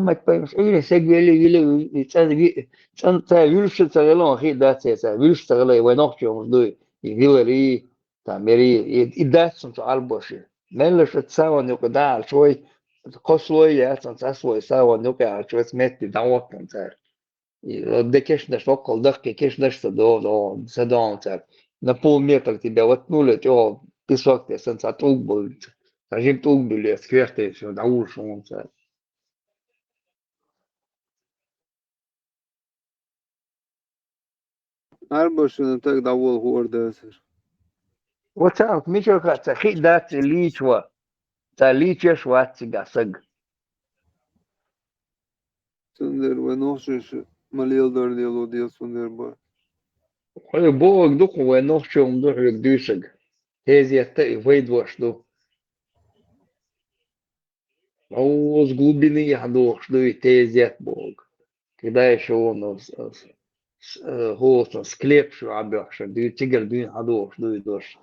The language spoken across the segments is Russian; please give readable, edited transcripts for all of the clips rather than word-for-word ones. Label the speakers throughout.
Speaker 1: Muhammad paymış. Öyle segveli çanta yürüyüşü çağırlan ki datsa yürüyüş çağırlan ve nokçumuz duy. Yıları tamiri idatsın alboşu. Melle şu tsavan yok da şoy kosloy ya çanta soy tsavan yok ya şu smetti davaktan çar. Dekeş de şok oldu ki keş de do sedan çar. Na pol metr тебе воткнули, то песок ты сенса туг будет. Сажим туг были, скверты, все, да уж он.
Speaker 2: Arboşunu tak davul horda ser.
Speaker 1: وتعرف ميشو تخي دات ليشوا تاليش وات gasag.
Speaker 2: Sönder ve nohşuş maliyel dördiyel diye sönder bu.
Speaker 1: Хой бог духу ve нохчом дух дюшек. Тезиятта и выйдвош ду. О, с глубины я дух, что и тезият бог. Когда еще он голосом склепшу обёхша, ду тигр ду хадуш, ду и дош.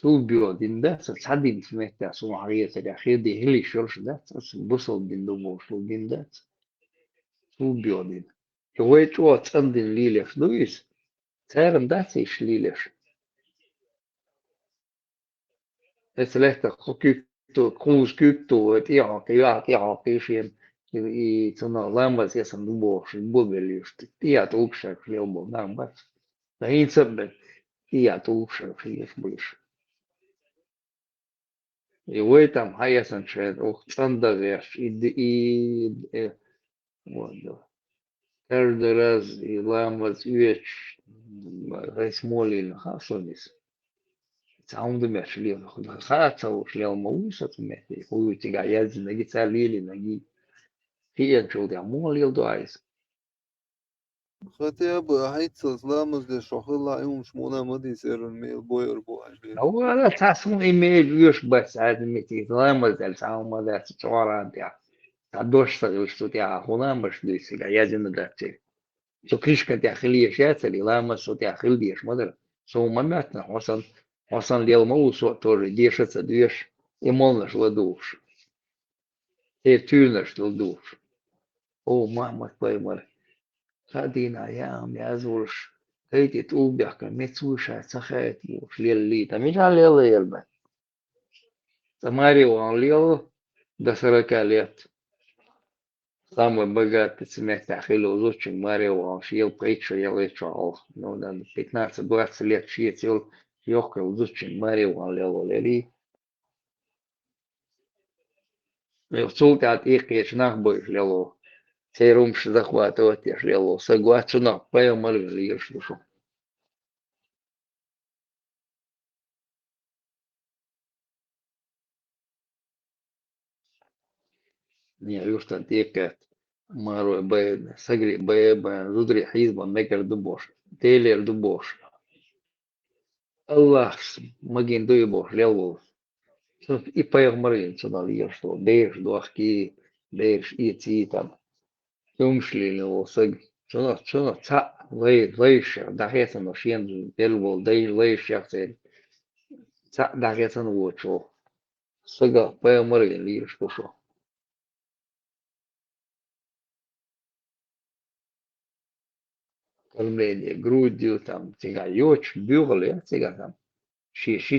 Speaker 1: Сулбио динда, садин смехта сумария седя хеди хили шорш да, бусол динду бошл динда. Сулбио дин. Чуэ чуа цандин лилеш дуис, церн да сиш лилеш. Es lehtä kyktu, kuus kyktu, et ihan kysien. I såna lämmas jag som du bor, så bor just. Tiat ukser, lilbo lämmas. Ja itse tiat ukser, siis blis. И в этом хаясан шед, ох, цандавеш, вот, да. Каждый раз и ламбас веч, рейсмолил, хасонис. Цаундумер шлил, хацау шлил маусат мехи, уютига язь, наги цалили, наги пиенчул, я молил дуайс.
Speaker 2: Хотя бы хайцас ламыз де шохыла юм шмона мыди серун мел бойор bu ajli.
Speaker 1: Вала тасун имеет вьюш бас, адмити, ламбас, аль саумада, цуаран, я. Тадош сагил, что я хуламбаш дысига, язь надати. So krishka te akhili shatali lama so te akhil dish madar so mamatna hosan lel mau so тоже дешится движ и молнаш ладуш те тюнаш ладуш о мама поймар хадина ям язурш эти тулбяка мецуша сахает муш лелли там я лел елба Самари он лел до 40 лет. Самый богатый цемент ахиллес очень Марио, съел притчу, ел и чал. Ну, да, 15-20 лет съел, ёхкал очень Марио, лело лели. И в султе от их кечнах будешь лело. Сей румш захватывать ешь лело. Согласен, на пою молю ешь душу. Не, юштан текет. Мару бе сагри бе зудри хизба мекер дубош. Тейлер дубош. Аллах, магин дуйбош лело. И поехали сюда, я что, дэш, дуахки, дэш, и там, тумшли, лосаг, что, ца, лейшер, дахеса, но шен, дельвол, дэш, лейшер, ца, дахеса, ну вот что, сага, поехали, лишь, что. Кормление грудью, там, тяга, йоч, бюгли, тяга, там, шиши,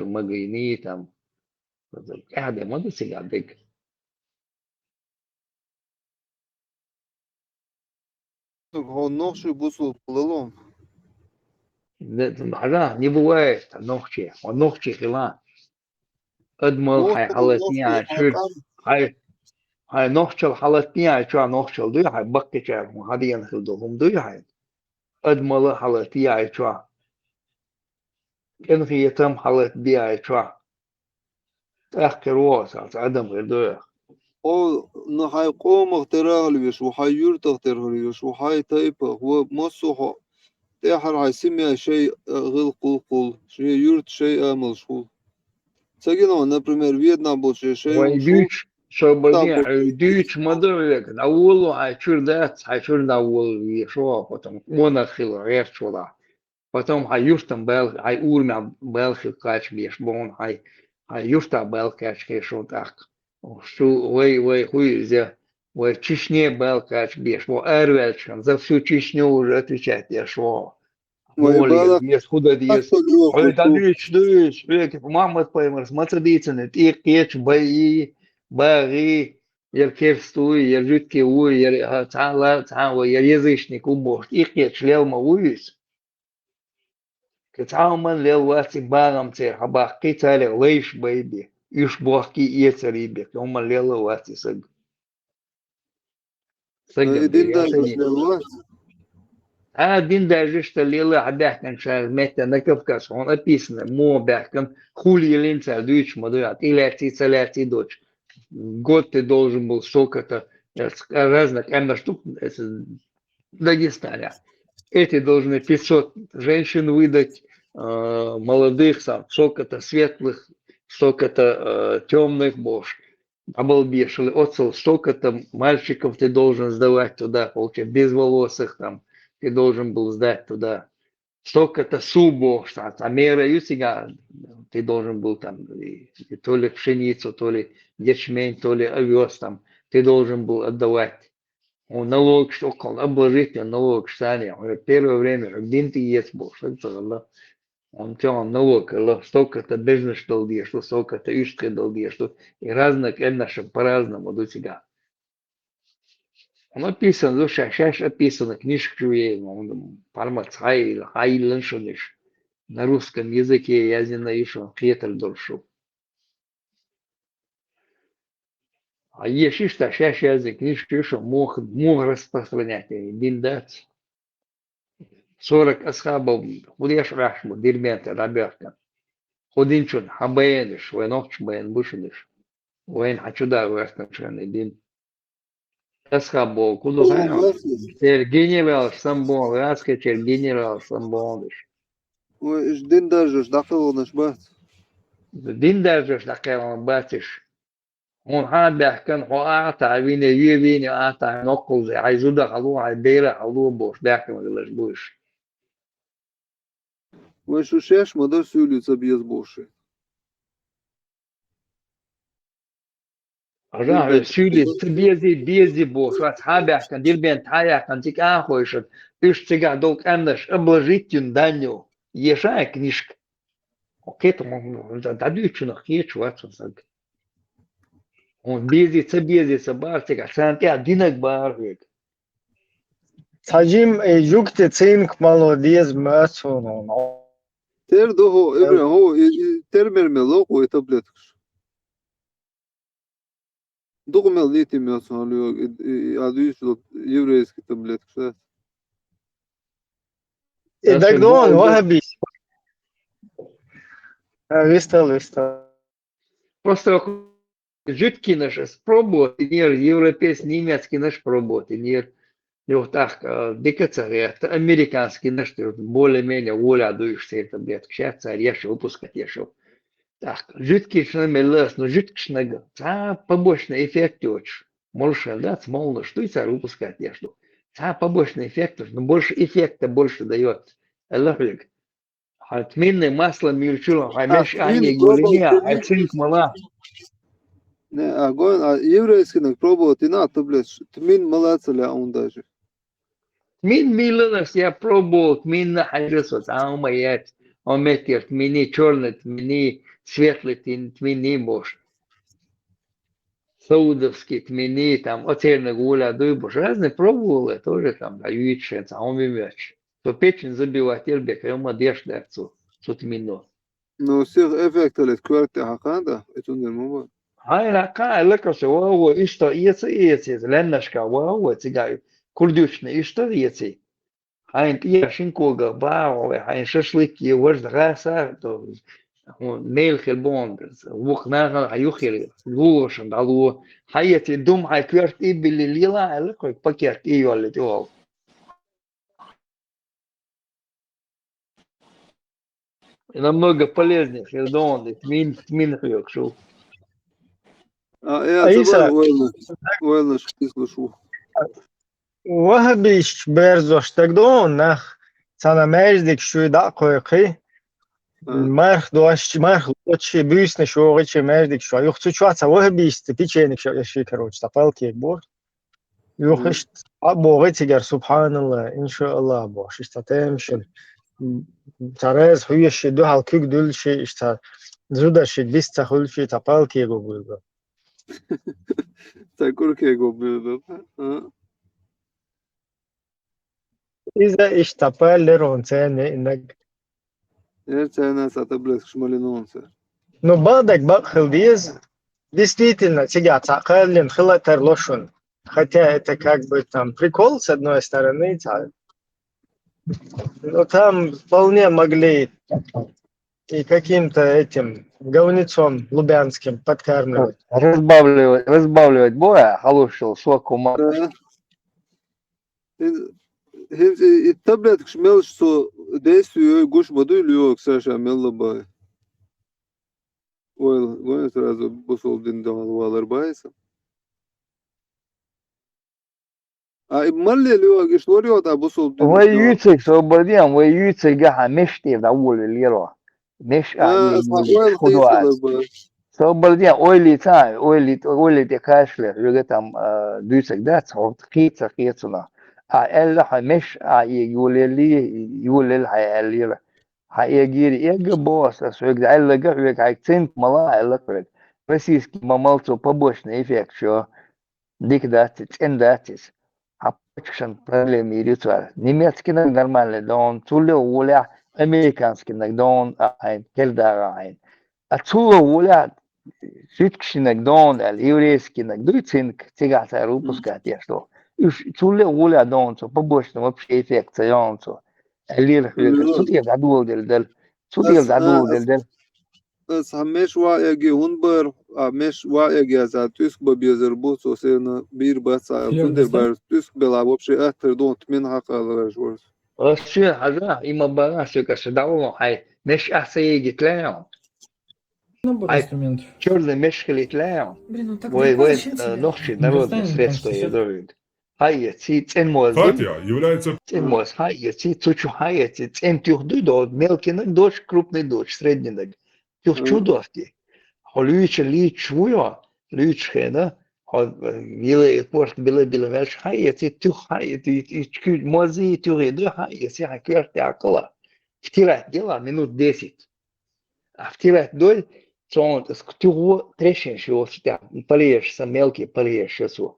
Speaker 1: магини, там, я могу тяга, бег.
Speaker 2: Ho nohşu busul pılılom.
Speaker 1: Не бывает ногти, он ногти хила. Адмал хай халатния чур хай ногчал халатния чур ногчал дуй хай бакки чур хадиян хилдохум дуй хай. Адмал халатия чур. Кен хиятам халат бия чур. Тахкер воса адам гдуй.
Speaker 2: او نحاي قوم اختراغليش وحاي يرت اختراغليش وحاي تايبه ومصو تاحر هاي سمي شيء غل قول شيء يرت شيء امل شغل سجنوا например видно больше شيء وشو
Speaker 1: ويدوش شوبالين
Speaker 2: تابو
Speaker 1: يدوش مدرك أول هيشور ده هيشور ده أول يشوا потом он отхил речула потом هيوستم بال هيقول مع بالخ كاش بيش بون هيوستا بالكاش كيشو تاك شو وي хуй зе وي чечне بالكاش بيش بو أروالشان за всю Чечню уже отвечать я шо Молия,
Speaker 2: ويبالك
Speaker 1: dies, huda dies.
Speaker 2: أكثر
Speaker 1: Oi,
Speaker 2: يوكو
Speaker 1: da
Speaker 2: شو
Speaker 1: dies, veki, mammat paimars, matsadicenet, ir kiech, bai, bari, jer kevstui, jer jutki ui, jer ta'ala, ta'ala, jer язычник убошт, ir kiech, lel ma uis. Ketauman lel wasi baram cer, habach kitale, leish baby, ish bohki ietsaribe, keoman lel wasi sag. Sagam de,
Speaker 2: إدين
Speaker 1: ya
Speaker 2: ده بس
Speaker 1: sagi.
Speaker 2: للوقت
Speaker 1: Один даже что лила обяхкан шар мета на Кавказ, он описано, мо обяхкан, хули линца, дочь модуят, или отец, дочь. Год ты должен был столько-то разных штук в Дагестане. Эти должны 500 женщин выдать, молодых, столько-то светлых, столько-то темных бож. Обалбешили, отцел, столько-то мальчиков ты должен сдавать туда, получается, безволосых там, ты должен был сдать туда. Столько-то субо, а мера юсига, ты должен был там, и то ли пшеницу, то ли ячмень, то ли овес там, ты должен был отдавать. Он налог, что обложительный налог, Саня. Первое время, один ты есть был, что это, он тем налог, столько-то бизнес долги, что столько-то ишки долги, что и разных наших по-разному до тебя. Он описан, слушай, сейчас описано, книжку есть, пармац хай ланшуниш. На русском языке я не наишу, хетер дольшу. А если что, сейчас язык книжку еще мог распространять, биндать. 40 асхабов, худеш рашму, дирмента, раберка. Худинчун, хабаениш, венохч баен бушиниш. Вен хачуда вестначен, дин. Асхабо, куду хайно. Тер генерал самбон, раска тер генерал самбондиш.
Speaker 2: وإدين ده داخل ونشبات
Speaker 1: Дин даже такая батиш. Он хабах كان قاطع بين يبين قاطع نقل زي عايزو دخلوه على البيرة علوه بوش بيحكي ما قالش بوش.
Speaker 2: وشوشاش مدار سوليوца без больше
Speaker 1: Ага, сюлис, бези бос, вот хабах كان دير بين تايا كان تيك ахойшет. Пиш цыга долг эндаш обложить даню. Ешая книжка. Окей, то он дадучу на хечу, вот он. Он бези собартика, санте одинок барвик.
Speaker 3: Tajim jukte цинк мало диез мацон.
Speaker 2: تر ده هو إبرة هو ترمر ملوك ويتبلتكش دوغ مليتي مياسون адуиш еврейский таблетки
Speaker 3: Так он вахаби. Вистал.
Speaker 1: Просто жидкий наш спробовать, нер европейский, немецкий наш пробовать, нер вот так, декацари, американский наш, более-менее воля дуешься это, блядь, сейчас решил выпускать, решил. Так, жидкий шнамелес, но жидкий шнага, побочный эффект очень. Можешь дать, мол, что и царь выпускать, я что. Побочный эффект, но больше эффекта больше дает. Эллахлик. Отменное масло мельчило, а меш они говорили, а цинк мала.
Speaker 2: Не, агон, еврейский нак пробовать и на таблет. Тмин малацаля он даже.
Speaker 1: Тмин миланас я пробовал, тмин на хаджисот, а у меня он метер, тмини черный, тмини светлый, тмини бош. Саудовский, тмини, там, оцельный гуля, дуйбош. Разные пробовал, тоже там, дают шанс, а он мяч. То печень забивать, елбек, а ему одежда отцу, тут минут.
Speaker 2: Но всех эффектов кварти хаканда, это не мова.
Speaker 1: هاي لا قاعد لك هو إيشتا يتي لأنشكا وهو تجاي كردوشنا إيشتا يتي هاي إنت ياشين كوجا باو هاي ششلك يورد غاسة تو Neil Bonders, وقناها هيخيل لوش دالو حياتي دوم هيكرت إيه بالليلة لكوي بكرت إيه ولا تو намного полезнее хилдон тмин хьёк шо
Speaker 2: يا
Speaker 3: أيسا
Speaker 2: تبر وين شو شو
Speaker 3: وهبيش بيرزوش تقدون نخ سانا مجدك شو دقوقي مرخ مرخ دوشي بيسن شو غيش مجدك شو يخصو شو عطا وهبيش تبيشينك شو يشي كروش تقالك يكبور يخش أبو غيتيجر سبحان الله إن شاء الله باش استتمشن ترى هو شيء ده هالكيك دول شيء اشتا زودا شيء بيست هول شيء تقالك يكبور
Speaker 2: تاكل كيكو بيض
Speaker 3: إذا اشتغل لرونسان إنك
Speaker 2: أنا سأتبلغ شمالي نونسر
Speaker 3: ну бадак бахилдиз действительно тебя цакалин хилатер лошун. Хотя это как бы там прикол с одной стороны, но там вполне могли и каким-то этим говнецом лубянским подкармливать.
Speaker 1: разбавливать боя хорошего соку
Speaker 2: التابلت شمال شو ديسو يقوش بدو اليو كساشا ميلا باي وين سرازو بوصل دين دوال والر بايسا مالي اليو قش وريو تا بوصل دين
Speaker 1: ويوتك صوبردين ويوتك جاها مشتي داول الليرة مش
Speaker 2: اسمع وين
Speaker 1: خدوات
Speaker 2: خيسل باي
Speaker 1: صوبردين اويلي تكاشلر يقتم دوتك دات صوت خيتنا الا مش يولي هاي الليرة هاي جيري ايجا بوس اسويك دا الا جاك هاي تنت ملا الا كرك روسيسكي مامالتو побочный эффект что дик датис эндатис апчен проблемы ритуал немецкий нормально да он туле уля американский да он айн келдара а туле уля ситкший да он еврейский да дуцинк тигата выпускать я что туле уля да он побочный вообще эффект он اللي صوتي قاعدول دل صوتي قاعدول دل
Speaker 2: بس همش واعي هونبر همش واعي за тюск бабезер бусо сена бир баса тундер бар тюск бела вообще ахтер дон тмен хакалар жорс
Speaker 1: вообще هذا إما بناسي كسداو هاي مش أحسن يتلاعب
Speaker 4: Набор
Speaker 1: هاي
Speaker 4: инструментов.
Speaker 1: черный мешкал يتلاعب
Speaker 4: Блин, он так
Speaker 1: وين
Speaker 4: далеко
Speaker 1: وين
Speaker 4: зачем
Speaker 1: نخشي
Speaker 4: тебе?
Speaker 1: народное
Speaker 4: Достанем,
Speaker 1: средство
Speaker 4: конечно,
Speaker 1: يدرد هاي цен мозг
Speaker 5: Статья является
Speaker 1: цен мозг هاي цучу هاي цен тюхду дод мелкий дождь крупный дождь средний дождь тюхчу дождь холюич ли чуя люч хена يلا يكورت بلا مش هاي تيتوخ هاي تيتكو موزي توريدو هاي سي كيرت عقلا فتيرات ديلا минут 10 а فتيرات دول صون سكتو تريشن شو ستя полеешь сам мелкий полеешь шо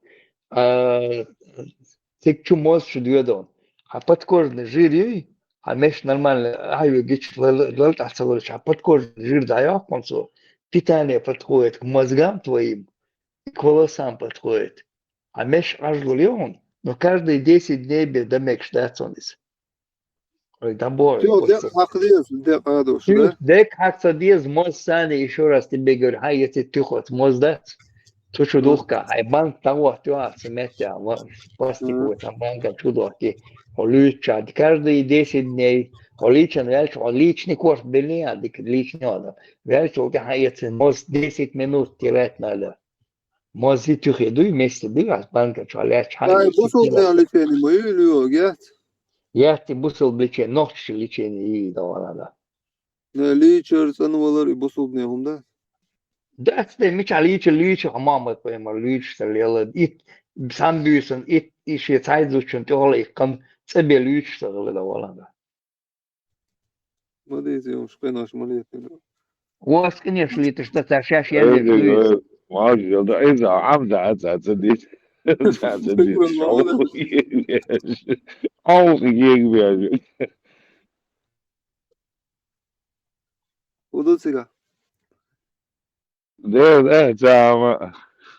Speaker 1: тикчу моз шо дуедон а подкожный жир а меш нормально аю гич лалт асалыш а подкожный жир дая концу питание подходит к мозгам твоим к волосам подходит. А меш ажлулион, но каждые 10 дней бедомек штатсонис. Ой, добор.
Speaker 2: Тё, дек хакдиз, дек адуш, да?
Speaker 1: Дек хаксадиз моз сани еще раз тебе говорю, хай если ты хот моз дать. Тучу духка, ай банк того, тюа, семетя, пластиковый там банка чудоки. Олюча, каждые 10 дней. Оличен, вяльч, оличный кош белия, дик личный одам. Вяльч, хай если моз 10 минут терять надо. موزي تخي دوي ميستي بيغاس بانكا شوالات
Speaker 2: Ай, бусул не алифени мой илио, гет.
Speaker 1: ياتي بوصل بليتشي نوخش ليتشي يي دوانا
Speaker 2: Личер санвалар и бусул не хунда.
Speaker 1: ده ده مش على ليتش حمامة بيما ليتش تليلا إت سام بيسن إت إيش يتعيد زوجن تقول إقام تبي ليتش تغلى دوانا
Speaker 2: ما ديزي يوم شقينا شماليتنا.
Speaker 1: واس كنيش ليتش تتعشاش يعني ليتش
Speaker 5: ما أدري إذا عمدا هتصدق أو يجي
Speaker 2: Udul siga.
Speaker 5: ده تمام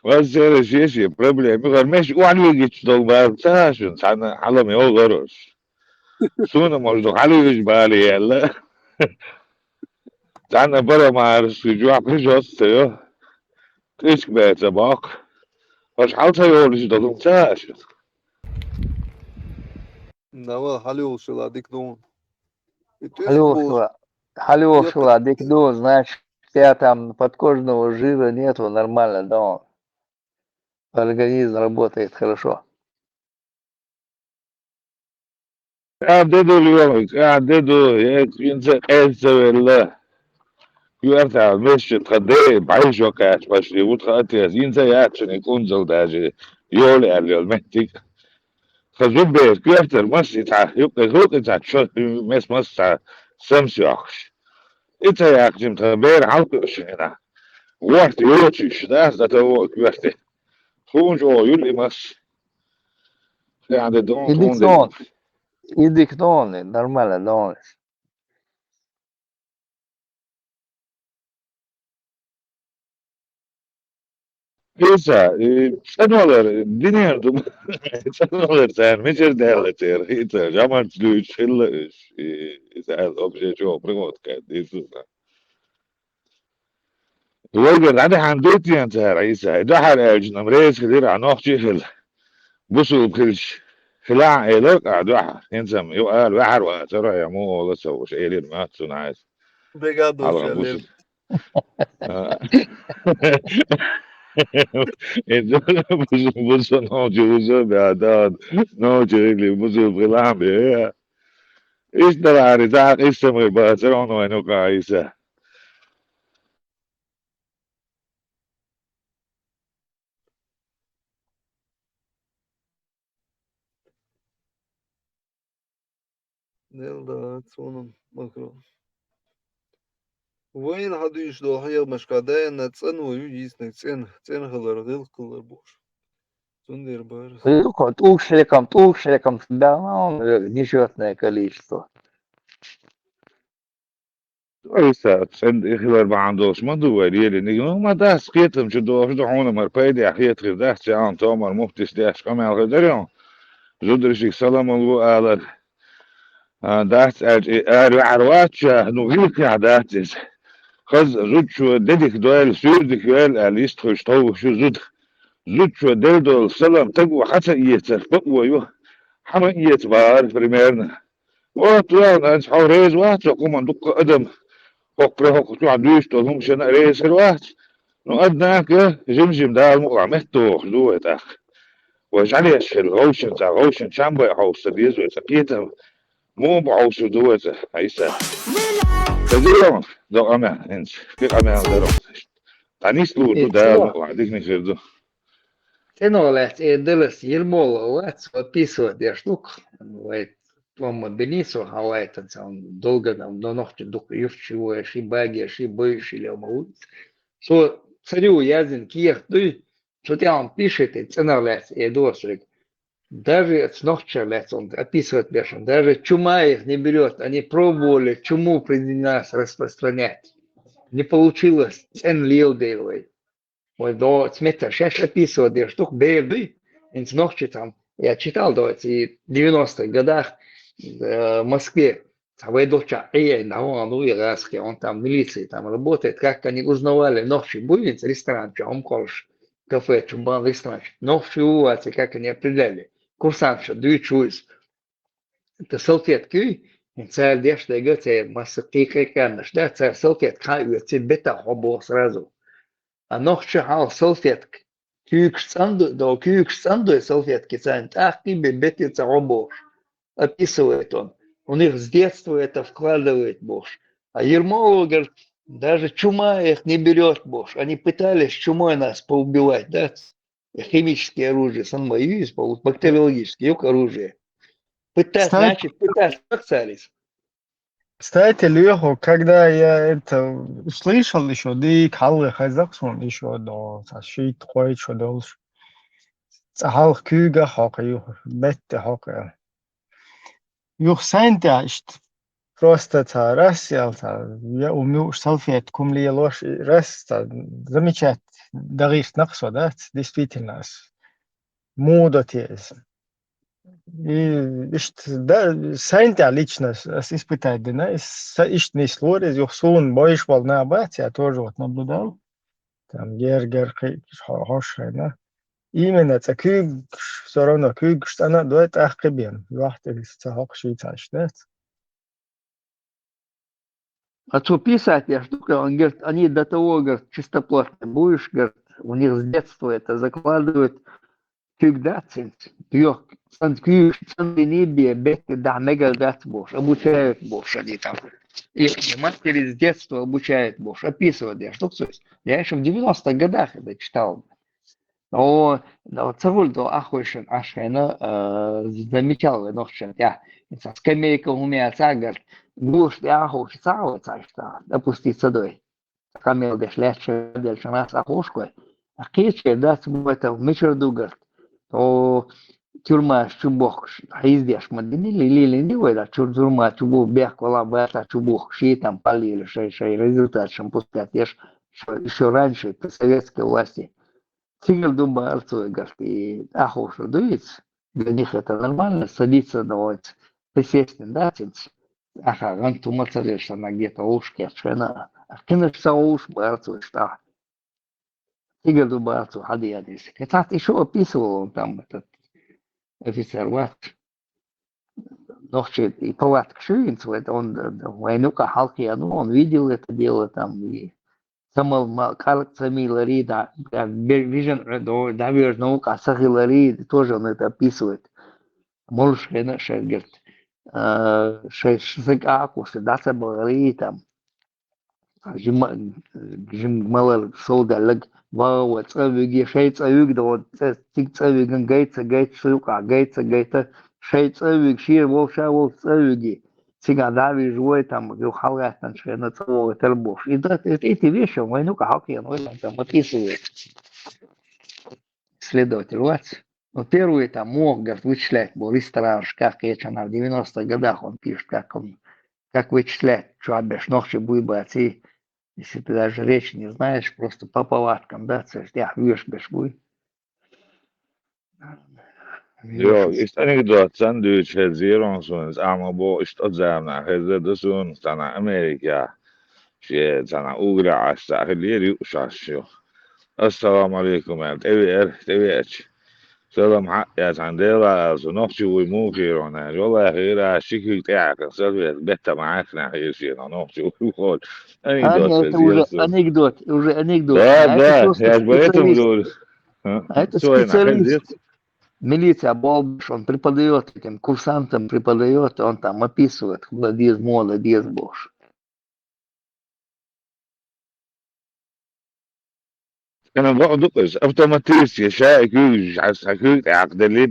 Speaker 5: بس هذا شيء проблема غير مش وعلى يجي تدور بارتاش أنا حلمي هو غرش سونا مش على يجي بالي يلا Dann bara maar sujua prijos teo. Isk beter bak. Was houdt hij al is dat om thuis.
Speaker 2: Давай, халюшила, дикнул. И ты был,
Speaker 1: Халёшила, халёшила, дикду, значит, у тебя там подкожного жира нету, нормально, да, он. Организм работает хорошо.
Speaker 5: Dedo اليوم dedo ينزل ولا يرتع مش تخدي بعيش وقت باش يقول خاطر ينزل ياتشن يكون زوداجي يولي على المهتك خزوبة كيفتر مس يتع يبقى غوط يتع شو مس تع سمس ياخش إنت يا أخي متبير حلقش هنا وقت يوتش ده هو كيفتر خون جو يولي مس يعني دون
Speaker 1: Иди
Speaker 5: تون
Speaker 1: к
Speaker 5: دي
Speaker 1: нон, иди к нон, нормально, да, он.
Speaker 5: Isa, sanolar diniyordum. Sanolar sen meçer derleter. Isa, jaman tlu çilla isa obje jo primot ka disu. Wajger hada handut yan sar isa. Da hala ajnam reis كثير عن اختي خل. بصوا بكلش خلاع إلك أدوها ينسم يقال وحر وترى يا مو والله سووا شيء لين ما تنعس
Speaker 2: obrigado,
Speaker 5: على
Speaker 2: Xalil.
Speaker 5: غبوس Buzo nođe uzome, a da nođe ili buzo prilambe. Ista rari, da, ista mu je bacer ono eno ka isa.
Speaker 2: Nelda, цунун, макро. وين هادو يشدو هيا مش قادين تسن ويجيسنك تسن هلر غير كلر بوش تندير بارس
Speaker 1: Тукшеликом, да, ну, несчетное количество.
Speaker 5: Isa, sen ikhlar ba andos ma du wali li ni ma da skitum شدو حونه مربيدي اخيت غير ده عن تومر مفتش ده كما غدريون زودرشيك سلام الله على ده ارواتش نو هيك عادات خز زود شو ددك دوال سيردك يال اليست خشتو شو زود شو دل سلام تقوى حتى يتفق ويو حما يتبار بريميرنا وطلعنا انت حوريز وات وقوم ندق قدم وقره وقتو عدوش تلهم شنا ريس الوات نقدناك جمجم ده المقع مهتو خدوه تاخ وجعلي الشل غوشن تا غوشن شامبو يحوص ديزو يتقيته مو بعوص دوته هيسا تديرون دو امان انت في امان درون تانيس لو دو ده
Speaker 1: Ничего.
Speaker 5: المقع ديك نخيردو
Speaker 1: Тянулась и дылась ермола, вот, подписывать я штук, вот, вам Денису, а вот, он долго там, до ногти, дух, ювчего, шибаги, шибыш, или омаут. Со, царю язын, киях, ты, что ты он пишет, и цена лес, и досрик. Даже с ногча лес, он описывает бешен, даже чума их не берет, они пробовали чуму при нас распространять. Не получилось, цен лил делает. Вот до цмета шесть описывает, где штук беды, инц ногчи там. Я читал до эти 90-х годах в Москве. Вы доча, ну и раски, он там в милиции там работает, как они узнавали ногчи будет ресторан, он колш, кафе, чумбан, ресторан, ногчи увати, как они определяли. Курсант, что дючусь. Это салфетки, царь дешта, говорит, массы кикриканаш, да, царь салфетка, и бета хобо сразу. А ногчи хал салфетк. Кюкш санду салфетки, царь, ах, ты бетица хобо. Описывает он. У них с детства это вкладывает Бож. А Ермолов говорит, даже чума их не берет Бож. Они пытались чумой нас поубивать, да? Химические оружия, санмоюз, бактериологические оружие. Пытаться,
Speaker 3: Кстати,
Speaker 1: значит, пытаться пытались.
Speaker 3: кстати, Леху, когда я это услышал еще, да и Каллы Казахстан еще до защит еще должен. Цахал Кюга Хока, Бетте Хока. Юх Сайнтяшт, просто раз, я умею салфеткум ли ложь, раз, замечать, даришь нахсо, да, действительно, мода тез. И да, сайнтя лично испытать, да, ишь не слорез, юхсун, боишь волна бать, я тоже вот наблюдал. Там гер, хош, да. Именно это кюг, все равно кюг, что она дует ахкебен. Вахте цахок швейцарш, да.
Speaker 1: А что писать, я штука, он говорит, они до того, говорит, чистоплотные будешь, говорит, у них с детства это закладывают тюгдацин, тюг, санкюш, санбинибия, бетты, да, мега бош, обучают бош, они там. Их матери с детства обучают бош, описывают, я штука, я еще в 90-х годах это читал. Но царуль до ахуйшен ашена замечал ночью, я скамейка у меня цагар, гуш я ахуш цау цашта, допустить садой. Камел деш лече дельше нас ахушкой. А киче даст в это в мичердугар. То тюрьма чубок, а издеш мадини лили не выйда, тюрьма чубок бег кола бета чубок, ши там полили, шей результат, чем пускать, еще раньше при советской власти. Сигел думаю, Арцой, говорит, и ахуш дуется, для них это нормально, садиться на вот присесть, да, аха, ганту мацалеш, она где-то ушки, шена, кинешься уш, Арцой, что, Сигел думаю, Арцой, ходи, адис. Кстати, еще описывал он там, этот офицер, вот, ночью, и палатка Ширинцева, это он, войну кахалки, ну, он видел это дело там, и Самал Калакса Милари, да, Vision, да, верно, Касахи Лари, тоже он это описывает. Можешь, конечно, говорит, шейшзык да, Сабалари, там, Жималар, Солдалаг, Вау, Цавиги, Шейцавиг, да, вот, Цавиган, Гейца, Шейцавиг, Шир, Волша, Цавиги. Сега дави живой там, вилхалят, на целого тербош. И да, эти вещи в войну Кахалкин, он там описывает исследователь. Вот. Но первый там мог, говорит, вычислять, был ресторан, как это в 90-х годах он пишет, как вычислять, что обеш ночью будет бойцы, если ты даже речи не знаешь, просто по палаткам, да, я вьешь беш будет.
Speaker 5: Jo, ist anekdot sandwich het zeeronsoens allemaal bo is tot zamna het de zoon sana Amerika. She sana ugra asta heleri ushasho. Assalamu alaikum and tevi سلام يا سنديلا نوختي ويموكي رونا والله غير شكل تاعك سلبي بيتا معاك ناحية شيء نوختي ويقول
Speaker 1: Аня,
Speaker 5: анекдот
Speaker 1: это уже
Speaker 5: زيرسون
Speaker 1: анекдот, уже анекдот.
Speaker 5: да
Speaker 1: А это
Speaker 5: да
Speaker 1: просто
Speaker 5: я же поэтому
Speaker 1: специалист.
Speaker 5: говорю
Speaker 1: А это
Speaker 5: что я находил
Speaker 1: специалист. Милиция Болбиш, он преподает этим курсантам, преподает, он там описывает, молодец, молодец, Бош.
Speaker 5: انا برضه автоматически شايك عساكيك عقد لي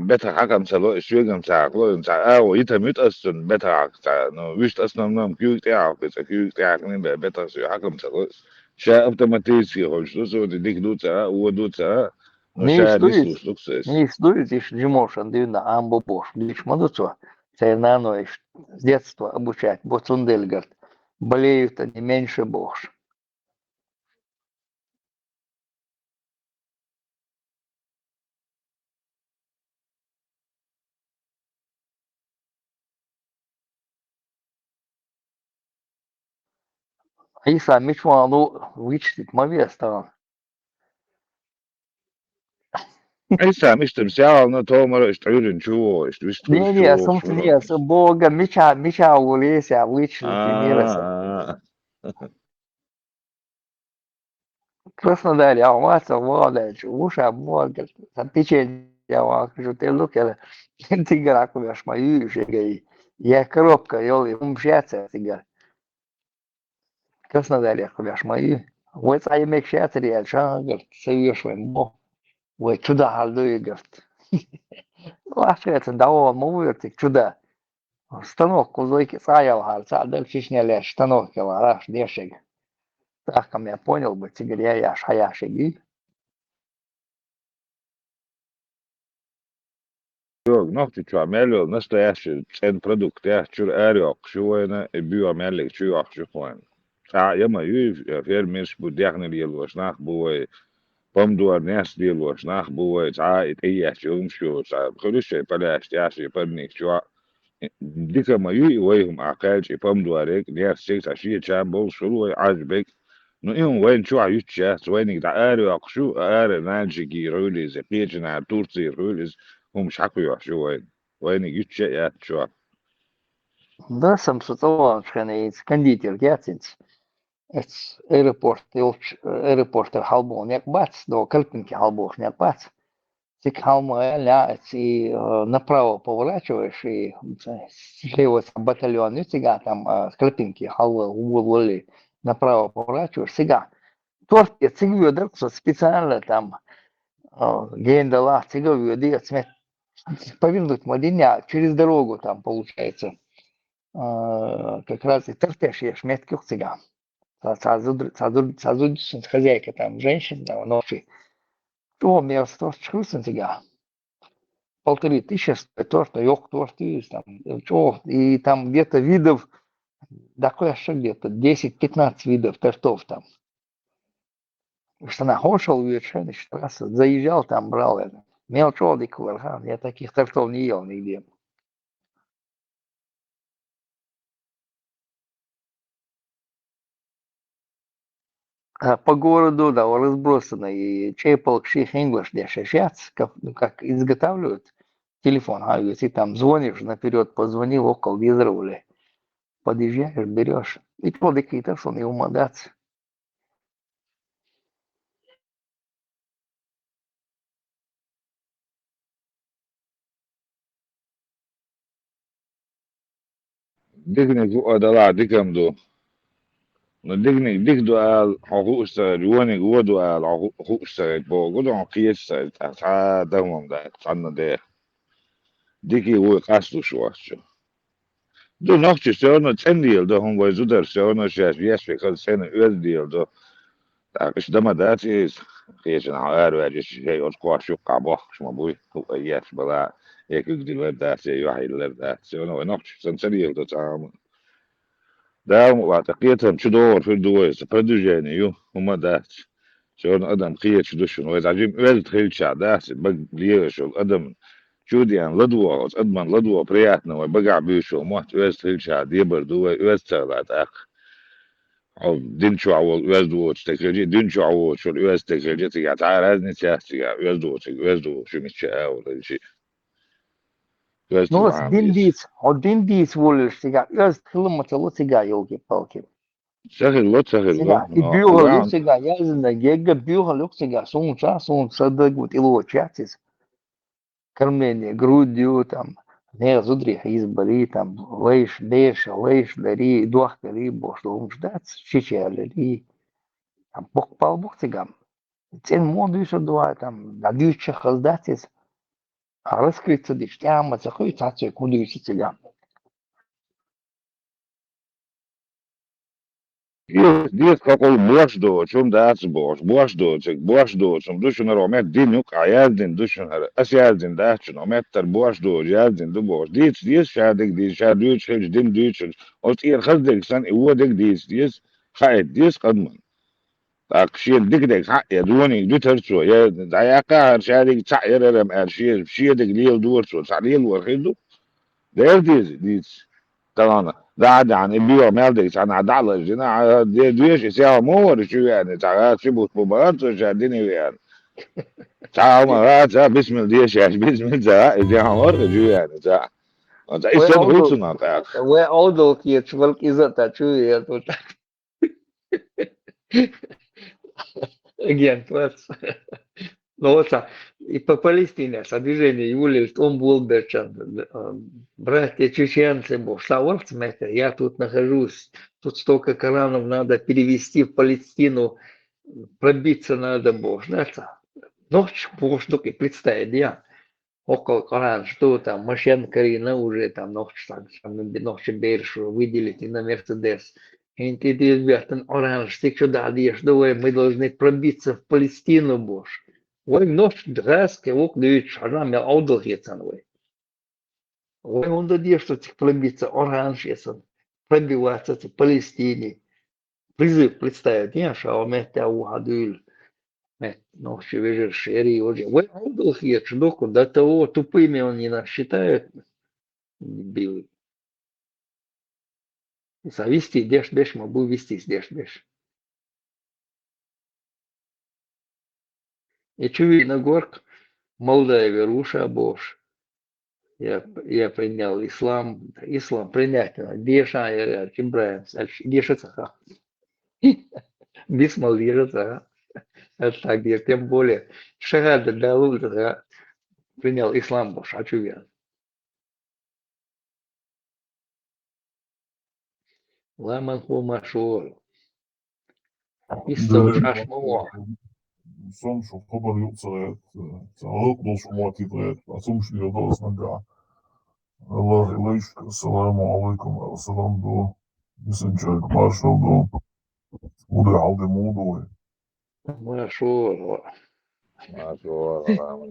Speaker 5: بيتا حكم سلو شوية ساعة ساعة او يتميت اصلا بيتا نو ويش اصلا نوم كيوك تاعك كيوك تاعك نبقى بيتا شو حكم سلو شا автоматически хочешь что so ديك دوتا هو دوتا но
Speaker 1: Не
Speaker 5: شا
Speaker 1: стоит,
Speaker 5: лису слуксес
Speaker 1: не стоит, ишь не можешь, андивна, амбо Бош. Лишь мадуцо, цейнано, с детства обучать, Боцундельгард. Болеют они меньше Бош. А если мечману вычислить, мовестан.
Speaker 5: اي سا مش تمساع на томар اشتغل شو اشتغل
Speaker 1: Не,
Speaker 5: شو
Speaker 1: солнце
Speaker 5: شو
Speaker 1: не, Бога, меча улеся, вычислить и милося.
Speaker 5: اه
Speaker 1: В Краснодаре, Алмата, Владич, Уша, Морган, там печенье, я вам скажу, ты лукер, ты граку веш мою, шегай. Я коробка, ёлы, умшаться, ты гар. В Краснодаре, веш мою. Вот а имек шатри, я шангар, союш мо. Вот чудо халду и гарт. Лашается, да он мовыртик, чудо. Станок, кузойки, саял хар, садал чишняля, станок, раш, дешег. Так, я понял бы, тигр, я шаяшеги.
Speaker 5: nog te tja mello naстоящий цен продукт я чур ариок шуена и био мелик чуах шухан а я маю фермерш будяхнер елваш нах буй بمدور ناس ديلوش ناخ بوي عائد ايش يوم شو صعب خلوش بلاش تعشي برنيك شو ديك ما يوي ويهم عقال شي بمدورك ناس شيء عشية شام بول شو عاجبك نو إيهم وين شو عيوتشاس وينك دعاري وقشو آري نانجي روليز بيجنا تورتي روليز هم مش حقوا شو وينك يوتشا يا شو
Speaker 1: Да, сам сутован, шканец, кондитер, гятинц. Это аэропорт халбон, як бац, до калпинки халбош, як бац. Тик халма ля, и направо поворачиваешь, и слева батальон, и сега там с калпинки халва уволили, направо поворачиваешь, сега. Торт, я цигвю, да, специально там гендала, цигвю, да, смет, повернуть мадиня через дорогу там получается. Как раз и терпишь, ешь метки у цыган. Сазудишь хозяйка там, женщина, там, ночи. То место, чувствуется цыган. 1500 стоит торт, ёх торт, там, и там где-то видов, такое что где-то 10-15 видов тортов там. Что нахошел вечером, раз заезжал там, брал это. Мелчодик, я таких тортов не ел нигде. По городу, да, разбросано. И чей-полк ших English, где шашец, как изготавливают телефон. А если там звонишь, наперед позвонил, около визировали. Подъезжаешь, берешь. И какие-то, что не умодаться.
Speaker 5: ديكني فوق دلع ديكم دو ديكني ديك دو قال حقوق اشتغل واني جوا دو قال حقوق اشتغل بو جدو عن قيس اشتغل تعا دوم ده تعنا ده ديكي هو قاسلو شو شو دو نقش سيرنا تنديل ده هم ويزودر سيرنا شاش يسفي خل سنة أول ديل ده تاكش دما داتيس قيسنا عقار واجش شيء أسقوا شو قابوخ شو مبوي هو أياش بلا هيك يقدر لبدات يوحي لبدات سيرنا ونقش سنتريل ده تعامل ده وعتقيتهم شو دور في الدويس بدوجاني يو هما دات شلون ادم قيت شو دشن واذا عجيب ولد خيل شع دات بق ليشو ادم شو دي ان لدوا ادمن لدوا برياتنا وبقع بيشو موت ولد خيل شع ديبر دو ولد تغلات اخ او دين شو عول ولد دو تكرجي دين شو عول شو ولد تكرجي تيجي تعال هذني تيجي ولد دو شو متشاء ولا شيء ولد
Speaker 1: Ну,
Speaker 5: تبع عميس
Speaker 1: один дис волишь сега. Я километр сега, елки-палки.
Speaker 5: سهل
Speaker 1: Сега. И
Speaker 5: لا
Speaker 1: бюха люк
Speaker 5: لا
Speaker 1: сега. Я знаю, гега бюха люк сега. Сон садок вот ило чатис. Кормление грудью там. Не зудри избари там. Лейш, дари, дуах дари, бош, ждать. Чичерли. Там бок пал бок сега. Цен моду еще дуа там. Надюча хаздатис. А раскрыться дишь. Тяма, захуй, цацию, куду еще сега.
Speaker 5: Dies kakol boşdo, çum dağıts boş, boşdo, çek boşdo, çum düşün romet din yok, ayazdin düşün her, asyazdin dağıtsın, ometler boşdo, yazdin du boş, dies şadik dies, şadüç, hiç din düç, ot ir khazdik san, iwodik dies, hayt dies kadman. Akşir dikdek ha ya duani düterço, ya dayaka her şadik çayırırım her şiyedik liyel duvarço, çaliyel var khildu, der dies. طبعا ده عادي عن البيع مالدكس عن عدالة الجناح ديش يساوي مور شو يعني تعال شبه مباراة شاديني يعني تعال مرات بسم ديش يعني بسم الزراء دي عمر شو يعني تعال انت ايش تبغى تصنع
Speaker 1: Ve odol ki çuvalık izata çuya тут. Агент вас. Ну вот, и по Палестине, движение Юлии, он был братья чеченцы, я тут нахожусь, тут столько Коранов надо перевести в Палестину, пробиться надо, бог, знаешь, ночь, бог, штуки, представить, я около Корана, что там, машин Карина уже там, ночь, ночь Бершу выделить и на Мерседес. И ты, ребята, оранж, ты что дадешь, давай, мы должны пробиться в Палестину, боже. Ой, ночь, драски, лук, дают, шарам, я аудал ой. Ой, он дадешь, что пробиться, оранж, если пробиваться в Палестине. Призыв представить, не, что у меня ухадуэль. Ночью вижу шери уже. Вы аудал хиеч, доку, до того тупыми он не нас считает. Дебилы. Завести деш беш, могу вести деш беш. И чуви на горк, Молдавия, Руша, Бош. Я принял ислам, ислам принятно. Деша, я чимбраем, деша цаха. Бисмал деша цаха. Это так, где тем более. Шагада далу, принял ислам Бош, а чуви. Ламан хумашор. Исто шаш мова.
Speaker 4: Som som kommer gjort så rätt. Så har hört någon som har tittat rätt. Som skulle jag då snacka. Allah ilayk. Assalamu alaikum. Assalam då. Messenger. Marshall då. Och det är aldrig modo.
Speaker 1: Машор.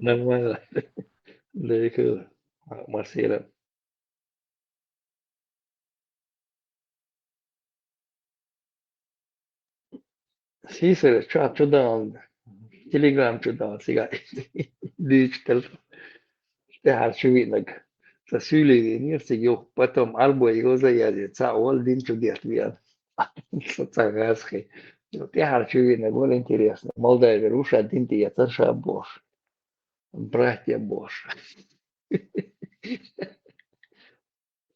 Speaker 1: Нормально. Далеко. Марсера. Сисер, чудал. Телеграм чудал. Сега. Диджитал. Ты видно. Сосюли нефть, потом альбо его заядет. Цаол дин чудес вян. Соцагасхи. Ты видно, было интересно. Молдавия, Руша, один ты, это Бош. Братья Бош.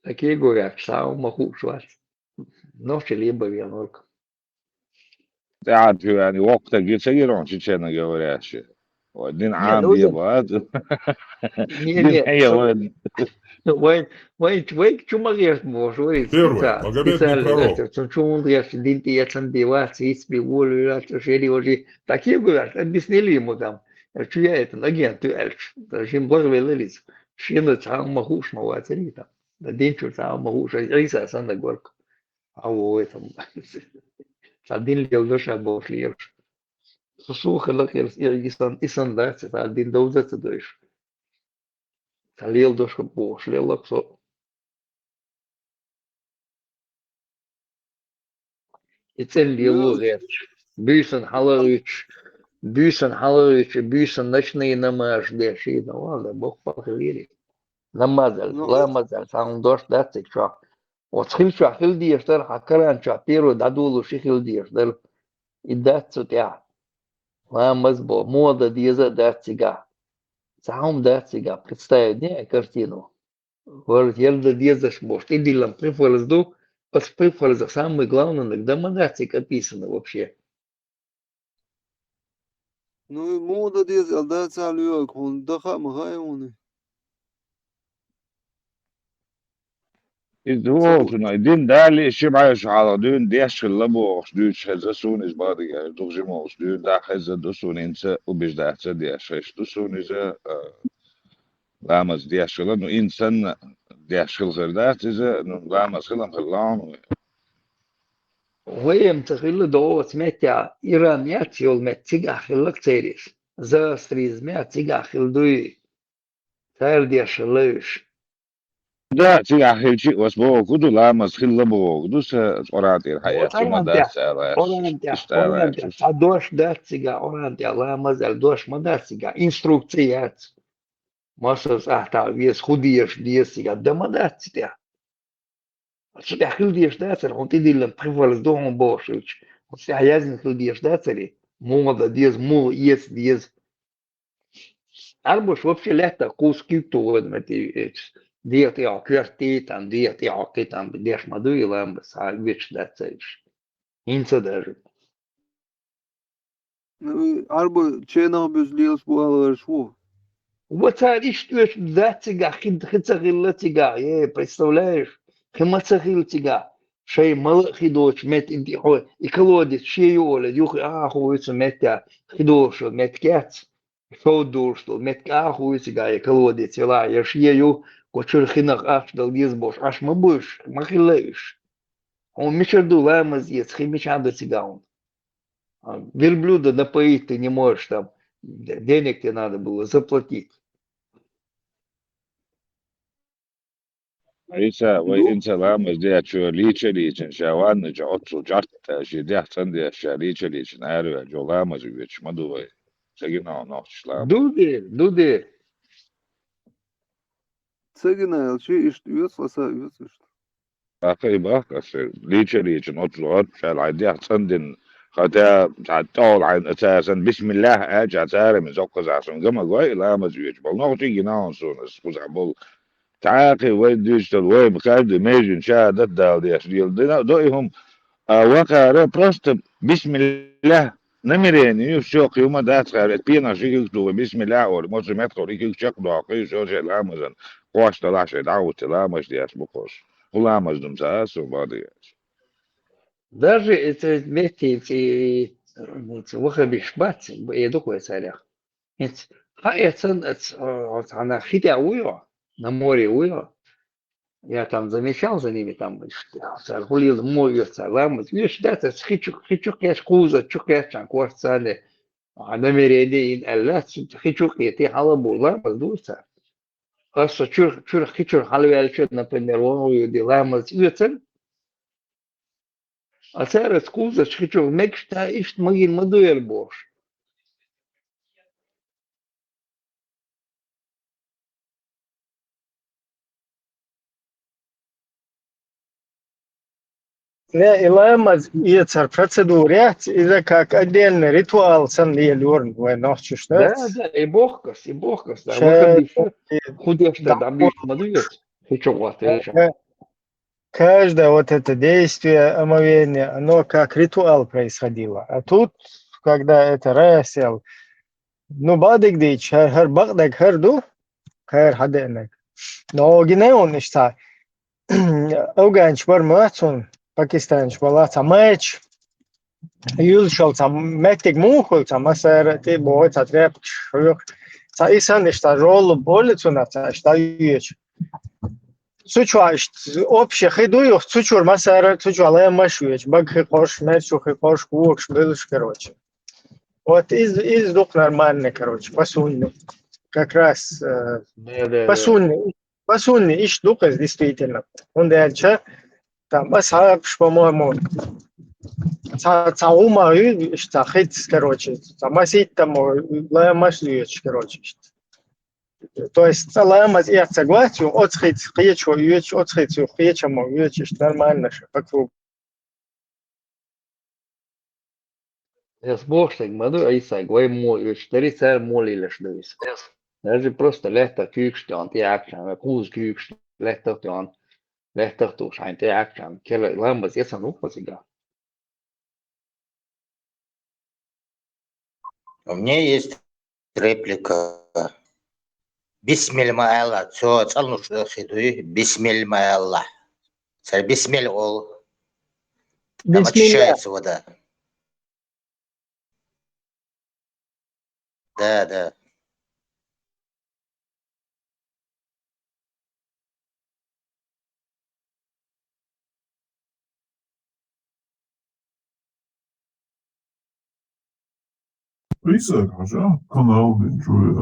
Speaker 1: Такие говорят, сау маху швац. Ночи либо венорка.
Speaker 5: قاعد في يعني وقتك يصيرون شيء говорящий. Один
Speaker 1: Не,
Speaker 5: عام
Speaker 1: ну
Speaker 5: بيبقى دين هي ولد.
Speaker 1: Вай, чума говорит, Бош, говорит,
Speaker 4: Первое. Магомед не пророк.
Speaker 1: чум он говорит, дин ты, я сам биваться, испи, волю, шери, уже. Такие говорят, объяснили ему там. Чуя это, агент, ты эльч. Даже им благовелились. Шина цаал махуш, мавацари там. Да дин чу цаал махуш, риса санда горка. А у этом. Один лил душа Бош лирш. Сусуха лакер, исан дается, один доузаться дойш. Лил душа Бош, лил лаксо. Ицен лилу герч. Бюсен халарыч. Бюсен ночные намаз деши. Ну ладно, Бог похвалили. Намазал, ламазал, сам дождь даться, что. Вот хильча хильдиештер, хакаран ча, первый дадулу шихильдиештер. И даться тя. Ламаз бо, мода диза датсига. Сам датсига. Представь мне картину. Говорит, елда дизаш бошт. Иди лам прифалзду. Прифалза самое главное, иногда мадатсик описано вообще.
Speaker 2: Ну и мода дез, алда цалюк, он даха махайоны.
Speaker 5: إذا دين دالي شبعش على دين ديش اللبوش ديش هذا سونيز بادي دوغجموس دين دا هذا دوسون إنسا وبيش دا هذا ديش هش دوسون إذا لامز ديش لأنه إنسان ديش الغردات إذا لامز خلهم خلان
Speaker 1: ويم تخيل دوت متى إيران ياتيول متى خلك تيريس زاستريز متى خل دوي تاير ديش ليش
Speaker 5: ده تيجي أخي شيء واسبوع كده لامز خل لبوك دوس أورانتي الحياة شو ما ده
Speaker 1: Орантия, а дождь датсига, орантия, ламазал, дождь мадатсига, инструкция. Масас ахта, вес худиеш, диесига, да мадатсига. Тебя худиеш датсер, он ты дилем привалс дом бошич. Он себя язин худиеш датсери, мода, диез, мул, ес, диез. Арбуш вообще лето, куски туод, диет я квартитан, диет я китан, деш маду и ламбас, а вич датсериш. Инца даже.
Speaker 2: Арбо чена безлилс буалар шво.
Speaker 1: Вот что датсига, хицахилла тига, представляешь? Химацахил тига. Шей мал хидоч мет интихо, и колодец, шей оля, юх ахуется метя, хидошо, мет кец, шоудуршту, мет ахуется га, и колодец, вела, я шею, кочур хинах аш дал езбош, аш мабуш, махилаешь. Он мечерду ламаз ец, химичанду тигаун. Верблюда напоить ты не можешь там, денег тебе надо было заплатить.
Speaker 5: عيسى وإنت لامز دي أشوا ليشن شوان جعطسو جعت شي دي أحسن دي أشياء ليشن عارف جو لامز ويش ما دوي Se genau noch schlafen.
Speaker 1: Dudi.
Speaker 2: Цегина, чи ишт юс, ласа юс ишт.
Speaker 5: أخي بأخس ليش نطلع شال عديها صندن خاطر تعطول عن أساسا بسم الله أجا تاري من زوق زعسون جمع قوي لا مزيج بل نغطي جناون سونس كوزع بول تعاقي وين ديجيتال وين بكاد ميجن شادت دال ديش ديال دوئهم وقع بروست بسم الله نمرين يشوق يوم دات خارج بينا شيء تو بسم الله ولا مش متقول يك شق داقي شو شيء لا مزن قاش طلع شيء دعوت لا مش ديش بقوش ولا مش دمساس وبعدي
Speaker 1: Даже это вместе выходишь бац, я такой царях. Она хитя уйо, на море уйо. Я там замечал за ними, там, гулил море, царламы. Видишь, да, это хичук я шкуза, чук я чан, кварцали. А намерение ин аллат, хичук я ты халабу, ламы, дуйца. Просто чур хичур халвел, например, он уйди, ламы, цвецен. А царь скуза, хичук, мекшта, ишт магин мадуэр бош.
Speaker 3: Не, иламаз иецар процедурят, или как отдельный ритуал сан льорн, вы ночью
Speaker 1: Да,
Speaker 3: штат.
Speaker 1: да, и бохкас, да,
Speaker 3: Ше
Speaker 1: выходишь, худешь, да, там бишь мадуэт. Хичук вот, вечер.
Speaker 3: каждое вот это действие, омовение, оно как ритуал происходило. А тут, когда это расел, ну, бадик дич, хер багдак, хер ду, хер хаденек. Но гинеон ишта, ауганч бар мацун, Pakistan's balāca mērķi. Jūlšals mētīgi mūkuļs, masēra tie boja trepč. Ca isan ишта ролу болицу на ca ишта юеч. Цучва общее хидую, цучур масэра, цучва лэмаш юеч. Баг хикош, мэрчу хикош, куокш, былыш, короче. Вот из дух нормальный, короче, посульный. Как раз
Speaker 1: Да.
Speaker 3: посульный иш дух действительно. Он дальше. Там масаж, по-моему, цаума ишта хит, короче, масить там лэмаш юеч, короче. То есть лэмаш я согласен, отхит хечу юеч, отхит хечему юеч, нормально, как вы.
Speaker 1: Я с бошек маду, а исай, гвай мой, четыре царь моли лишь дойс. Даже просто лehtä kyykstään, tiedäksään, kuusi kyykstä, lehtä tuossa, tiedäksään, kelle lämmäs jäsen uppasikaan.
Speaker 6: У меня есть реплика. Бисмиль маэлла. Все, цалну что хидуи. Бисмиль маэлла. Царь бисмиль ол. Там очищается вода. Да.
Speaker 4: Isaac, așa, kanal din čuje.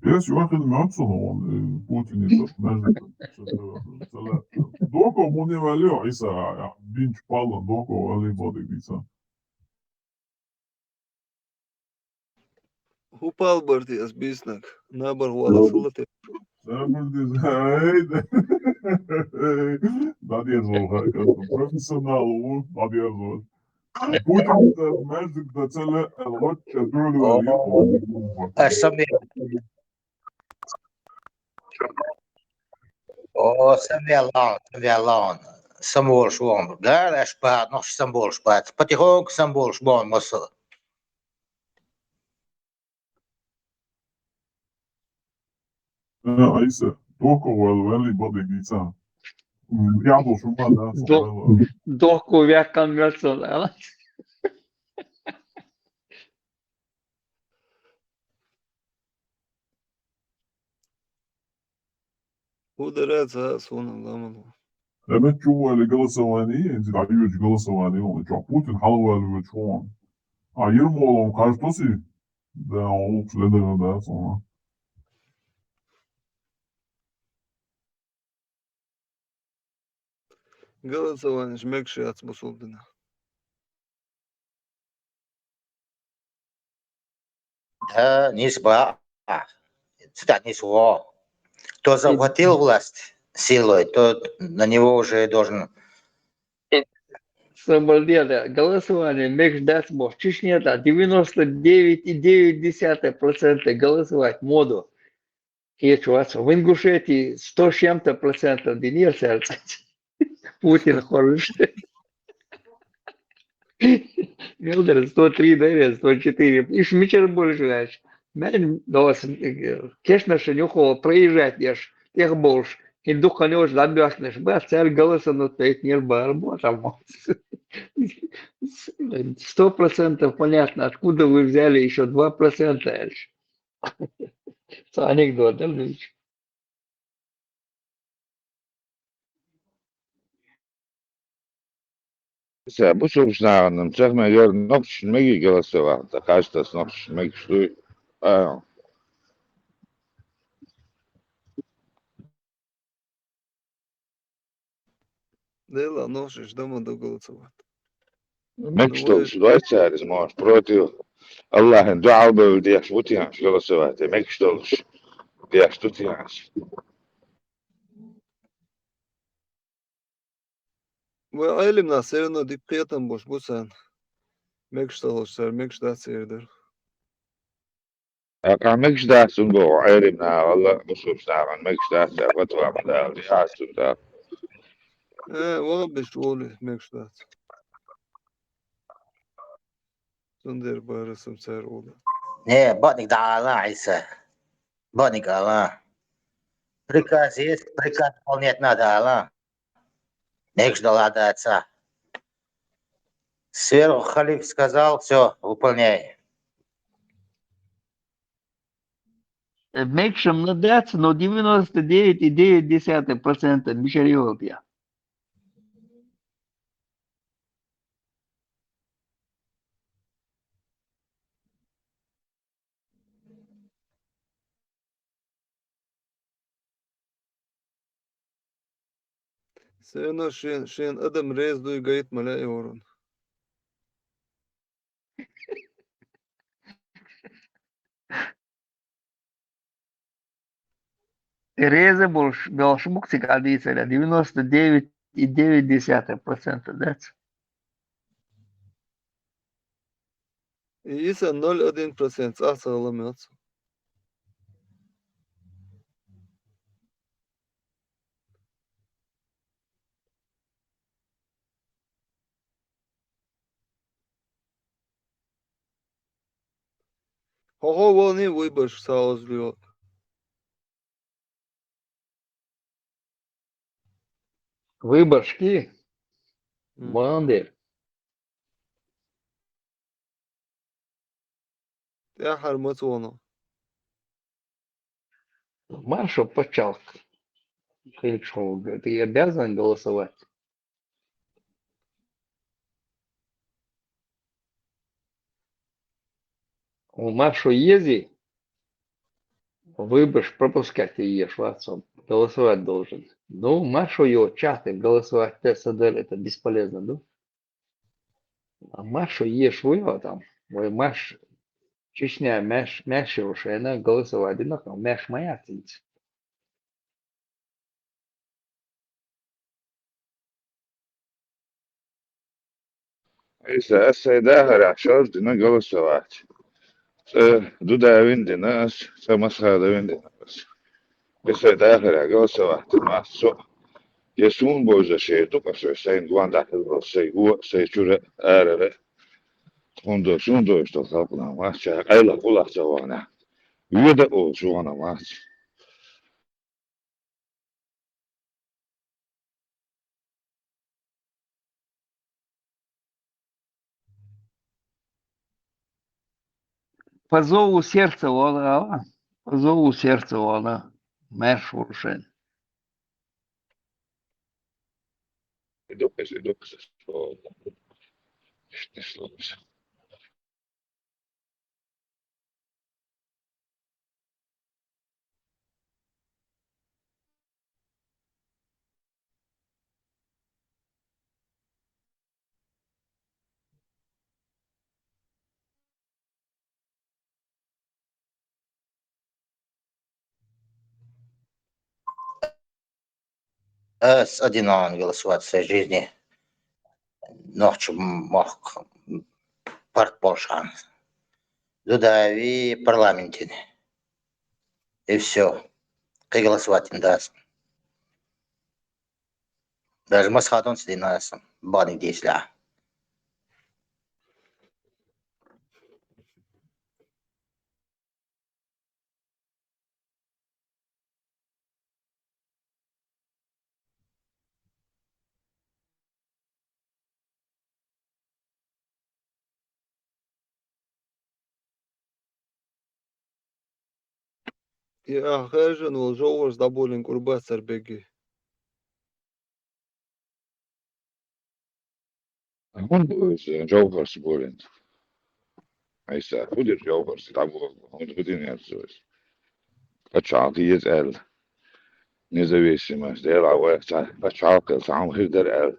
Speaker 4: Jaz ju ahir mācunu un Putini tad nezinu. Doko mu nevaļo, Isa, viņš pala, doko vali bodīgīca.
Speaker 2: Hupal barties bisnak, nabar huola sulati.
Speaker 4: Sapratis, heide. Nadiezol, profesionālu, nadiezol. Putin mēģina da cele loče drugi
Speaker 6: Сами. Сами Аллах. Самбол швон. Да, шпат, но самбол шпат. Потихоньку самбол швон масо.
Speaker 4: Aisa, doko vali bodīgīca. Jābūt šumā,
Speaker 1: Doku viekan mjöltsun, älä?
Speaker 2: Ударяется суnan ламану.
Speaker 4: Demek çuvali голосование, енді ayıcı голосование oldu. Çok Putin halvalı ve çoğun. Ayırma oğlum karşıtası. Da oğlum şledene daha sonra.
Speaker 2: Голосование жмекши от смусулдина.
Speaker 6: Да, не СБА. Цитат не СВО. Кто захватил власть силой, тот на него уже должен...
Speaker 1: Самолета голосование Мекждацмо в Чечне да 99,9% голосовать моду. И чуваться. В Ингушетии 100 с чем-то процентов денег сердца. Путин хороший. Милдер 103, наверное, 104. И шмичер больше, знаешь. Мен, дос, кешна шенюхо проезжать, ешь, тех больше. И духа не уж добьешь, бах, царь голоса, но стоит не работа. 100% понятно, откуда вы взяли еще 2%. Это анекдот, да, Ильич?
Speaker 5: Busuk snarным, zeg maar, je nog smegi голосовал, так кажется, nog smegi, что...
Speaker 2: Дела, ношиш, дома до голосовать.
Speaker 5: Mek что, что царь, может, против Аллаха, дуал был, где что тянешь голосовать, mek что, где что тянешь.
Speaker 2: وعلم ناصرنا دي بقيتن boş بوسان. مكشتغلشتر مكشتاتسيردر.
Speaker 5: Mek что, сунго, айрим на Аллах, busuk snarным, mek что, فتوى من دار, я сюда.
Speaker 2: وغبش ولي مكشتات. Сundер барысым цар ола.
Speaker 6: Не, ботник да Аллах, Иса. Ботник Аллах. Приказ есть, приказ выполнять надо, Аллах. Не ждал отца. Сверху халиф сказал, все, выполняй.
Speaker 1: Меньшим надаться, но 99,9% Мишаревов я.
Speaker 2: Сено шен адам рез дуй гаит маляй орон.
Speaker 1: Реза Белшмуктик Адицеля 99,9%, да?
Speaker 2: Иса 0,1% асаламец. Хого волни выборш саузлиот.
Speaker 1: Выборшки, Бандер.
Speaker 2: Я хармац воно.
Speaker 1: Маршал почал. Хейшоу, говорит, ты обязан голосовать. У Маршу ези, выборш пропускать и ешь, отцом. Голосовать должен. Ну, Маршу его часто голосовать, это бесполезно, да? А Маршу ешь вы там. Вы Маш, Чечня, Мяш уж, она голосовать, одинаково, Мяш моя птица.
Speaker 5: Isa, это хорошо, что на голосовать. Дуда винди нас, самосхада винди нас. Isa, это голосовать, массо. Yesun boyunca şey tukası sayın Guanda şey bu şey çure erere şundu işte kapına maçça ayla kulakça vana yüde o şu ana maç
Speaker 1: По зову сердца вона, по зову сердца вона, Мяш Уршен.
Speaker 5: edukası işte
Speaker 6: С один голосовать в своей жизни. Ночью мог партполшан. Дудави парламенте. И все. Как голосовать не даст. Даже масхатон сидит на бане десля.
Speaker 2: يا خارجن والجوز دابولين قربات سربيجي.
Speaker 5: هون جوهر بولند عيسى خد الجوهر تلعبوا هون بدين يرزوز فتشعطي يزال نزويسماس دير عواسع فتشعاقل تعام غير در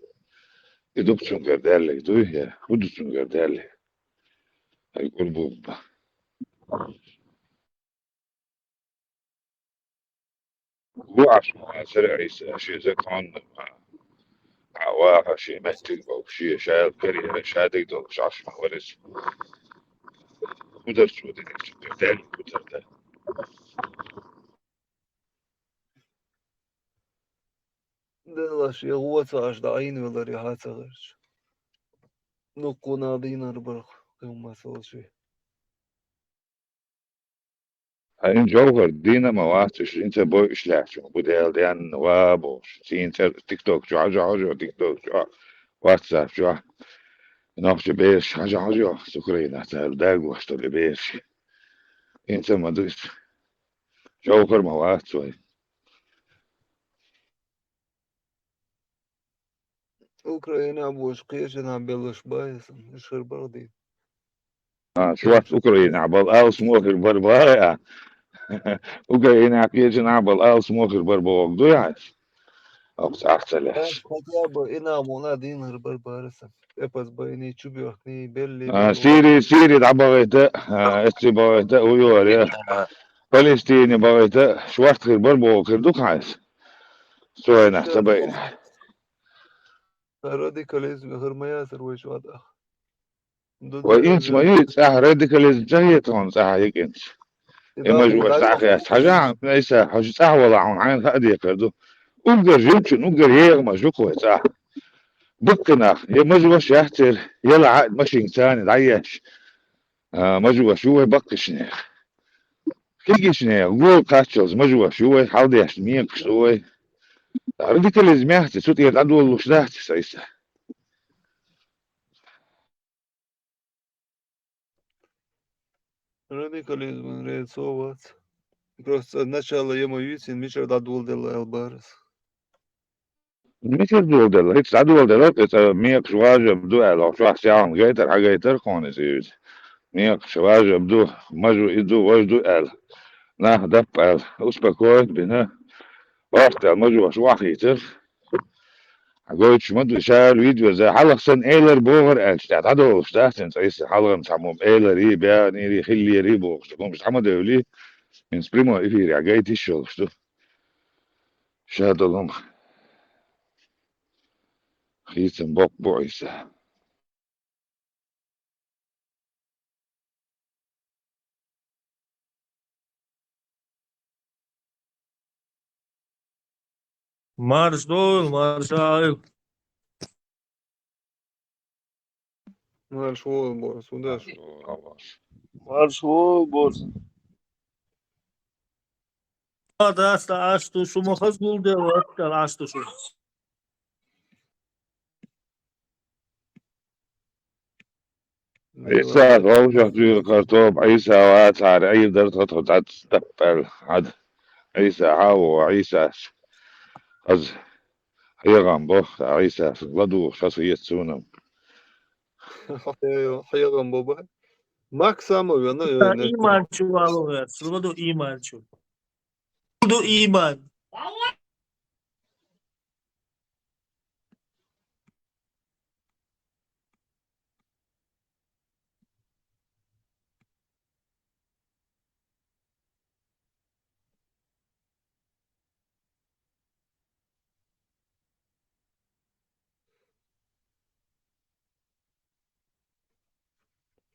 Speaker 5: يدوبتشون قردالي دويه خدتشون قردالي هيقول بوبا هو عشان سرع عيسى شي زكان عواها شي مهتل أو شي شايل كريه شادق دو مش عارف ما ورز مدرس ودني قردالي قدرت
Speaker 2: دلاش يغوت عش دعين ولا ريحات غيرش. نقونا دينار برخ يوم سوى شي.
Speaker 5: هاين جوهر دينا ما واتش انت بو اشلاش بدال ديان وابوش سين تيك توك جو تيك توك جو واتساب جو نوخش بيش جو سكرينا تال داغ واشتو بيش انت ما دوش جوهر ما واتش
Speaker 2: أوكرانيا بوش قيشنا بلش بايس شهر بردي.
Speaker 5: شوات اوكرانيا عبال الس موخر بربايا اوكرانيا كيجن عبال الس موخر بربوك دو يعش او ساعتلاش
Speaker 2: خطيابة إنا مونا دينار بربارسا. إبس بايني تشوبي وحني بلي بربو.
Speaker 5: سيري دعبغيتا اتسي بغيتا ويوريا فلسطيني بغيتا شوات خير بربوك دوك عايز سوينا حسابين
Speaker 2: راديكاليزم غير ما ياسر ويش واضح.
Speaker 5: وإنت ما يريد صح راديكاليزم جايتهم صح هيك انت إما
Speaker 2: إذا
Speaker 5: جوا صح
Speaker 2: دايما
Speaker 5: يا حاجة ليس حاجة صح ولا عن عين هادي كردو أقدر جبت أقدر هيك ما جوكو صح بقنا يا ما جوا شاحتر يلا عاد ماشي إنسان تعيش ما جوا شو بق شنيخ كيجي شنيخ قول كاتشوز ما جوا شو حاول يحميك شو راديكاليزم يا أختي صوت يتعدوا وش ده سيسا
Speaker 2: راديكاليزم ريد صوت. Просто начало ему висит, мечер дадул дела Элбарес.
Speaker 5: مش الدول ده هيك عدول ده ميك شواجه بدو على شو ساعة جايتر حاجة جايتر كون زيوز ميك شواجه بدو مجو يدو وجدو ال نه دب ال أسبكوت بنا وقت مجو شو حيتر قلت شو مدو شال فيديو زي حلق سن ايلر بوغر ال شتات عدو شتات انت ايس حلق مسحموم ايلر يي بيا نيري خلي يري بوغ شتكون مش حمد يولي من سبريمو افيري عجايتي شو شتو شادو لهم خيسن بوك بويسه
Speaker 7: Mars دول مارس عايق
Speaker 2: مال شو بورس وداش.
Speaker 7: مارس هو بورس هذا عشتو شو مخز قول ده وقت عشتو شو
Speaker 5: عيسى روجه في خرطوم عيسى وات على أي درجة تحت تستقبل عد عيسى عاو عيسى از حيغان بوخ عيسى غدو شخصية سونم
Speaker 2: حيغم بابا. Максама
Speaker 7: إيمان شو والو غير شو بدو إيمان شو بدو إيمان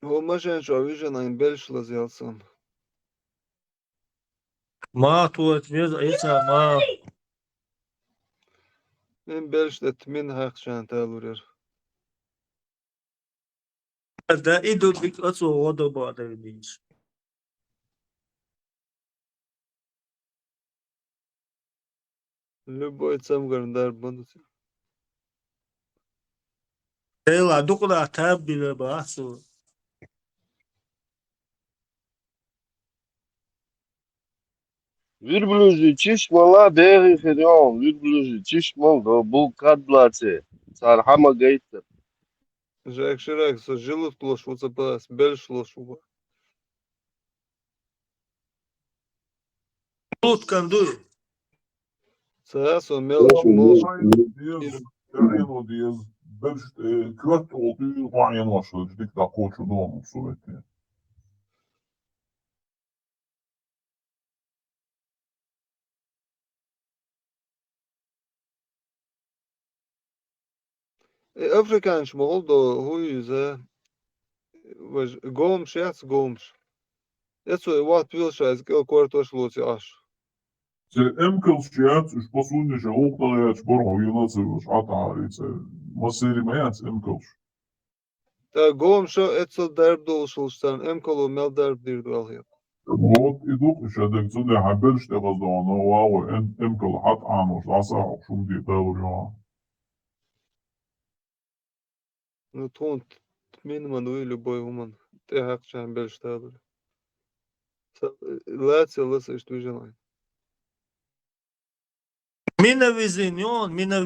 Speaker 2: هو ماشي شوية ناين بلش لزيالسون
Speaker 7: ما توت بيز عيسى ما
Speaker 2: من بلش تتمين هاق شان تالورير
Speaker 7: ده إيدو بيك أسو غدو بعد الديش
Speaker 2: لبو يتسام غرندار بندس
Speaker 7: هلا دقلا تاب بلا باسو
Speaker 8: Вирблюжий чиш мала бери хедион, вирблюжий чиш мол до бул кадблаце. Сархама гейта.
Speaker 2: جاك شراك سجلت كلوش وصباس بلش لوش وبا
Speaker 7: Тут канду
Speaker 2: ساسو ملش موش
Speaker 4: Dias, terreno dias, kvart oldu, vanyan başladı. Dik da koçu da olmuş sürekli.
Speaker 2: افريكانش مولدو هو يزا قومش ياتس قومش ياتسو وات بيلشايز كيل كورتوش لوتي اش
Speaker 4: Se emkelschiat, už pasūnišā ultājāts borho ielācījos atārīts. Masīri mājāts emkels.
Speaker 2: تا قومش اتسو درب دول شلشتان امكلو مل درب دير دوالهيب
Speaker 4: Вот идут еще так цуде хабельш те газдана, вау, эмкел хат ануш, аса шум ди таврио.
Speaker 2: Ну тон تمين منوي любой уман ты хак чан бельш тадыр лац лас иштужалай
Speaker 7: Mina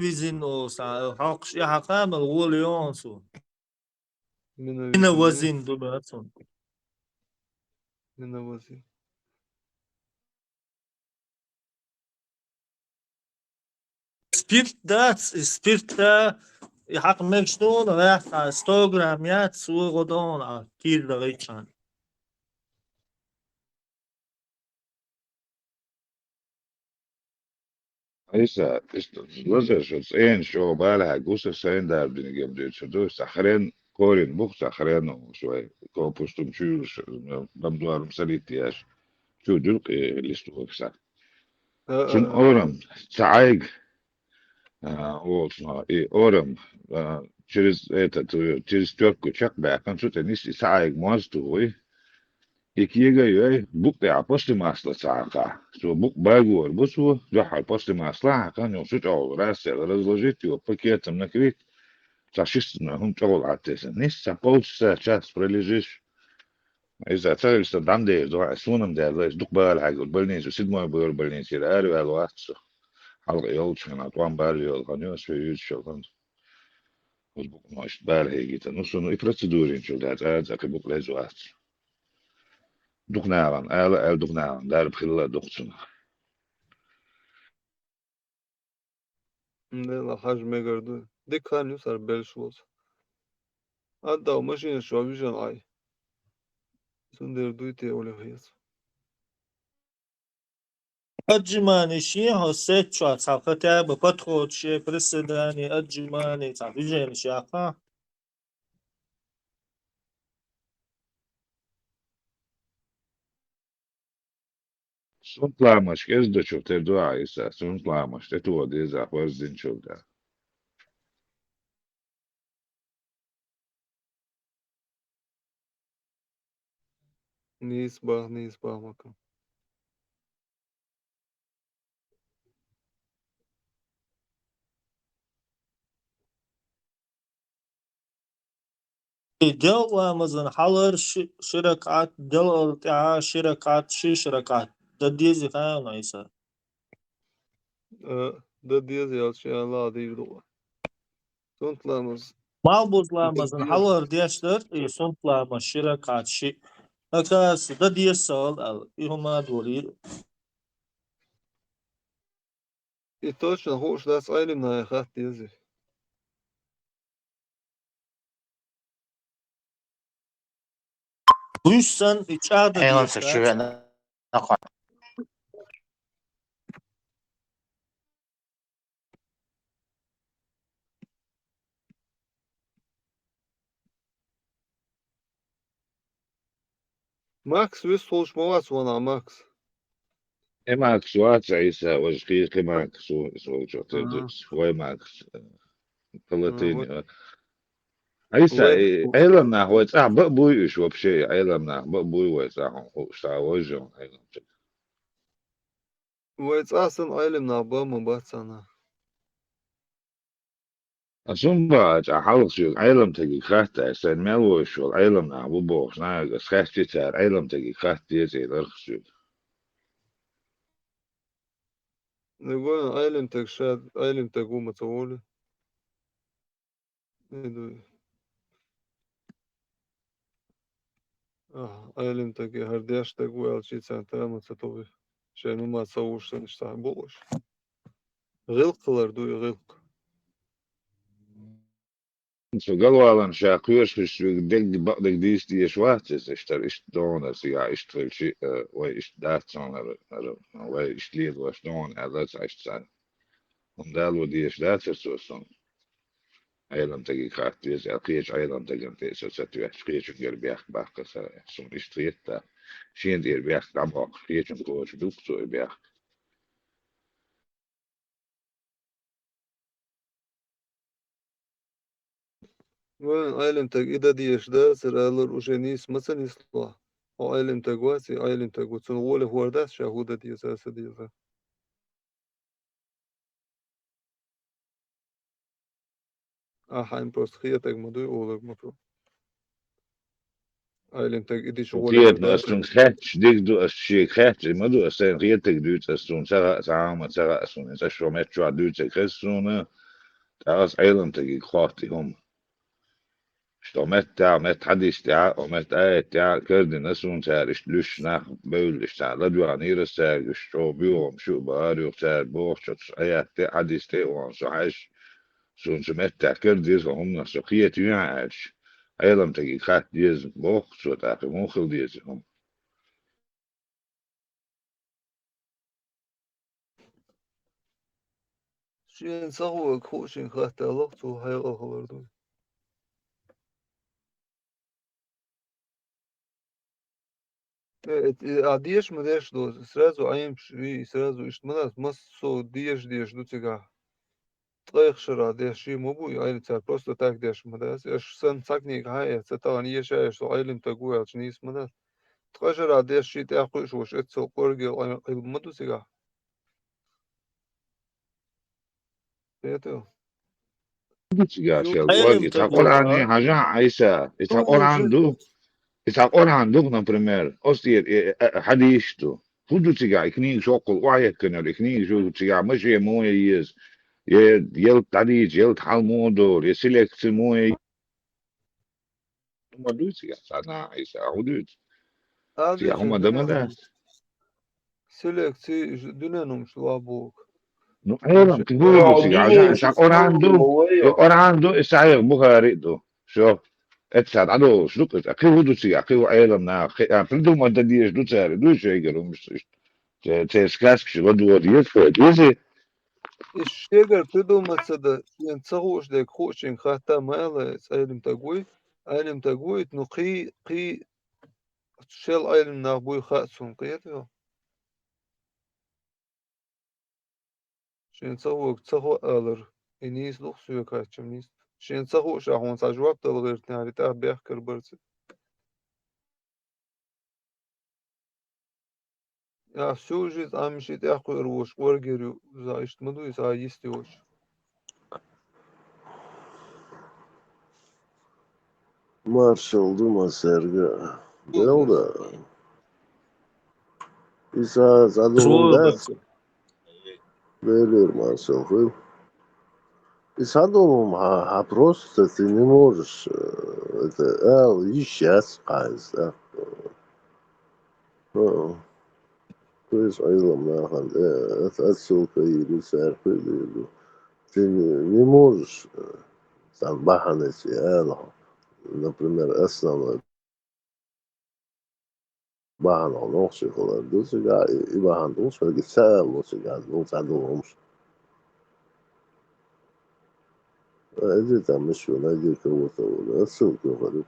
Speaker 7: vizin o sa haqş ya haqam الغول يونسو
Speaker 2: من
Speaker 7: Mina
Speaker 2: وزين
Speaker 7: vazin do batson
Speaker 2: من وزين
Speaker 7: spirt da حق مكشتون راح 100 جرام يات سو غدون كيل دقيقة
Speaker 5: Isa, isto, lazeršos ēn šo bēlē gusa sēndārbini gebdīt, šo sahrēn korin buk sahrēnu švai kopustum čūš, damduārum salītījās, čūdžulk listu oksa. Šun oram, caig, olsma, oram, через тёрку чак бэкан, что-то ниси caig мозтуй, Ikiega buk te aposti masla caaka. So buk bagor busу, жахал после масла, kan jau sučau rasel разложить его пакетом накрыть. Сашистно, он чавол атеса. Нисса полчаса, час пролежишь. إذا تعرف دندي دوا سونم ده ليش دق بال حاجة بالنيس وسيد ما بيقول بالنيس يراري على واتس حلقة يولش هنا طوام بالي يول خنيوس في يوش شغل وزبوك ماش بال هيجي تنص إنه إبرتدورين شو ده زاك بوك ليز واتس دقناغن آل دقناغن دار بخلا دقتنا
Speaker 2: لا حاج ميغردو ديك خان يسار بلش لوز أدا وماشين شوابيشان آي سندر دويتي أولي هيس
Speaker 7: أجماني شيء هسه شو ساقطة بفتح شيء برسداني أجماني تعرفين شيء
Speaker 5: Sunt lāmaš, ka es daču te dvā isā, sunt lāmaš, te to diezāk var zinču da.
Speaker 2: نيس با مكان
Speaker 7: دل مثلا حلر شركات دل شركات شركات ده ديزي خاين عيسى
Speaker 2: ده ديز يالشي الله دير دوا سنت لامز
Speaker 7: mal bozlamazın halar diyeşler sontlarma şirakat Akas da diye sal al ihoma dori
Speaker 2: И точно хош дас айли на хат дези
Speaker 7: Duysan içeride
Speaker 6: Hang on,
Speaker 7: diyeşler
Speaker 6: نقعد
Speaker 2: ماكس ويسولش مواس وانا ماكس.
Speaker 5: ماكس واتس عيسى وزقيق ماكس وزوجو
Speaker 2: آه.
Speaker 5: تدوس هو ماكس
Speaker 2: آه.
Speaker 5: فلاتيني عيسى
Speaker 2: ويت
Speaker 5: علمنا هو صح بقبوي شو بشيء علمنا بقبوي وصح وشتا وجو
Speaker 2: ويت أحسن عالم نعبا مباتسانا.
Speaker 5: أصلا بعد أحاول شو علم تجي خاتة سن ملو شو علم نعبو بوش ناقص خاتة تار علم تجي خاتة زي الأرخص
Speaker 2: نقول عالم تكشاد عالم تقو متولي. عالم تجي هرديش تقو ألشي سنتها متطوي. شانو ما تصوش سنشتاع بوش. غلق لردو غلق.
Speaker 5: Så galvalan šākujošs deg deg dīs tiešvācis, tar ištonas, jā, ištvelši, vai ištācon vai išliedoš ton, lec aizcān. Un dēlo dieši dēcersos, un eilam tegi kārties, jā, krieč eilam tegam tiesas, atvērt krieču gar bjāk bakas, un ištrietā. Šien ir bjāk labāk, krieču un koču duksoju bjāk.
Speaker 2: وين عالم تج إذا ديش دا سر ألر وشنيس مثلا يصلح. أو عالم تجواسي عالم تجوتسون ولا هو ده شهودة ديسا ديسا. حين بروستخية مدوي أولك مفروض. عالم تج إديش ولا هو
Speaker 5: Kriet nu
Speaker 2: ده.
Speaker 5: astun sketch, dig du as shie sketch, ma du as sen rietig du astun sara saama sara astun, es asho metro du te kristuna, as eilam tegi khati hum. Sto met hadis ta o met ta kerdin asun sar ist lush nach beul ist ta ladu anira sar sto biom shu baari sar bochot ayat ta hadis te on so hash sun met ta kerdis hum na so khiet yuach. Eilam tegi khat dies boch so ta khumkhil dies hum.
Speaker 2: شين صهو كوشين خاطر لقطو هاي الأخبار دول. ديش مديش دو سرازو عيم شوي سرازو اشتمنات مصو ديش دو تيجا. طيخ شرا ديش شي مو بوي عيل تاع بروستو تاك ديش مداس اش سن تاكنيك هاي ستان يشايش سو عيلم تاقوي عشنيس مداس. تقشرا ديش شي تاقوش وش اتسو قرقي عيل مدو سيجا. بيتو.
Speaker 5: Ya
Speaker 2: شو
Speaker 5: shel or
Speaker 7: علم
Speaker 5: itak orani
Speaker 7: تجوا
Speaker 5: haja Aisa itak
Speaker 2: شو
Speaker 5: orandu itak orandu например ostir hadishtu hudu tiga ikni shokol waya kana ikni jo tiga mashi moye yes ye yel tadi yel talmodo ye select moye madu tiga sana Aisa hudud tiga
Speaker 2: عادش
Speaker 5: homa
Speaker 2: دنانوم
Speaker 5: damadas
Speaker 2: سيلكتي دنانوم شو أبوك.
Speaker 5: no
Speaker 2: مش
Speaker 5: elam tihudu tiga haja
Speaker 8: يعوديني شو
Speaker 5: itak
Speaker 8: اسمه
Speaker 5: orandu
Speaker 8: مويه
Speaker 5: isair bukhari do شوف اتساعد ادو شلوك اخي ودو سي اخي ايلم نا اخي بلدو ما تديش دو تساري دو شيغر مش تسكاس كش ودو وديت ديزي
Speaker 2: الشجر تدو متصدق ينتصغوش ديك خوشين خاطر مالا علم تقوي علم تقوي نقي قي شل علم نابوي خاصون قيتو شين تصوق تصغو آلر إنيس لوخ سوية كاتشم نيس شين تصغو شاهون ساجواب تلغير تناري تاه بيحكر برسي يا سوجيز عمشي تاخو روش ورقريو زايشت مدو يسا يستيوش
Speaker 8: مارشال دوما سرقة
Speaker 2: بوغ بس
Speaker 8: دولة إسا زادوهم
Speaker 7: شو
Speaker 8: داس
Speaker 7: بس
Speaker 8: بيلير مارشال خيل إسا دوهم просто ты не можешь это и сейчас قايس كويس أيضا ما أخذ أتأسل كي سعر كي ты не можешь там бахануть например основной باhan nog psycholoog dus ik ga überhaupt ons weil ich selber muss ich gaan ons aan doen ons dit dan مش ولا دي كوته ولا سوق ولا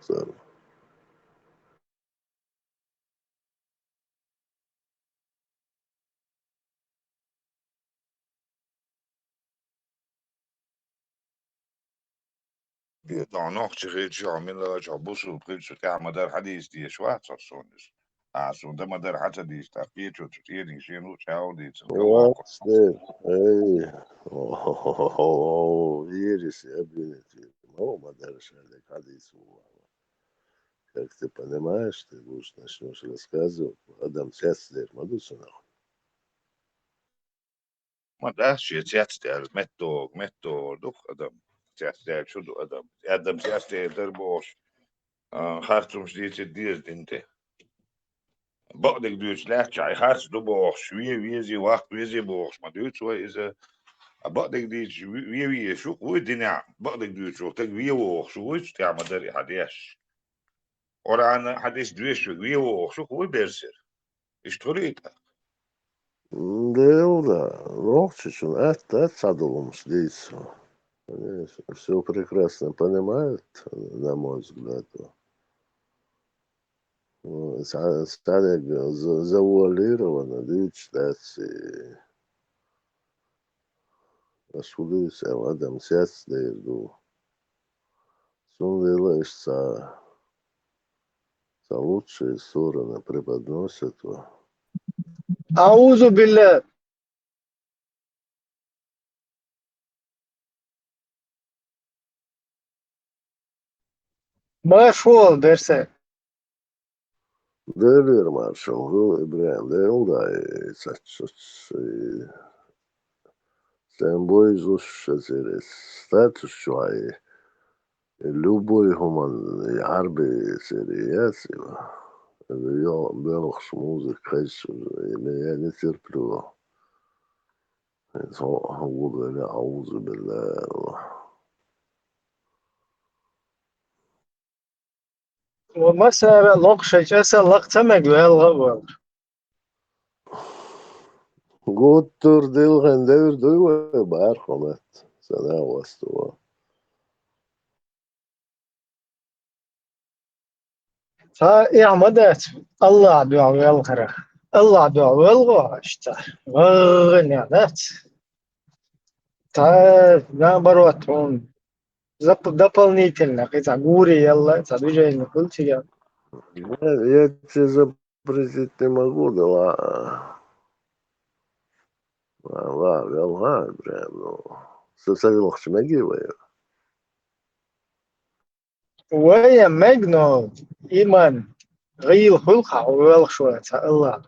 Speaker 5: بيطلع نقش خيط عامل بص وتخيط كاع مدار حديث دي شوات صونس عشان ده مدار حتى دي استقيت وتطير شنو تشاو دي تنقل
Speaker 8: What's that? Hey. Oh, видишь, я, блин, мама дальше Алису. Как ты понимаешь, ты будешь начнешь рассказывать, Адам сядет, мадуса нахуй.
Speaker 5: ما ده شيء تياتستير متو دوخ ادم تياتستير شو دو ادم تياتستير دربوش خارتم شديت الديز دينته بقدك دوش لا شاي خارج دو بوخ شويه ويزي وقت ويزي بوخ ما دوش اذا بقدك ديش وي شو هو الدنيا بقدك دوش شو تك وي ووخ شو وش تعمل دري حديش ورا انا حديش دوش وي ووخ شو هو بيرسر ايش طريقة
Speaker 8: Да, Ровчич, он это задумался, здесь. Все прекрасно понимает, на мой взгляд. Старик завуалировано, видишь, расширился, Адам сядет, сон делаешь лучшие стороны преподносят.
Speaker 3: أعوذ بالله. Marshall derse.
Speaker 8: Devir maršalu, Ibrahim, Devil, sen boyunca status şuayı, любой human harbi серияси, белых музык, я не терплю. أعوذ بالله.
Speaker 3: ومسا لقشة أسا لقتمك بالغبر.
Speaker 8: Guttur dilgen devir duyuyor barkomet. Sana vastu.
Speaker 3: فإعمدت الله دعوة الغرق. الله دعوة الغاشتة. غنيانات. تا نبروتون. Дополнительно, это гури, ялла, это движение культия.
Speaker 8: Я тебе запретить не могу, да ладно. Ладно, прям, ну. Социально хчмагиваю.
Speaker 3: وهي مجنون إيمان غير خلقه والخشوع الله.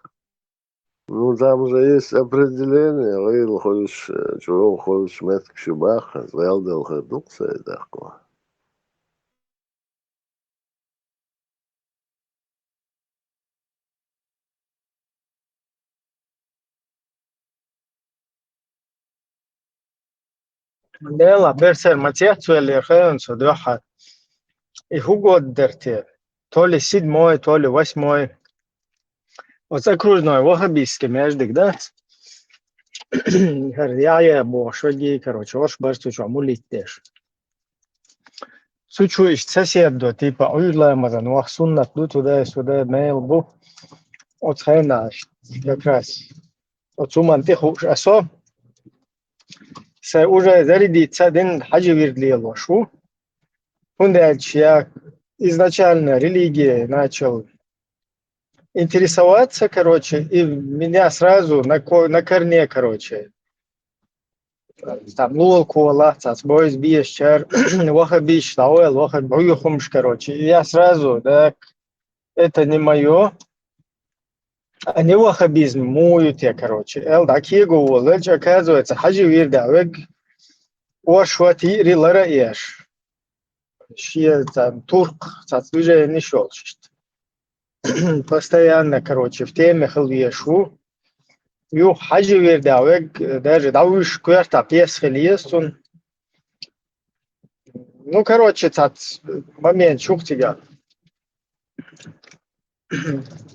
Speaker 8: Ну, там же есть определение, вы хочешь, чего хочешь метк шибах, звелдел хедукция, такое.
Speaker 3: Дела берсер матьяцу или хэнсу духа. И хугод дерте. То ли седьмой, то ли восьмой. Вот окружной вахабистский междик, да? Я бошоги, короче, ваш барсу чамулит деш. Сучуешь соседу, типа, уйдламазан, вах суннат, ду туда-сюда, мейл, бу. Вот хэнаш, как раз. Вот суман ты хуш асо. Уже зарядиться один хаджи вирдлил вашу. Он я изначально религией начал интересоваться, короче, и меня сразу на корне, короче, там лолку лацац, бойс биещер, вахабиш, лауэл, вахабуюхумш, короче. И я сразу, так, это не мое, а не вахабизм, мою те, короче. Эл так его, лечь, оказывается, хаджи вирдавек, вашвати рилара еш. Шия там турк, движение не шел. Постоянно, короче, в теме хлвешу. Ю хаджи вердавек, даже дауш кверта пьес хлиестун. Ну, короче, тат момент шук тебя.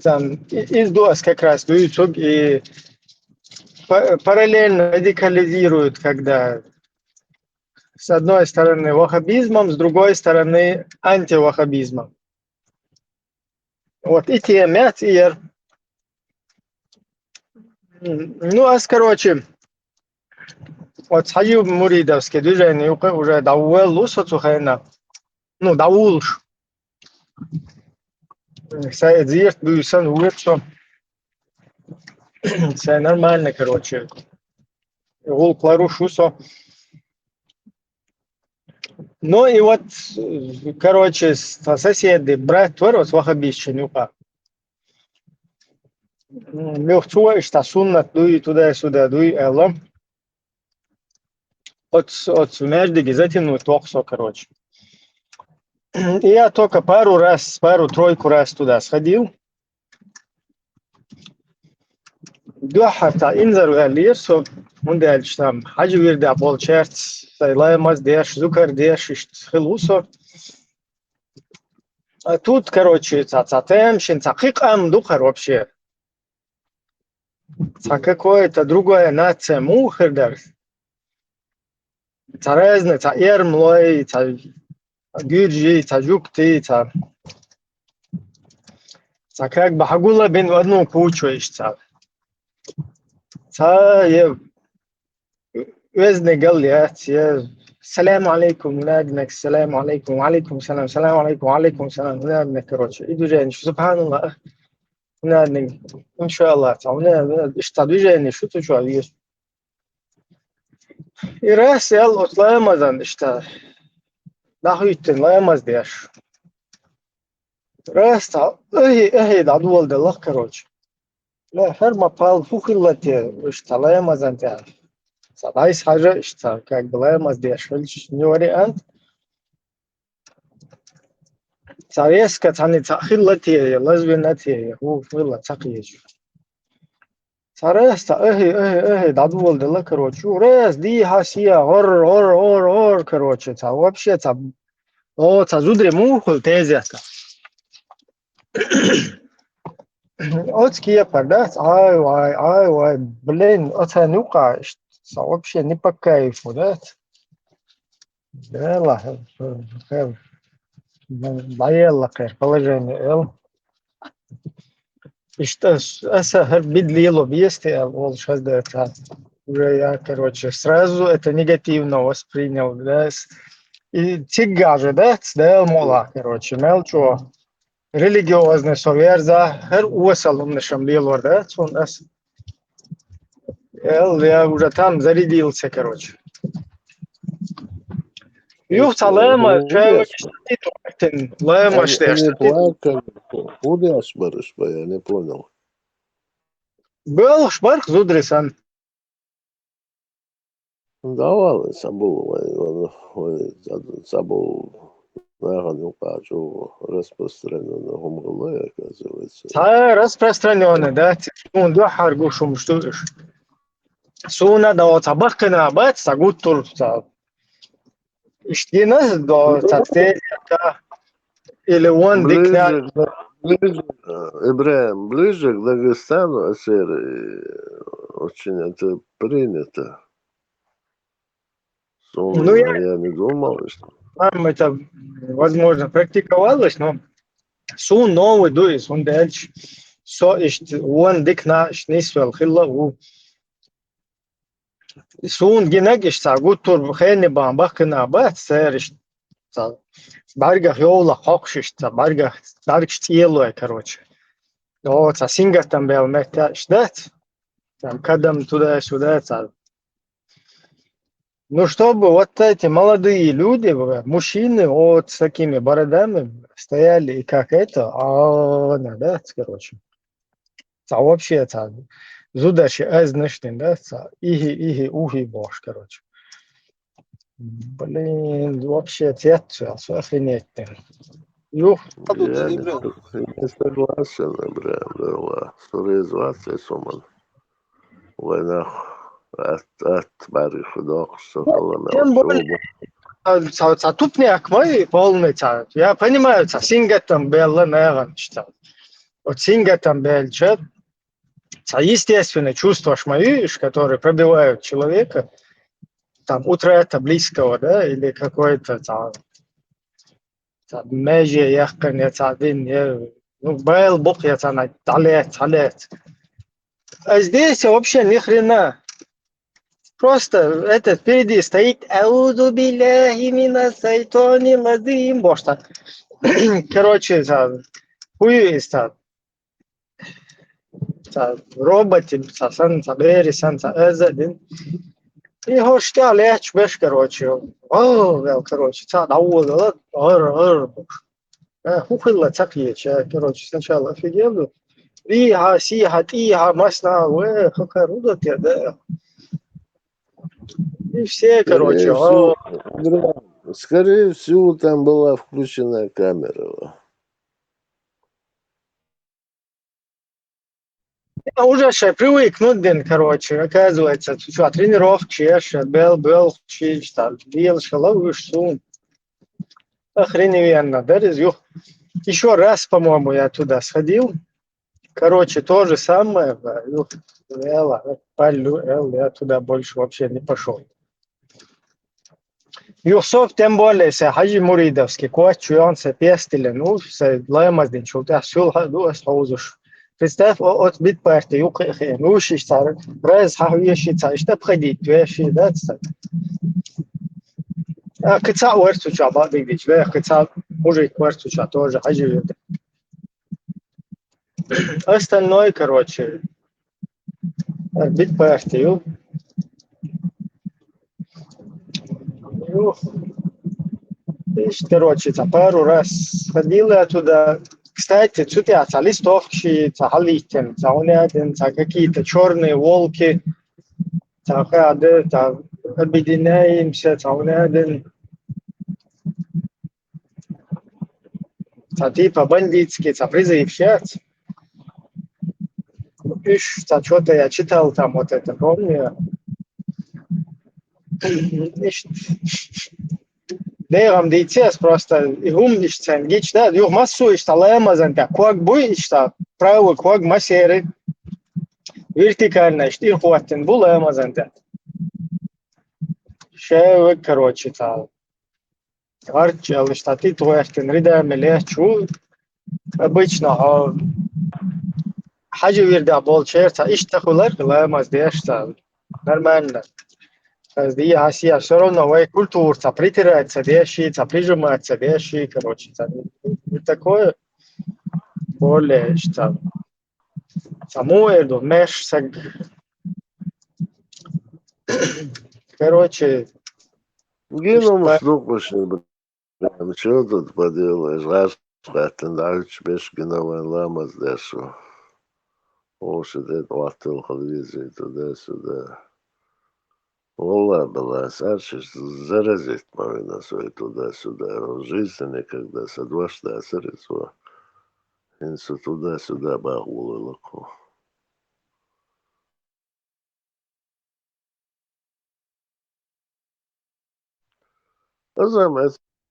Speaker 3: Там из дос как раз в YouTube и параллельно радикализируют, когда с одной стороны ваххабизмом, с другой стороны антиваххабизмом. Вот и темят, и ну, а короче, вот хаджи муридовские движения уже давно лусу цухайна. ну, даулш. Все дзирт, бюсэн, уэтсо. Все нормально, короче. Гул кларушусо. Ну и вот, короче, соседи, брат, творос, вахабище, нюка. Мёхтуа, что суннат, дуй туда-сюда, дуй, эллом. От между гизатину токсо, короче. И я только пару-тройку раз туда сходил. Дуахата инзару элирсо, мундельч там, хаджи вирда полчерт, сайлаймаз деш, зукар деш, хилусо. А тут, короче, цацатемшин, цакикам духар вообще. Какое-то другое нация мухердер. Царезны, цаермлой, гюджи, цажукти, как бы хагула бин в одну кучу ищца. وزني قال لي السلام عليكم ولادنك السلام عليكم وعليكم السلام السلام عليكم وعليكم السلام ولادنك كروتش إيدو جاني سبحان الله ولادنك إن شاء الله تعالى إيش تعدو جاني شو تشو عليه إراس يلا لا يمزن إيش تا لا هيتن لا يمز ديش راس تا إيه دعو ولد الله كروتش لا هرما بال فوقلتي إيش تا لا يمزن تعرف عايز حاجة اشتغل как бы лаемаз дешвельч не вариант. Царезка цани цахиллати лазвинати هو فيلا تقيج. царез даду волдела короче. Урез ди хасия ор короче. Ца вообще ца зудре мухул тезяка. Отския пардас ай блин оца нука вообще не по кайфу, да? Да, ладно. Бояло, конечно, положение. И что, это бедлило вести, вот сейчас да, это уже я, короче, сразу это негативно воспринял, да? И тигажи, да? Да, мола, короче, мелчо. Религиозный соверза, хер уэсалом нашем лило, да? Я уже там зарядился, короче. Юх салема, чего не лема
Speaker 8: Они плакали. Куда шмарыш, я не понял.
Speaker 3: Был шмарх зудрисан.
Speaker 8: Давали, забыл, наверное, кажу, распространенный гумглы, оказывается.
Speaker 3: Распространенный, да? Он два харгушум штуш. Суна да вот собакана бат сагуттур иштина до цатея или он дикна.
Speaker 8: Ближе, Ибраим, ближе к Дагестану, очень это принято.
Speaker 3: Ну,
Speaker 8: я не думал, что...
Speaker 3: Там это, возможно, практиковалось, но сун новый дуис, он дальше. Он дикна шнисвел хилла. Сун генагиш сагуттур хейни бамбахна бат сэриш. Баргах ёла хокшиш, баргах даргш тиелуэ, короче. Вот, синга там был мета ждать. Там кадам туда-сюда. Ну, чтобы вот эти молодые люди, мужчины вот с такими бородами стояли и как это, да, короче. Вообще, зудаши эзнешнин, да, ухи бош, короче. Блин, вообще театр, охренеть.
Speaker 2: Тут
Speaker 8: Я
Speaker 2: Ибраим.
Speaker 8: не согласен, Ибраим, суризация суман. Война от барих док,
Speaker 3: Тем более, тупняк мой полный, я понимаю, синга там было, наверное, что. Вот синга там был, естественные чувства мои, которые пробивают человека, там, утрата близкого, да, или какой-то там меже яхкане один, ну, был бог, я там, талет. А здесь вообще ни хрена. Просто этот впереди стоит «Аузу билляхи мина сайтони ладим». Бошта. Короче, хуй роботи, сан бери, сан эзедин. И хоштя леч беш, короче. Вел, короче, даула, хухилла цакьеча, короче, сначала офигел. Риха, сиха, тиха, масна, хакаруда да. И все, короче,
Speaker 8: Скорее всего, там была включена камера.
Speaker 3: я уже ще привык, ну, день, короче, оказывается, что, тренировки, еще, бел, чисто, бил, шаловыш, сум. Охрененно, да, еще раз, по-моему, я туда сходил. Короче, то же самое, я туда больше вообще не пошел. Юсоф, тем более, се Хаджи Муридовский, коч, он се пестили, ну, се лаймаздин, что ты осел, хаузуш. Представь, от бит партии, юкхе, ну, шиштар, раз хавьешица, что обходить, веши, да, кыца уэрцуча, бадыгдич, кыца мужик уэрцуча, тоже Хаджи. Остальное, короче, бит партию. Короче, пару раз ходил я туда. Кстати, цутя, листовки, халитин, унядин, какие-то черные волки, объединяемся, унядин, типа бандитские, призыв сейчас. Что-то я читал там вот это, помню. Dēram dīcies просто humnišķen, gič tā, jo masu išta lēmazan, tā kog buj išta, pravu kog masieri, вертикально išta irhotin, bu lēmazan tā. Ševi, короче, tā. Арчел, išta титуэртин, ридами лечу. Обычно, حاجة вирда бол черта, išta хулар, lēmaz diešta. Нормально. Я все равно культура, притирается вещи, прижимается вещи, короче, такое более, что самуэлу, мешсак, короче.
Speaker 8: Геном слухаешь, что тут поделаешь, гашгатен, дальше беш генован ламаз дешу. Оши дед ватыл халвизи туда-сюда. Wallah, была сарчиш, заразить мавина свой туда-сюда. В жизни никогда со два шта сарицва. Инсу туда-сюда багулы лаку. Азам,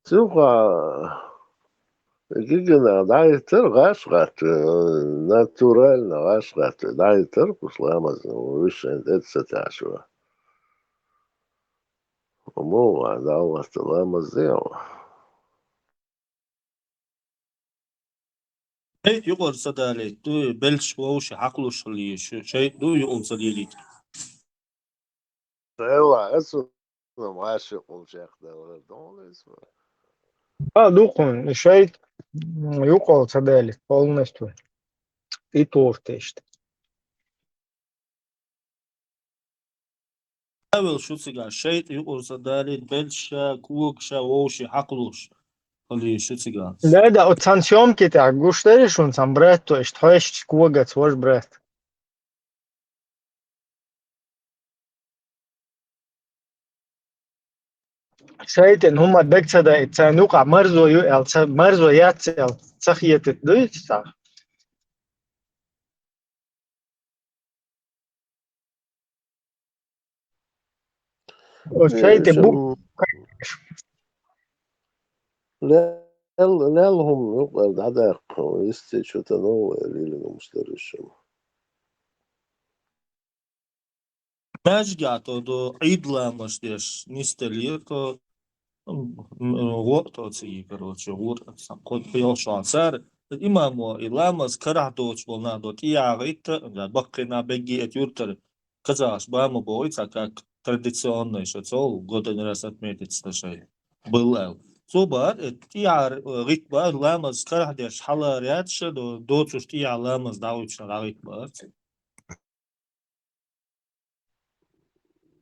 Speaker 8: сюха, гигена, дайтер гашгат, натурально гашгат, дайтер кусламазн, вышен, это саташва. Мова, да, у вас лама сделала.
Speaker 7: Hey, yuqor sadali, du belch waush haqlush li shay du yuqum sadili.
Speaker 8: Эла, это маши полчах да, долларов.
Speaker 3: Духун, шейт, юкол цадели, полностью. И тортешт.
Speaker 7: Awel shutsiga shay yuqor sadali belch kuok waush haqlush li shutsiga.
Speaker 3: Да, от санкциомки так, гуштериш он сам брат, то есть хоешь куга свой брат. Шейтен хума бекцада ицанука марзо ю элца марзо яцел цахиетет дуйца. Шейте бу
Speaker 8: لهم يقبل عداق ويستي تنوع اللي مشتريشهم
Speaker 7: Мәжгато до идламаш деш нистели то вот то ці, короче, вот сам код пил шансар. Имамо идламас караточ волна до тиягит, да бакна беги эт юртер. Казаш баму бойца как традиционный шацол, годен раз отметить шей. Был. Собар, тиар ритбар ламаз кархдеш халарят шедо доцуш тиар ламаз дауч ритбар.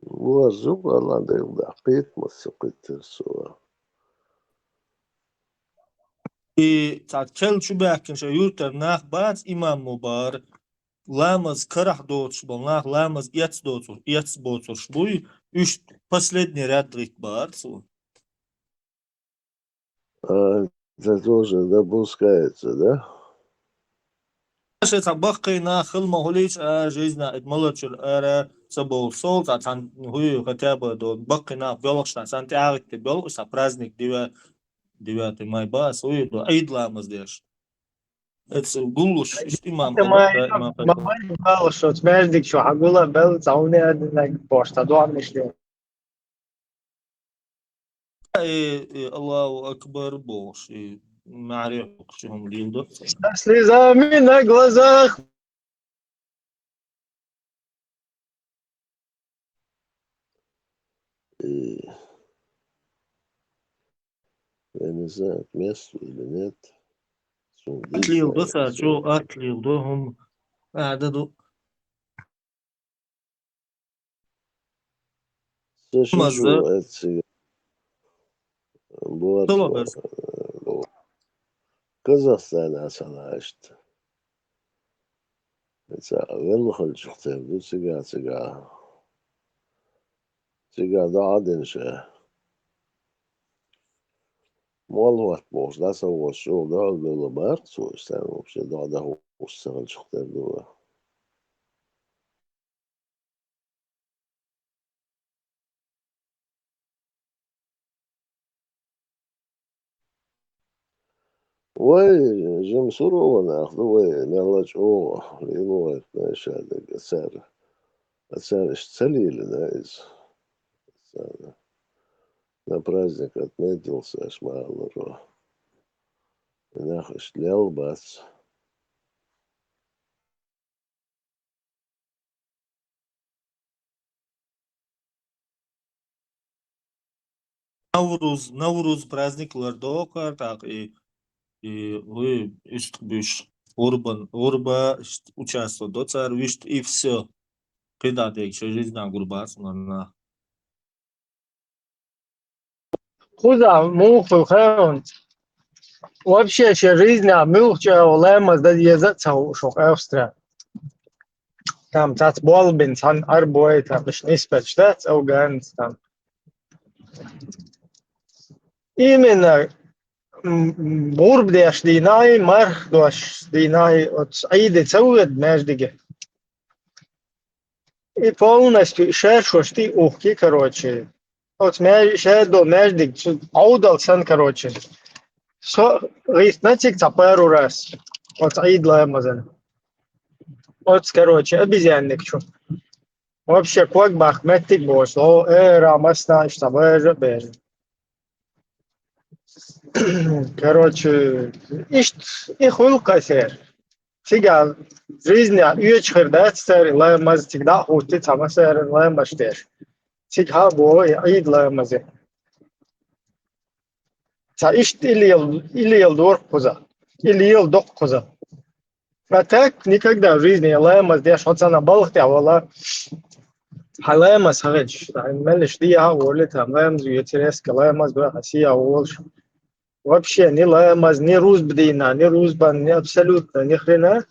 Speaker 8: وزوج الله ده دقيق مسقط الصور
Speaker 7: И так кел чубакин ше ютер нах бац имам мубар ламаз карах доцуш был нах ламаз яц доцуш яц боцуш буй уж последний ряд ритбар.
Speaker 8: это тоже допускается, да?
Speaker 7: Сейчас бахкина хилма хулич жизнь идмолочул эра собол сол тан хуй хотя бы до бахкина белошна сантьяго ты белош праздник 9 мая бас хуй до айдла здесь. Это гулуш имам имам.
Speaker 3: ما يبغى شو تمازدك شو حقوله بل تعوني انك بوشتا دو عم نشتي
Speaker 7: الله اكبر بوش ما اعرف شو ليلدو.
Speaker 3: слеза на глазах.
Speaker 8: И я не знаю, к месту или нет.
Speaker 7: ليلدو شو ليلدو هم عددو
Speaker 8: Сошажу это
Speaker 7: طلب
Speaker 8: Казахстан асалашт. Это велхол шухтер ду сига да аденше. Молват бош да сау шо да ло барцу стан вообще да устал шухтер ду. Ой, жим сурово нахду, ой, налач о, лило это шадек, отцар исцелили, да, из на праздник отметился Ашмалуру. Нахуй шлял бац.
Speaker 7: Наурuz праздникларда окар так и вы бишь урба участвовал до царь вишь и все. Когда ты еще жизнь на гурбас на
Speaker 3: خذها موخ وخيون вообще ще жизнь милча олема да езаться шо австрия там цац болбин сан арбой там миш ниспет штат او ганс там именно бурб деш динай марх дош динай от айде цауд междиге и полностью шершош ты ухки короче от между междик аудал сан короче so рисначик цапару раз от айдла мазан от короче обезьянник чу вообще как бахметик бош о рамасна штабе же короче и хулка сер сега жизнь üç да сер ла мазтик да хути цама сер ла маштер сега бо айдла мазе ça işte или yıl doğru kuza. Или yıl dok kuza. А так никогда в жизни лаймас деш отсана балх я вала халаймас хач. Мелиш дия волит лаймас ютерес лаймас до хасия волш. Вообще ни лаймас, ни рузбдина, ни рузбан, ни абсолютно ни хрена.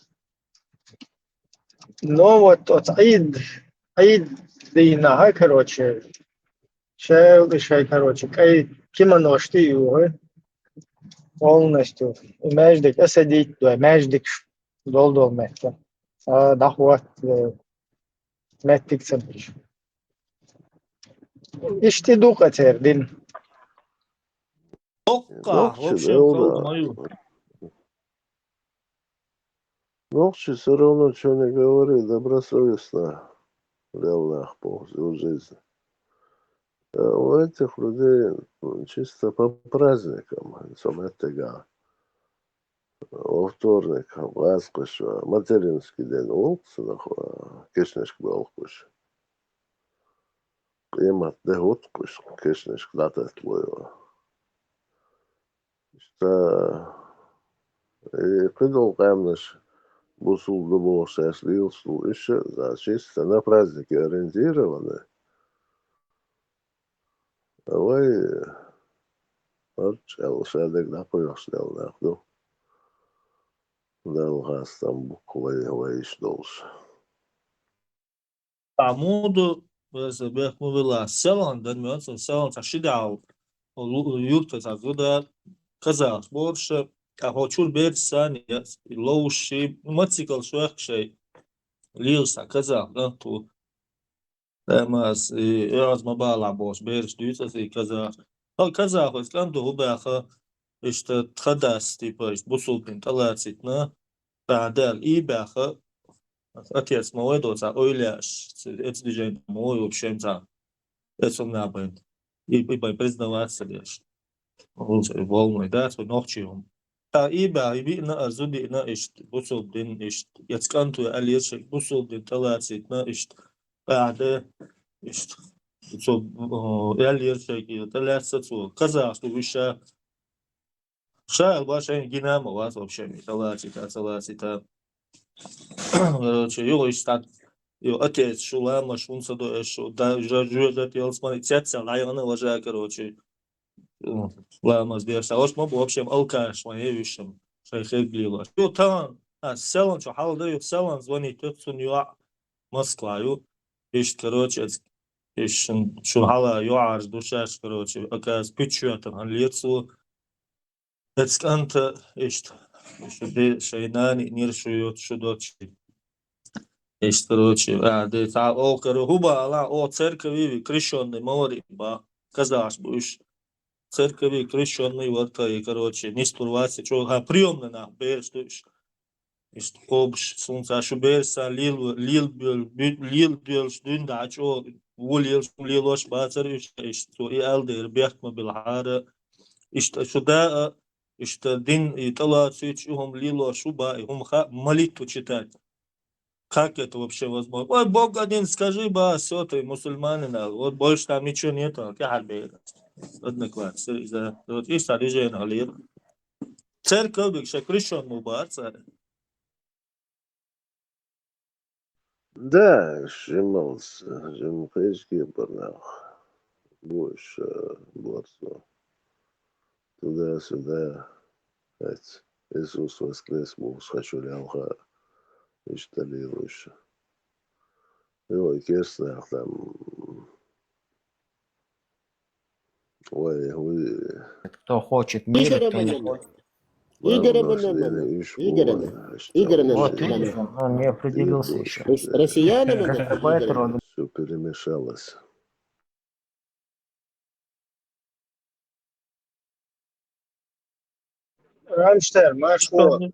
Speaker 3: Но вот от аид дина, короче. Шей, короче, кай кимоношти его. Полностью. Междик, сидеть, междик дол мехта. Дахват мехтик цемпиш. İşte dukater din.
Speaker 7: Okka вообще кал мою.
Speaker 8: Ногчи все равно, что не говори, добросовестно реально по всю жизнь. У этих людей чисто по праздникам, самотега. Во вторник, Васкош, материнский день, Улкс, Кишнешк Балкуш. Ima te hutkus, kesnes klatet lojo. Sitä ei kydol kämnes бусул добылся слился еще за чисто на праздники ориентированы. Давай арчал шадек на пояснял нахду. Дал газ там буквой должен.
Speaker 7: عمود بيخ مبلا سلان دن میاد سلان تشید او یورت تاگودا کزا борш هاچول بير ثانية لو شي ماتسيكل شوخ شي ليلسا كزا تو ماس از ما بالا бош بيرش دويتا سي كزا كزا خو كانتو هو باخا اشت تخداس типа بوسول بين طلعتنا بعدال اي باخا отец мой доца ойляш это движение мой вообще там это он набрал и признаваться лишь лучше волной да что ночью и на азуди на ишт бусул дин ишт яцканту алиеш бусул дин талацит на ишт بعد ишт что алиеш талаца что казах что виша шал баша гинамо вас вообще талацит короче его ишт يو أتيت شو لا مش ونصدق إيش دا جوجت يلصمني تسعة لعيانة وجا короче لا ما сберся ош ما в общем алкаш мои вещи шейхи глила شو там селан شو حال ده селан звонит тот сон يو Москва يو إيش короче إيش شو حالا يو عارض دوشاش короче أكاز بيتشوت عن ليتسو это أنت إيش ده شيناني نيرشو يوت شو دوتشي Есть, короче, да, о церкви крещенный, мори, ба, казаш, будешь церкви крещенный, вот, и, короче, не стурваться, что, приемный, на, берешь, то есть, обш, солнца, шуберса, лил, бел, дюнда, что, лил, ош, бацарюш, что, и алдер, бехтма, белхара, что, да, что, дин, и тала, цючухом, лило, шуба, и молитву читать. Как это вообще возможно? Ой, Бог один, скажи, ба, все, ты мусульманин, вот больше там ничего нету. Одноклассно. Вот есть оружие, алир. Церковь, еще крещен мубаца.
Speaker 8: Да, жимался, жимхейский барнах. Больше борцов. Туда-сюда. Иисус воскрес, Бог хочу лялха. Инсталируешь. Его кесна там. Ой.
Speaker 9: Кто хочет мира, кто не хочет.
Speaker 10: Игоря Манамана.
Speaker 9: Вот видишь, он не определился еще.
Speaker 10: Россиянами?
Speaker 8: Все перемешалось.
Speaker 3: Рамштер, Машко.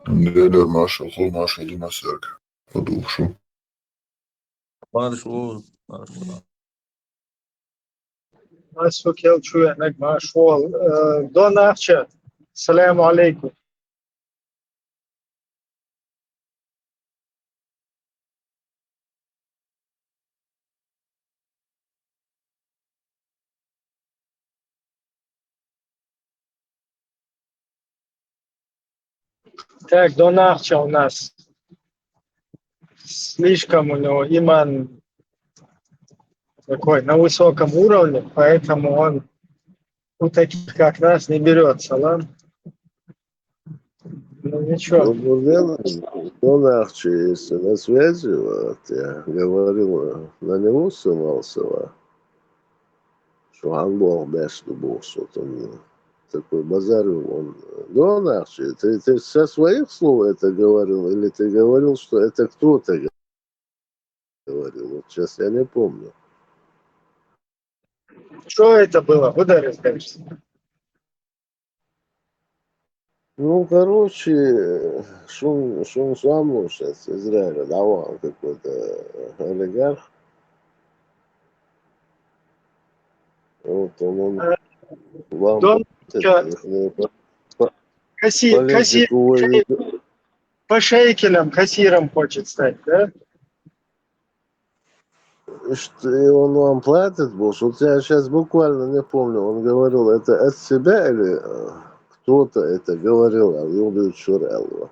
Speaker 4: Неделя наша Димасяк. Подушку.
Speaker 7: Маршал.
Speaker 3: Masuk yıl çuyenek maşol. Donakça. Selamu aleykum. Так, Donakça у нас. Слишком у него иман такой на высоком уровне, поэтому он у таких, как нас, не берет салам. Ну ничего.
Speaker 8: Донахчи, если на связи, вот, я говорил, на него ссылался, что он был между вот он такой базарил, он Донахчи, ты со своих слов это говорил, или ты говорил, что это кто-то говорил? Вот сейчас я не помню.
Speaker 3: Что это было? Куда разберешься?
Speaker 8: Ну, короче, Шун Саму сейчас Израиля давал какой-то олигарх. Вот он вам
Speaker 3: Кассир по шейкелям кассиром хочет стать, да?
Speaker 8: Что и он вам платит больше? Вот я сейчас буквально не помню, он говорил, это от себя или кто-то это говорил, а Юлию Чурелова.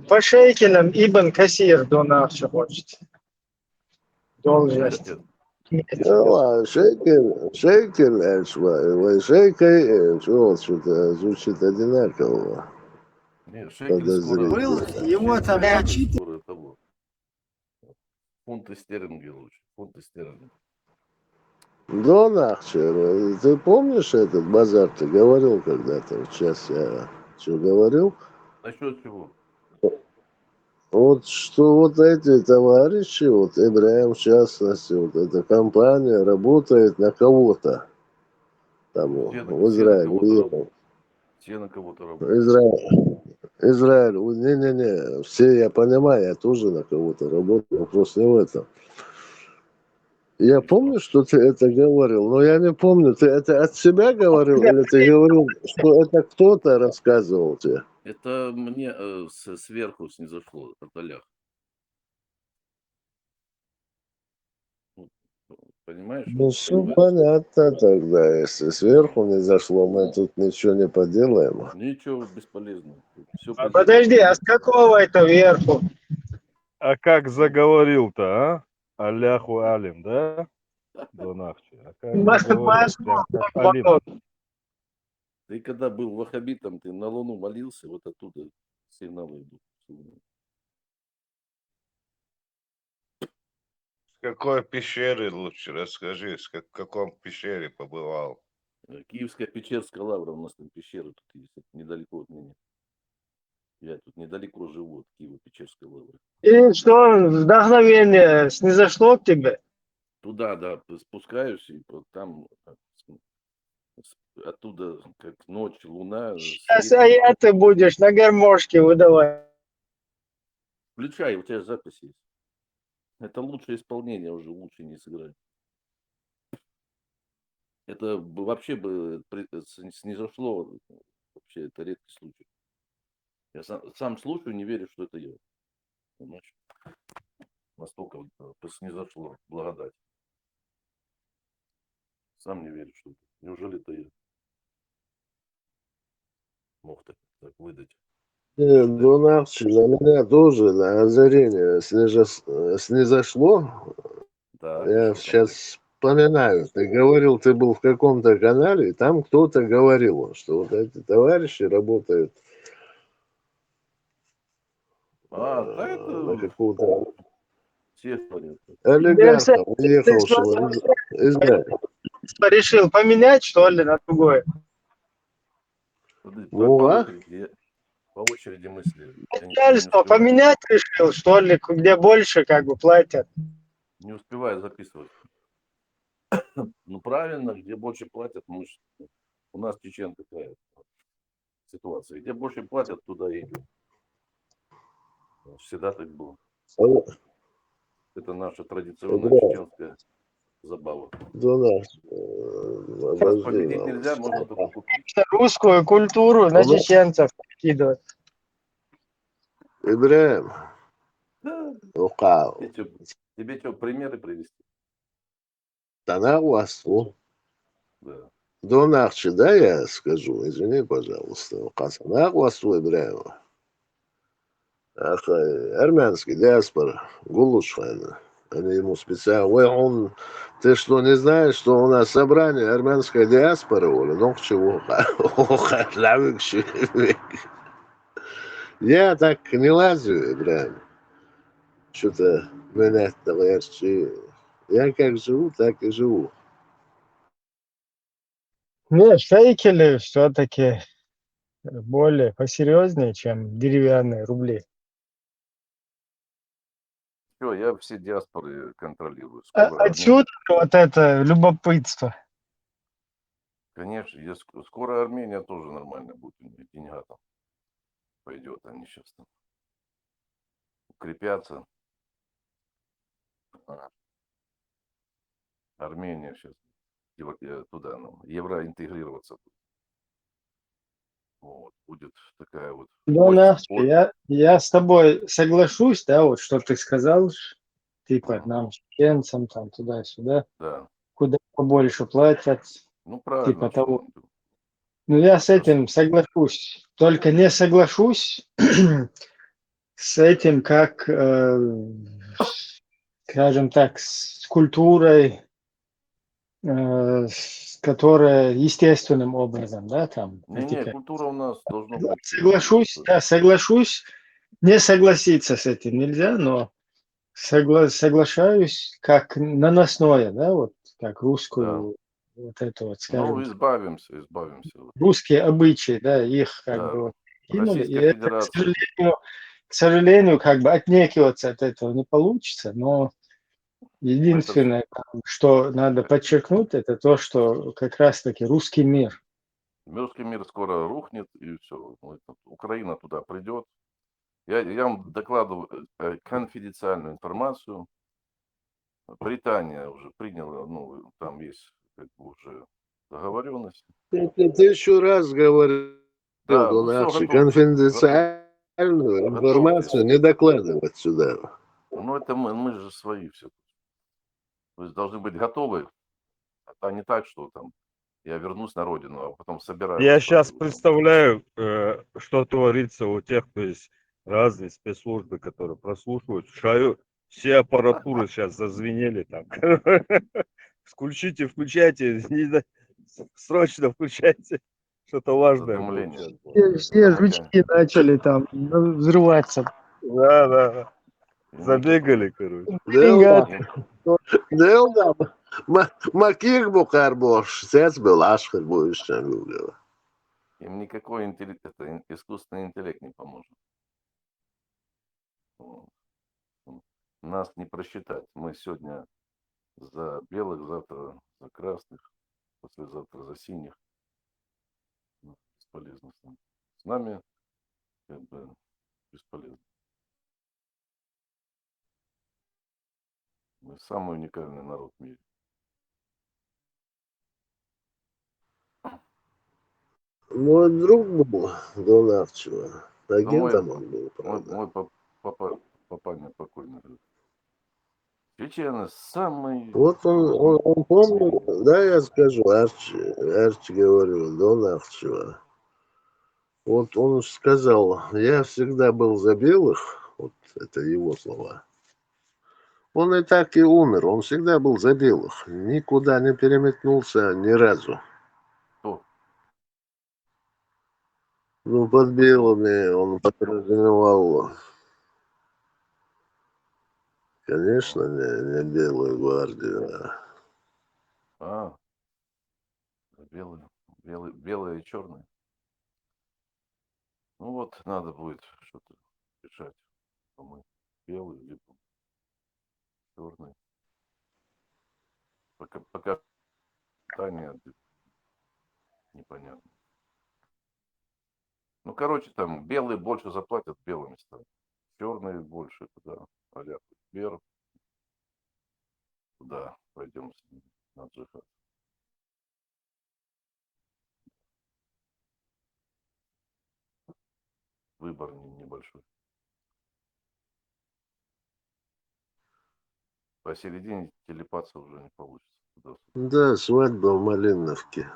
Speaker 3: По шейкелям Ибн Кассир донавче хочет. Должность.
Speaker 8: Ну, а шейкель, шейкель, что-то звучит одинаково.
Speaker 11: Нет, шекель скоро
Speaker 8: Подозрительно.
Speaker 3: Его там
Speaker 11: шекель
Speaker 3: зачитывают.
Speaker 11: скоро того. Фунты стерлинги лучше. Фунты стерлинги.
Speaker 8: Да, нахер. Ты помнишь этот базар? Ты говорил когда-то. Сейчас я что говорил?
Speaker 11: Насчет чего?
Speaker 8: Вот что вот эти товарищи, вот Ибраим в частности, вот эта компания работает на кого-то. Там
Speaker 11: Все
Speaker 8: в
Speaker 11: все на
Speaker 8: Израиль
Speaker 11: кого-то
Speaker 8: уехал.
Speaker 11: работают. Все на кого-то работают.
Speaker 8: Израиль, не-не-не, все я понимаю, я тоже на кого-то работаю, вопрос не в этом. Я
Speaker 11: И что?
Speaker 8: помню, что ты это говорил, но я не помню, ты это от себя говорил или ты говорил, что это кто-то рассказывал тебе?
Speaker 11: Это мне сверху снизошло от Аллах. Ну, понимаешь?
Speaker 8: Ну,
Speaker 11: Вот,
Speaker 8: все
Speaker 11: понимаешь?
Speaker 8: понятно тогда, если сверху не зашло, мы тут ничего не поделаем.
Speaker 11: Ничего бесполезно. Все
Speaker 3: А
Speaker 11: по делу.
Speaker 3: подожди, а с какого это верху?
Speaker 12: А как заговорил-то, а? Аляху Алим, да? Донахчи. А как заговорил? Прям как Алим.
Speaker 11: Ты когда был ваххабитом, ты на Луну молился, вот оттуда сигналы идут.
Speaker 5: С какой пещеры лучше расскажи, в каком пещере побывал?
Speaker 11: Киевская Печерская лавра, у нас там пещера тут есть, это недалеко от меня. Я тут недалеко живу от Киева-Печерской лавры.
Speaker 3: И что, вдохновение снизошло к тебе?
Speaker 11: Туда, да, спускаюсь, и там оттуда, как ночь, луна
Speaker 3: Сейчас
Speaker 11: светит.
Speaker 3: аяты будешь на гармошке выдавать.
Speaker 11: Включай, у тебя запись есть. Это лучшее исполнение, уже лучше не сыграть. Это вообще бы снизошло, вообще это редкий случай. Я сам слушаю, не верю, что это я. Понимаешь? Настолько снизошло благодать. Сам не верю, что это. Неужели это я мог так выдать?
Speaker 8: Донавчи, на меня тоже на озарение снизошло.
Speaker 11: Так,
Speaker 8: Я
Speaker 11: что там?
Speaker 8: сейчас вспоминаю, ты говорил, ты был в каком-то канале, и там кто-то говорил, что вот эти товарищи работают
Speaker 11: Да,
Speaker 8: на
Speaker 11: это
Speaker 8: какого-то
Speaker 11: все говорят.
Speaker 8: олигарха,
Speaker 3: Ты
Speaker 8: уехавшего из Израиля.
Speaker 3: решил поменять, что ли, на другое?
Speaker 11: По
Speaker 8: Ну, а?
Speaker 11: очереди мысли. Я не
Speaker 3: Начальство
Speaker 11: успеваю.
Speaker 3: поменять решил, что ли, где больше как бы платят.
Speaker 11: Не успеваю записывать. Ну правильно, где больше платят, у нас в Чечен такая ситуация. Где больше платят, туда и идем. Всегда так было. Это наша традиционная чеченская забава. Нас победить нельзя, можно только купить.
Speaker 3: Русскую культуру на чеченцев кидывать.
Speaker 8: Ибраим,
Speaker 11: Тебе что, примеры привести?
Speaker 8: Танауасу.
Speaker 11: Да.
Speaker 8: Донахчи, да, я скажу, извини, пожалуйста. Танауасу Ибраим. Армянский диаспора, Гулушхайна. Они ему специально... Ой, ты что, не знаешь, что у нас собрание армянской диаспоры, Оля? Ну, к чему? Я так не лазю, Ибраим. Что-то менять товарищи. Я как живу, так и живу.
Speaker 3: Нет, шейкели все-таки более посерьезнее, чем деревянные рубли.
Speaker 11: Все, я все диаспоры контролирую.
Speaker 3: Отсюда вот это любопытство.
Speaker 11: Конечно, скоро Армения тоже нормально будет, у них деньга там пойдет, они сейчас там укрепятся. Армения сейчас туда, евроинтегрироваться. Вот, будет такая вот
Speaker 3: Донах,
Speaker 11: очень,
Speaker 3: я с тобой соглашусь, да, вот что ты сказал, типа нам, чеченцам, там, туда-сюда,
Speaker 11: да.
Speaker 3: куда побольше платят,
Speaker 11: Ну, правильно,
Speaker 3: типа того.
Speaker 11: что
Speaker 3: Ну, я с
Speaker 11: это ж
Speaker 3: этим соглашусь, только не соглашусь с этим, как, скажем так, с культурой, которая естественным образом, да, там,
Speaker 11: не,
Speaker 3: эти
Speaker 11: культура у нас должно быть
Speaker 3: соглашусь, да, соглашусь, не согласиться с этим нельзя, но соглашаюсь как наносное, да, вот как
Speaker 11: да.
Speaker 3: русскую, вот это вот,
Speaker 11: Ну,
Speaker 3: скажем,
Speaker 11: избавимся. Вот.
Speaker 3: русские обычаи, да, их как бы
Speaker 11: Да.
Speaker 3: вот кинули, и
Speaker 11: Российская
Speaker 3: это,
Speaker 11: Федерация.
Speaker 3: к сожалению, как бы отнекиваться от этого не получится, но
Speaker 11: Ну, это ж,
Speaker 3: единственное, что надо подчеркнуть, это то, что как раз-таки русский мир.
Speaker 11: русский мир скоро рухнет, и все. Украина туда придет. Я вам докладываю конфиденциальную информацию. Британия уже приняла, ну, там есть как бы уже договоренность.
Speaker 8: Ты еще раз говорил,
Speaker 11: Да, ну все,
Speaker 8: Донахчи,
Speaker 11: готовьтесь.
Speaker 8: конфиденциальную информацию
Speaker 11: Готовьтесь.
Speaker 8: не докладывать сюда.
Speaker 11: Ну, это мы же свои все. То есть должны быть готовы, а не так, что там я вернусь на родину, а потом собираю
Speaker 12: Я
Speaker 11: вас
Speaker 12: сейчас
Speaker 11: по...
Speaker 12: представляю, что творится у тех, то есть разные спецслужбы, которые прослушивают. Шаю, все аппаратуры сейчас зазвенели там. Включайте, не знаю, срочно включайте. Что-то важное будет
Speaker 11: задымление.
Speaker 12: сейчас.
Speaker 3: Все жучки начали там взрываться.
Speaker 12: Да.
Speaker 11: И никакой...
Speaker 12: Забегали, короче.
Speaker 8: Делда,
Speaker 11: Им,
Speaker 8: Делда, Макир Бухарбош, сец был Ашхар Буишчан Гугела.
Speaker 11: им никакой искусственный интеллект не поможет. Вот. Нас не просчитать. Мы сегодня за белых, завтра за красных, послезавтра за синих. Ну, бесполезно с нами. С нами как бы бесполезно. Мы самый уникальный народ в мире.
Speaker 8: Мой друг был Донахчева.
Speaker 11: Но
Speaker 8: Агентом он был,
Speaker 11: мой,
Speaker 8: правда.
Speaker 11: мой папаня покойный говорит. Чечены самый...
Speaker 8: Вот он помнит, да, я скажу, Арчи говорю, Донахчева. Вот он сказал, я всегда был за белых, вот это его слова. Он и так и умер, он всегда был за белых, никуда не переметнулся ни разу.
Speaker 11: Кто?
Speaker 8: Ну, под белыми он подразумевал, конечно, не белую гвардию.
Speaker 11: А, белые и черные. Ну вот, надо будет что-то решать. А мы белые, либо черные. Пока Таня непонятно. Ну, короче, там белые больше заплатят белыми станут. Черные больше туда. А-ля Сбер. Туда пойдем с ними на джихад. Выбор небольшой. Посередине телепаться уже не получится.
Speaker 8: Да, свадьба в Малиновке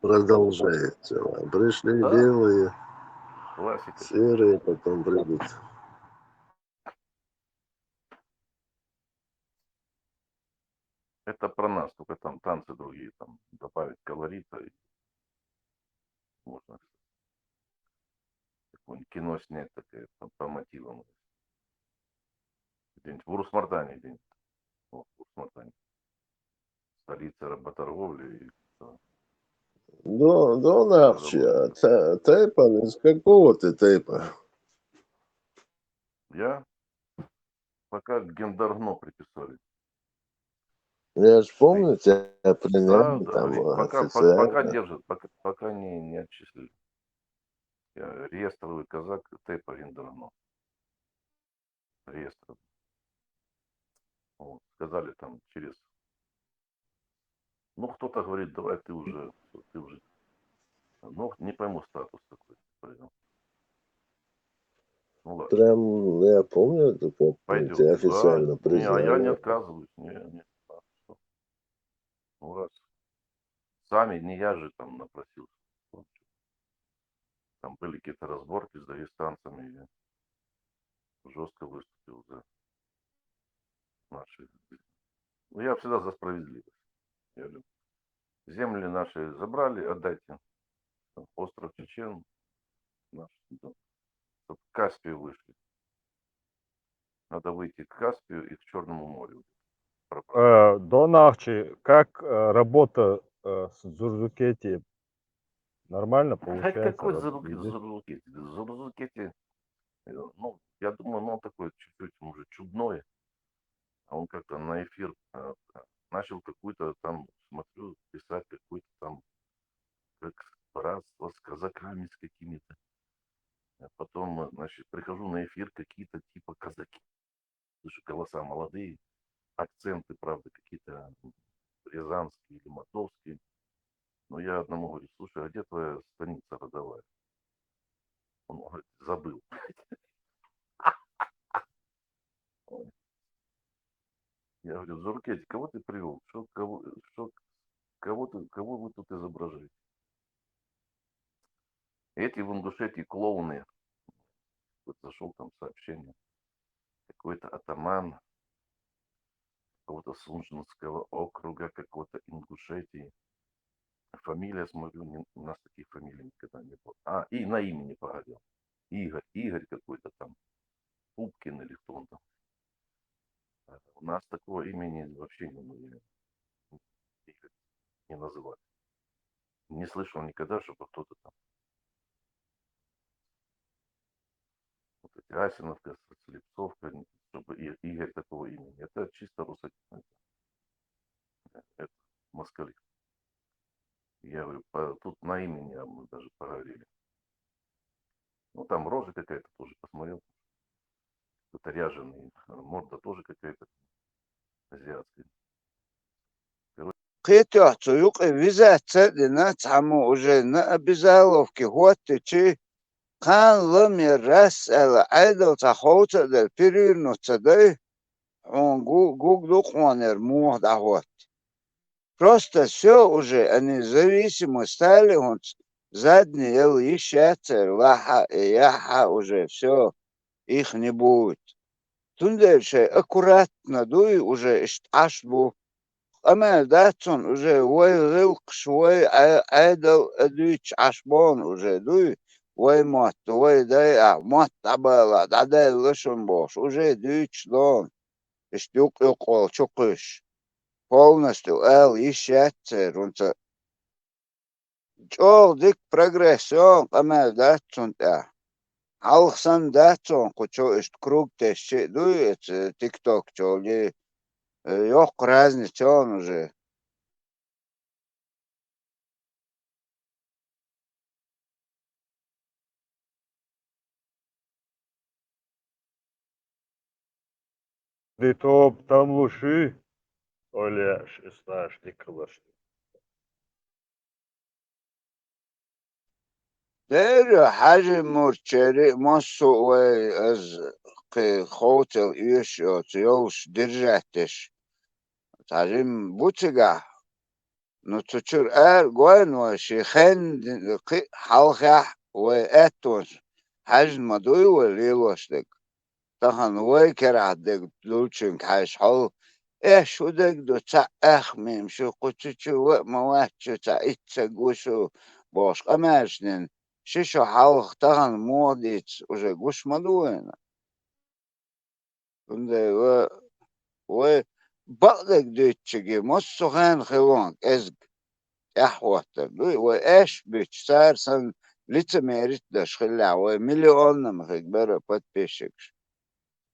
Speaker 8: продолжается. Пришли
Speaker 11: Да,
Speaker 8: белые,
Speaker 11: классика.
Speaker 8: серые, потом придут.
Speaker 11: Это про нас, только там танцы другие, там добавить колорита и можно какое-нибудь кино снять такое по мотивам. Где-нибудь в Урус-Мартане где-нибудь. О, в Урус-Мартане. Столица работорговли. И, да.
Speaker 8: Донахча, Тайпан, из какого ты Тайпа?
Speaker 11: Я пока Гендарно приписали.
Speaker 8: Я ж помню, тебя приняли
Speaker 11: Да,
Speaker 8: там
Speaker 11: пока
Speaker 8: официально.
Speaker 11: держат, пока не отчислили. Я реестровый казак Тайпа Гендарно. Реестр. Вот, сказали там через... Ну, кто-то говорит, давай ты уже Ну, не пойму статус такой. Пойдем. Ну ладно,
Speaker 8: Прям, я помню, это помните,
Speaker 11: пойдет.
Speaker 8: официально
Speaker 11: Да, не, а я не
Speaker 8: признали.
Speaker 11: отказываюсь. Не. А что? Ну, раз. Сами, не я же там напросился. Там были какие-то разборки с дагестанцами. Я жестко выступил за наши. Ну, я всегда за справедливость. Я говорю, земли наши забрали, отдайте. Остров Чечен наш, да, чтобы к Каспию вышли. Надо выйти к Каспию и к Черному морю.
Speaker 12: Донахчи, как работа с Зурзукети? Нормально получается?
Speaker 11: Какой
Speaker 12: Идет?
Speaker 11: Зурзукети? Зурзукети, ну, я думаю, ну, он такой чуть-чуть, может, чудной. А он как-то на эфир начал какую-то там, смотрю, писать какую-то там, как братство с казаками, с какими-то. А потом, значит, прихожу на эфир, какие-то типа казаки. Слышу, голоса молодые, акценты, правда, какие-то рязанские или московские. Но я одному говорю, слушай, а где твоя станица родовая? Он говорит, забыл. Я говорю, Зуркетти, кого ты привел? Кого вы тут изображаете? Эти в Ингушетии клоуны. Вот зашел там сообщение. Какой-то атаман какого-то Сунжинского округа, какого-то Ингушетии. Фамилия, смотрю, у нас таких фамилий никогда не было. А, и на имени погорел. Игорь какой-то там. Пупкин или кто он там. У нас такого имени вообще не называли. Не слышал никогда, чтобы кто-то там. Вот эти Асиновка, Слепцовка, чтобы Игорь такого имени. Это чисто русский. Это москали. Я говорю, тут на имени мы даже поговорили. Ну, там рожа какая-то тоже посмотрел. Это ряженый, морда тоже какая-то азиатская.
Speaker 13: Қитоқчу юқи визацади на цаму уже на обязаловке хотичи қан лами рас ала айдал цахоуца дал перирну цадай он гугду қуанер мух дахот. Просто все уже они зависимы стали, он задний ел ищаться, лаха и яха уже все, их не будет. Тундельше аккуратно дуй уже ашбу. أما داتون уже وي غلق شوي عيدل أدويش عشبون уже دوي وي مات وي داي مات عبالا داي لشون бош уже دويش دون اشتوق يقول شقش полностью эл ищется унца чол дик прогрессион أما داتون та алхсан датон кучо ишт круг тещи дуй тик ток чоли ёк разница он уже.
Speaker 12: Ты топ там луши, Оля, 16 класс.
Speaker 13: دير حاجة مرتشري مصو از خوتل ايش يوش درجتش تعلم بوتجا نتشر قوان وشي خن حلقة واتوش حاج مدوي وليلوش دك تخن ويكر عدك لوتشن حاج حل ايش ودك دو اخميم شو قتشو مواتشو اتسقوشو бош амашнин шишо халх таган модиц уже гуш мадуена унде вы багдак дütчиги моссохан хевон эзг яхватер вы эш бич сарсан лицемерит даш хилля вы миллионным хигбера подписчик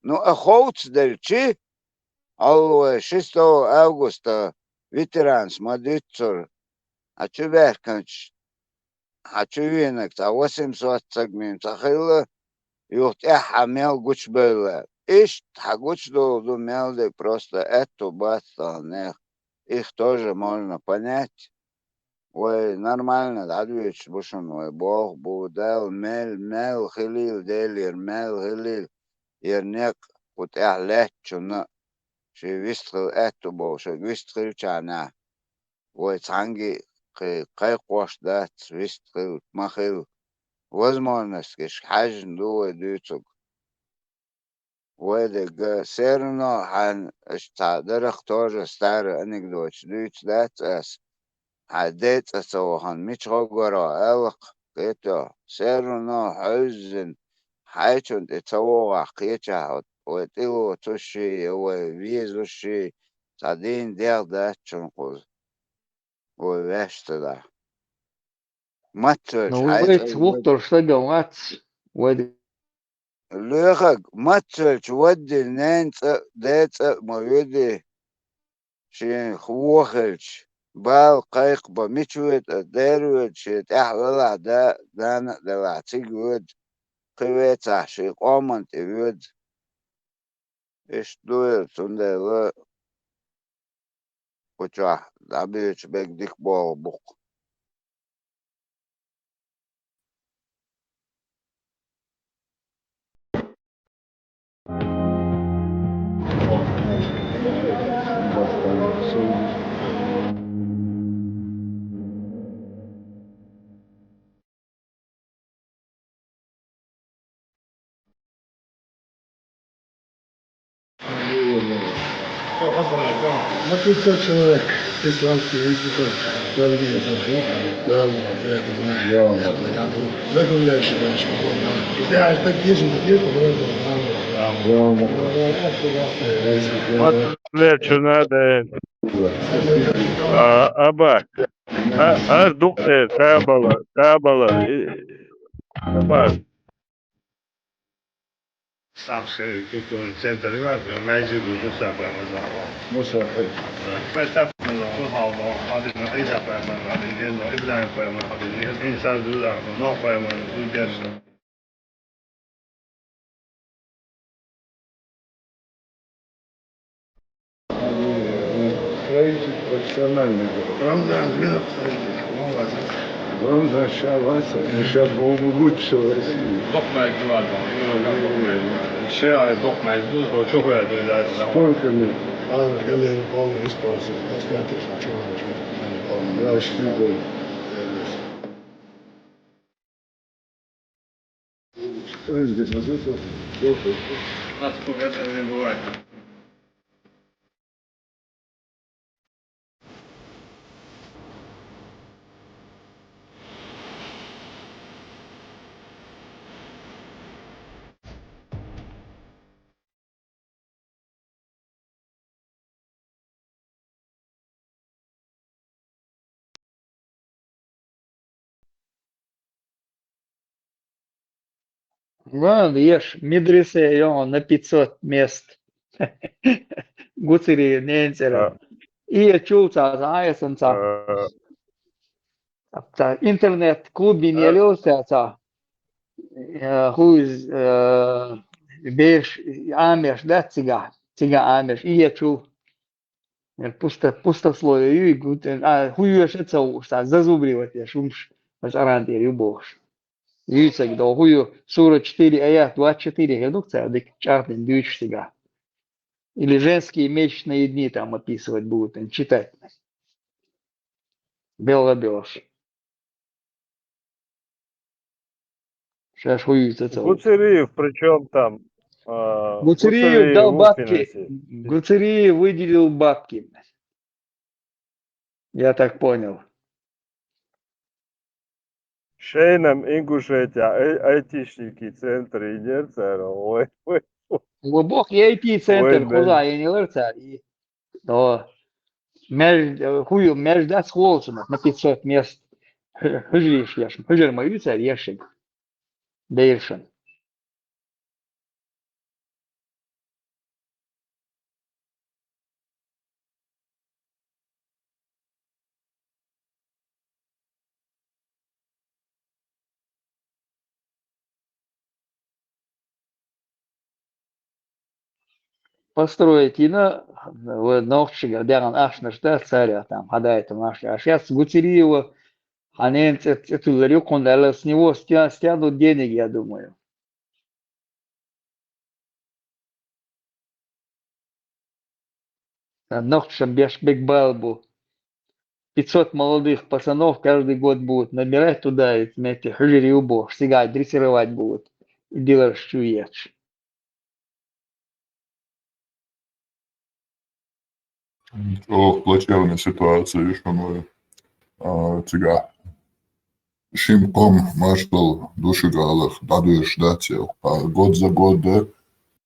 Speaker 13: ну охоуц дельчи алло 6 августа ветеранс мадицур а чуверканч حتشوفينك تا 800 تقميم تخيل يوت حمل قوش بلا إيش حقوش دو мелды просто эту бастал нех их тоже можно понять Ой, нормально, дадвич, бушен, ой, бог, будел, мел, хилил, делир, мел, хилил, ернек, вот лечуна, ши вистхил эту бо, ши вистхил чана, ой, цанги, кай кош дат, вистхил, махил, возможность, киш хажн дуэ дюцуг, ой, дег, серно, хан, штадерах тоже старый анекдот, дюц дат, عديت أسوهن مش غورا ألق قيتو سيرنا حزن حيشون تسوغا قيتشا وتيو تشي وفيزو شي صدين دير داتشون قوز وواشت دا ماتش
Speaker 1: Ну,
Speaker 13: حيث
Speaker 1: говорит, Вуктор, что делать?
Speaker 13: ليخك ماتش ودي نانس ديت مويدي شين خوخلش بال قيق بمشوت ديروت شيت أحوال دا دانا دلعتيق ود قويت عشي قومن تيود إيش دوير تندل وجه دابيش بيك ديك بول بوك
Speaker 10: На 500 человек исламские институты. Да, это знаю. Загуляйте, дальше. Да, так есть,
Speaker 12: Отвечу надо. Абак. Ардукте, Кабала. Абак.
Speaker 10: Самши, какой центр Ивановна, майже Муса Бамаза. Муса, Муса Бамаза, один Ида Бамаза, один Ибрахим Бамаза, один инсан Дуда, но Бамаза, удержан. Строитель профессиональный. Рамзан, Рамзан Шавас, сейчас, по-моему, лучше всего в России. الشارع ضخم معزوز وشوفوا يا دولار сколько лет? أنا قال لي قوم إسبانس بس ما تدفع شو لا اشتري что здесь вот это нас пугать не бывает.
Speaker 1: Ладно, ешь, медресе, на 500 мест. Гуцери, ненцеры. И чулца, заесенца. Интернет, клубе не лился, хуй, беш, амеш, да, цига амеш, и чул. Пустословие, хуй шецау, зазубривать, я шумш, ажарантер, юбош. Юцек, да, хую, сура 4, аят 24, редукция, дик чартен, дюч сега. Или женские месячные дни там описывать будут, читать. Бело-белош. Сейчас хуюется целый.
Speaker 12: Гуцериев, причем там?
Speaker 1: Гуцериев дал бабки. Гуцериев выделил бабки. Я так понял.
Speaker 12: Шейном Ингушетия, айтишники центры инерция, ой.
Speaker 1: Бог и IT-центр, куда я не лырца. Но хую между схолцем на 500 мест. Хыжриш яшем. Хыжр моюся яшем. Дейршен. Построить в Новчиге, где он аж на царя там, гадает наш. А сейчас Гуцериева Они эту ларек, он с него стянут денег, я думаю. Нохша Бешбек Балбу. 500 молодых пацанов каждый год будут набирать туда, эти хжириубо, всегда дрессировать будут. И делать щуеч.
Speaker 4: O плачевная ситуация, видишь, оно тебя шимком маршал душигалах дадуешь дател, год за год, да,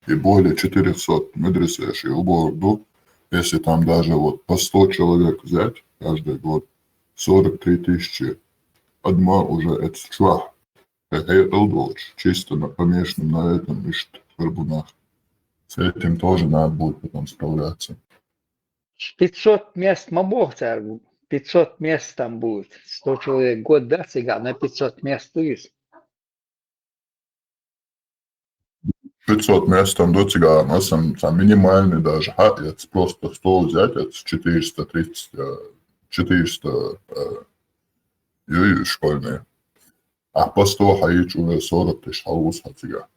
Speaker 4: и более 400 медресеш и уборду, если там даже вот по 100 человек взять каждый год, 43 тысячи, одна уже это швах. Это удочь, чисто помешанным на этом ищет горбунах. С этим тоже надо будет потом справляться.
Speaker 1: 500 мест мобовцев, 500 мест там будет. 100 человек год, да, сега, на 500 мест есть.
Speaker 4: 500 мест там до тебя, у нас там минимальный даже, это просто стол взять, это 430, 400 и школьные. А по 100 хаич уже 40 тысяч хаус от тебя.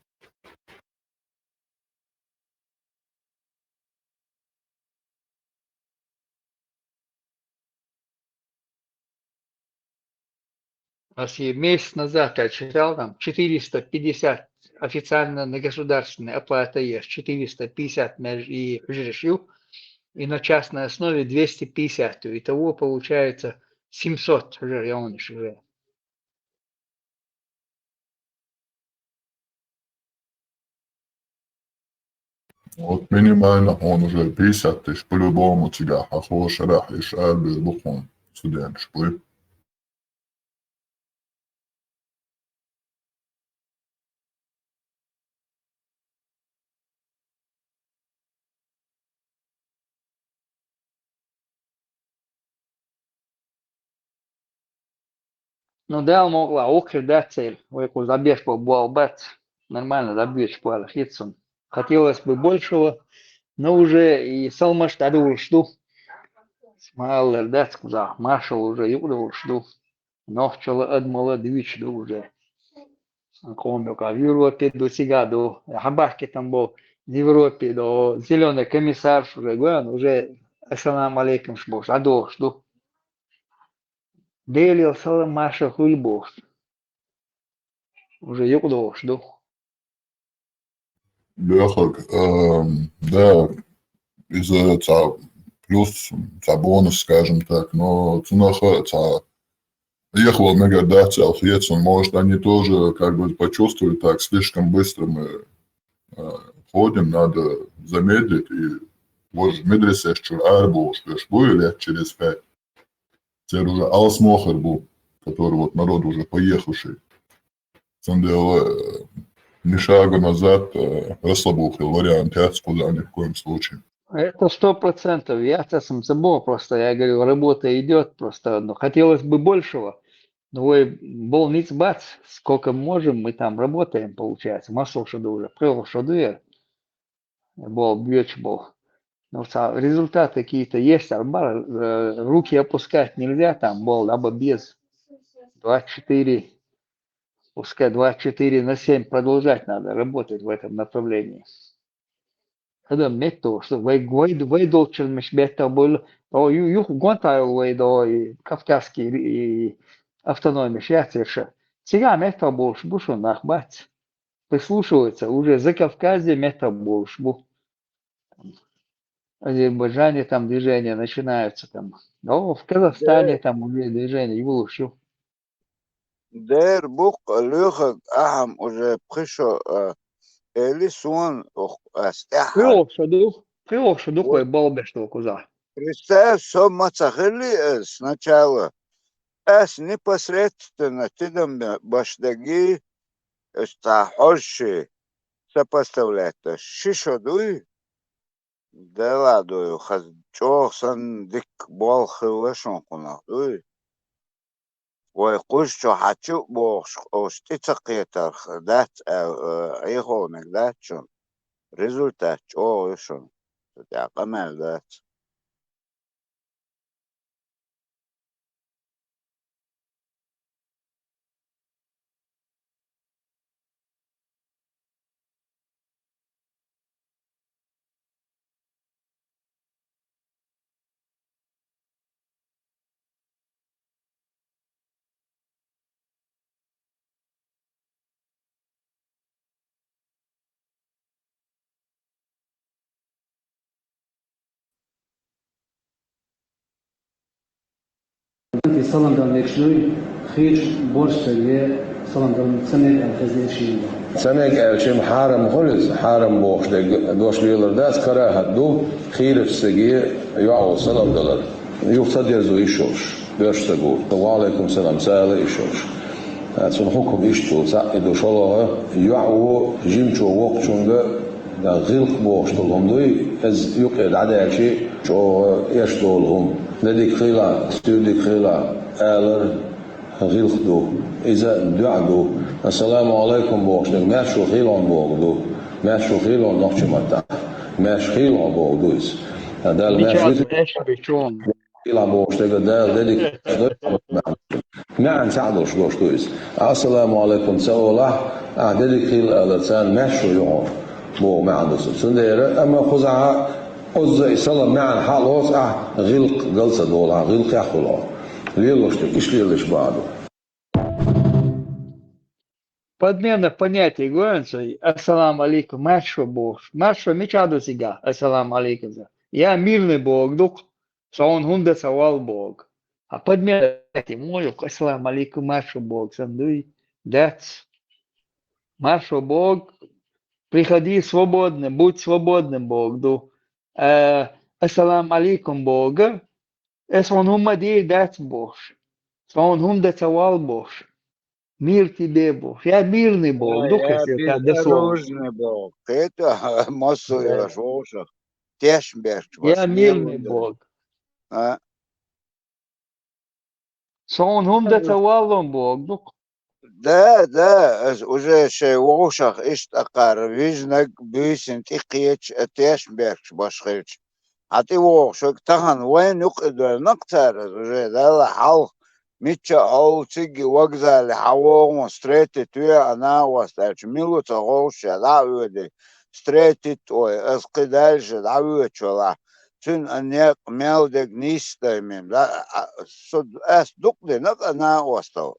Speaker 1: Если месяц назад я читал, там 450 официально на государственной оплата есть, 450 и жрещу, и на частной основе 250. Итого получается 700 жрёнышь уже.
Speaker 4: Вот минимально он уже 50 тысяч по-любому тебя, а хочешь рах и шарби бухом студент шпы.
Speaker 1: Ну да, могла охр, да, цель. Ой, забежь по буалбат. Нормально забьешь по архицам. Хотелось бы большего, но уже и салмаштаду жду. Смайлер, да, сказал. Маршал уже югдал жду. Нохчала адмала двичду уже. Комбика в Европе до сега, до Хабахки там был. В Европе до зеленый комиссар уже, говорят, уже ассалам алейкум шбош, адо жду. Делил салам маша хульбош. Уже югдал жду.
Speaker 4: Бехак, да, из-за плюс бонус, скажем так, но ценоха ехал на гадаться, он может, они тоже как бы почувствовали так, слишком быстро мы ходим, надо замедлить, и вот медресе арбу, что лет через 5. Теперь уже Алсмохер был, который вот народ уже поехавший. Сам дело ни шага назад расслабухил вариант, я сказал, ни в коем случае.
Speaker 1: Это 100%. Я сам забыл просто, я говорю, работа идет просто, но хотелось бы большего. Но был ниц бац, сколько можем, мы там работаем, получается. Масл шаду уже, прыгал шаду, был бьёч был. Но результаты какие-то есть, арбар, руки опускать нельзя, там был, либо без 24, пускай 24/7 продолжать надо работать в этом направлении. هذا ميتو что выдолчил меш бета был то юх гонтайл выдо кавказский и автономия шляхтиша. Сега мета больше бушу нахбать. Прислушивается уже за Кавказе мета больше бу. В Азербайджане там движения начинаются там. Но в Казахстане там уже движение юлушу.
Speaker 13: Дер бук лёха ахам уже пришо Элисон
Speaker 1: Приох шаду кой балбе что куза.
Speaker 13: Представь, что мацахали сначала. Непосредственно тидам башдаги стахоши сопоставлять. Шишодуй, да ладую, чохан дик бол хылышон кунахдуй. Ой, куш чо хачу бош, остицакетар дат айхонек дат чон. Результат чо шон. Я камер дат.
Speaker 14: أنت صلنا قال لك شنو خير بورش اللي صلنا قال سنة الخزين شيء
Speaker 15: سنة الشيء حارم خلص حارم بوش دوش ليلر داس كراهة دو خير السجي يعو صلنا قال يقصد يزو يشوش بيرشتغو وعليكم السلام سالة يشوش سنحكم إشتو سعيدو شلوه يعو جيمشو وقتشونغ دا غلق بوش طولهم دوي از يقعد عدا شيء شو يشتولهم نديك خيلا ستوديك خيلا آلر غلق دو إذا دعدو السلام عليكم بوش ماشو خيلون بوغدو ماشو خيلون نقش متى ماش خيلون بوغدويس دا الماشو خيلا بوش دا ديك ما نساعدوش دوش دويس السلام عليكم سوالح ديك خيل لسان ماشو يعور بو ما عنده سندير اما خزعه قز يصلى مع حال وسع غلق جلسه دولا غلق يحصل ليلوش ايش ليلش بعده
Speaker 1: Подмена понятий говорится, ассалам алейкум, машу бог, машу мечаду сега, ассалам алейкум. Я мирный бог, дух, что он хунда савал бог. А подмена понятий, мой, ассалам алейкум, машу бог, сандуй, дац, машу бог, приходи свободным, будь свободным бог, дух. Ассалам алейкум бога, если он хумади, дац бог, что он хунда савал бог. Мир тебе, Бог. Я мирный Бог.
Speaker 13: Я безоружный Бог. Это массу я жошах. Тешберч.
Speaker 1: Я мирный Бог. Сон хумдата валом Бог.
Speaker 13: Да, уже шей вошах иштакар. Вижнак бюсин тикиеч тешберч башхич. А ты вошах тахан вайн юкидур нактар. Уже дала халх. ميتشا أو تيجي وجزة لحوار مستريتت ويا أنا وسترش ميلو تغوش دعوة دي ستريتت وأسقدالش دعوة شلا تون أنيق ميل دك نيستيمين لا صد أس دق دي نق أنا وستو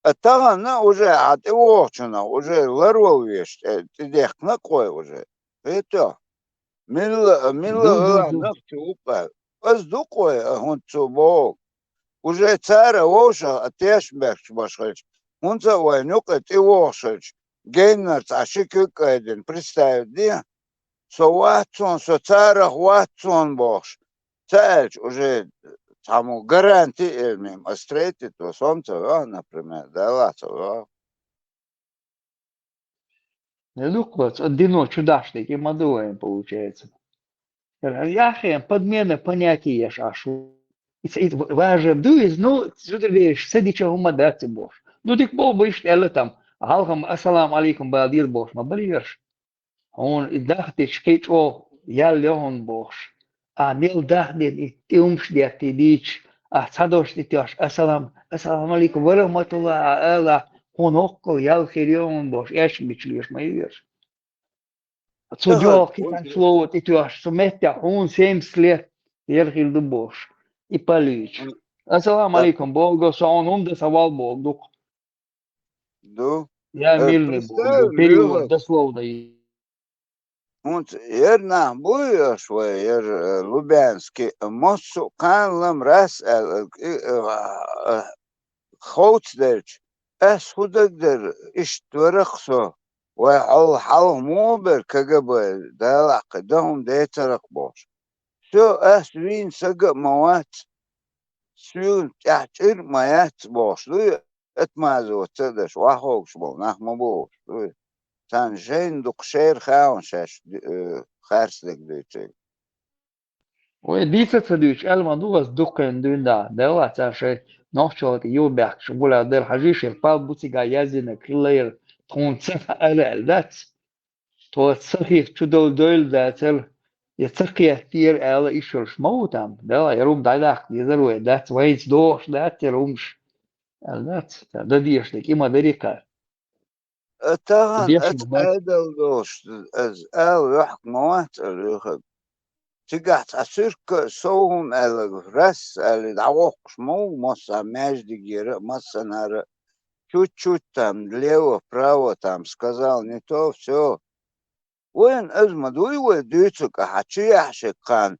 Speaker 13: التغنى وجه عتي ووشنا وجه لرو ويش تديخ نقوي وجه هيتو ميل نقتي وقع أس دقوي هون تبوك уже цара воша тешберч башхач. Он за войнука ты вошач. Гейнерц ашикюкайден. Представь, где? Со ватсон, со цара ватсон бош. Царь уже саму гарантии имеем. А стрейти то солнце, например, да лацо.
Speaker 1: Ну, вот, одино чудашный, и мадуем получается. Я подмена понятий я шашу. Важно, ну, что-то вещь, садича умадать бош. Ну, так бол бы что там, алхам, ассалам алейкум, бадир бош, ма балиерш. Он и дахты шкейт о, я леон бош. А мел дахты, и ты умшдят, ты дичь, а садош ты тяж, ассалам алейкум, варахматулла, алла, он окко, я хирион бош, яш бичлиш, ма иверш. Отсудёл, китан слово, ты тяж, суметя, он 70 лет, ерхил du бош. И полич. Ассалам алейкум, Бог, что он умда савал Бог, дух.
Speaker 13: Да.
Speaker 1: Я мирный Бог, перевод дословно.
Speaker 13: Он ерна буешь, ер Лубянский, моссу канлам раз хоуцдерч, худагдер иштварахсо, وعلى حالهم موبر كجبل ده لقدهم ده ترقبوش شو أسوين سجى موات سوين تحتير مايات بوش لو اتمازو تدش واخوش بو نحن بوش لو تنجين دقشير خاون شاش خارس دك ديتي
Speaker 1: وديت تدوش الموضوع دقن دون ده وقت عشان نحشوت يوبك شغل ده الحجيش الباب بوتيجا يزن كلير تونسف على الدات تو صحيح تدول دول داتر يتقي كثير على إيشش موتام ده يروم دايلك يزرو دات وينس دوش دات يرومش الدات ده ديش لك إما دريكا
Speaker 13: تاغن اتعادل دوش از او يحك موات اليخب تقعت عسيرك سوهم الرس اللي دعوقش مو مصا ماجد جيرا مصا نارا чуть-чуть там лево-право там сказал не то, все. Вен азмадуй дюцук, а хачи яшек кан.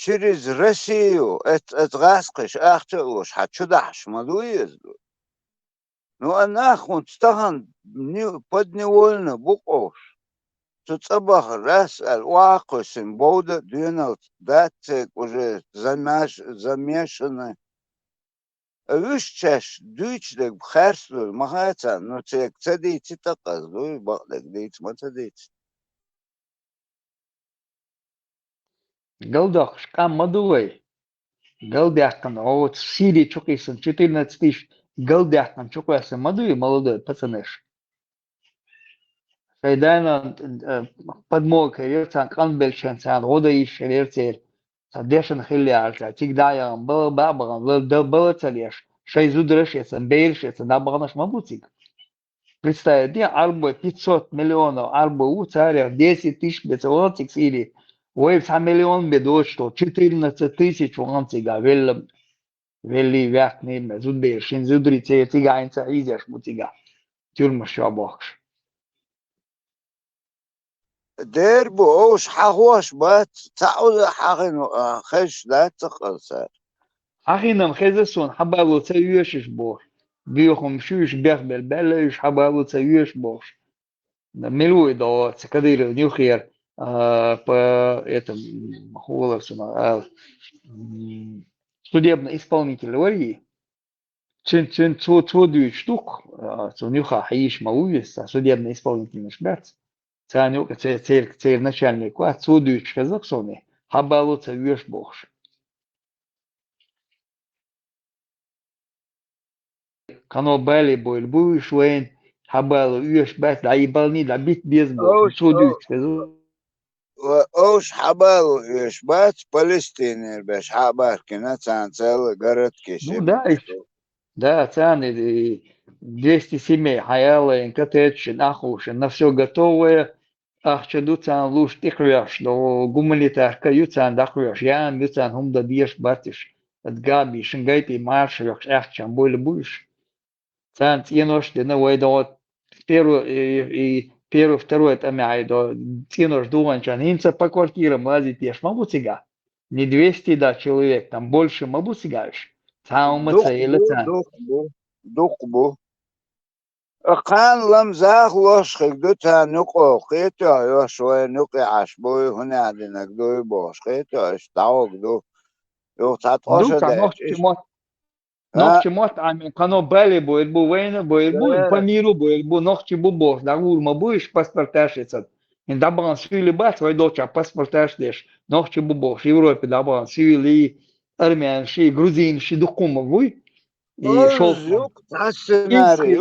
Speaker 13: через Россию это غاسقش أختلوش حتشدحش مدويز. Ну а нахуй стаган подневольно букош. Цуцабах раз аль-Уакусим боуда дюнал датцек уже замешаны. Вишчаш дючлек бхарслу махаца, но цек цадити таказ, дуй баклек дейц матадейц.
Speaker 1: Галдах, шкам мадуй. Галдяхкан, а вот в Сирии чукайсан 14 тысяч галдяхкан чукайсан мадуй молодой пацаныш. Шайдайна подмолка верцан канбелчан сан рода ища верцер. Садешан хилярца, тигдаян, был бабаган, был цалеш. Шай зудрашесан, бейлшесан, набаганаш мабуцик. Представьте, арбо 500 миллионов, арбо у царя 10 тысяч бецелотик Сирии. Ой, 100 миллион бедот, что 14 тысяч ванцига, вели вяхни, зудбершин, зудрице, тигаинца, изяш мутига. Тюрма шабахш.
Speaker 13: ديربو اوش حاوش بات تعود حاغن خش لا تقصر.
Speaker 1: أخينا خزسون حبالو تسويش بوش. بيوخم شوش بيخبل بلاش حبالو تسويش بوش. ملوي دا سكدير نيوخير по этому голосу судебный исполнитель варии чин цодуй штук цунюха хаиш мауис судебный исполнительный шмерц цаню цель начальник цодуй казахсоне хабалу цавеш бохш кано бали бойл буш вен хабалу юш бат да ибални да бит без бохш цодуй казахсоне
Speaker 13: اوش حبالو ايش بات فلسطين باش حبار كنا تانцел город киши.
Speaker 1: Ну да, цены 200 семей, хаялы, коттедж, нахуши, на все готовое. Ах, чаду цан луш тихряш, до гуманитарка юцан дахряш, ян юцан хум да диеш батиш. От габи, шингайти маршряш, ах, чам более будешь. Цан тьенош, да на вайдо, первый, второй, это мяйдо, тьенош дуанчан, инца по квартирам лазить ешь, могу цыга. Не 200, да, человек, там больше могу цыгаешь.
Speaker 13: دقبو قان لم زاغ لوش خدوتا نقو قيتا يا شوي نقي عشبوي هنا عندنا قدوي بوش قيتا اش دعوك دو يو تعطوش
Speaker 1: Ногти мот, а ми кано бали будет бу война, будет бу по миру будет бу ногти бу бо, да урма будешь паспорташиться. И дабан свили бат, свой доча паспорташ деш, ногти бу бо, в Европе дабан свили армян, ши грузин, ши дукума вуй. И шел.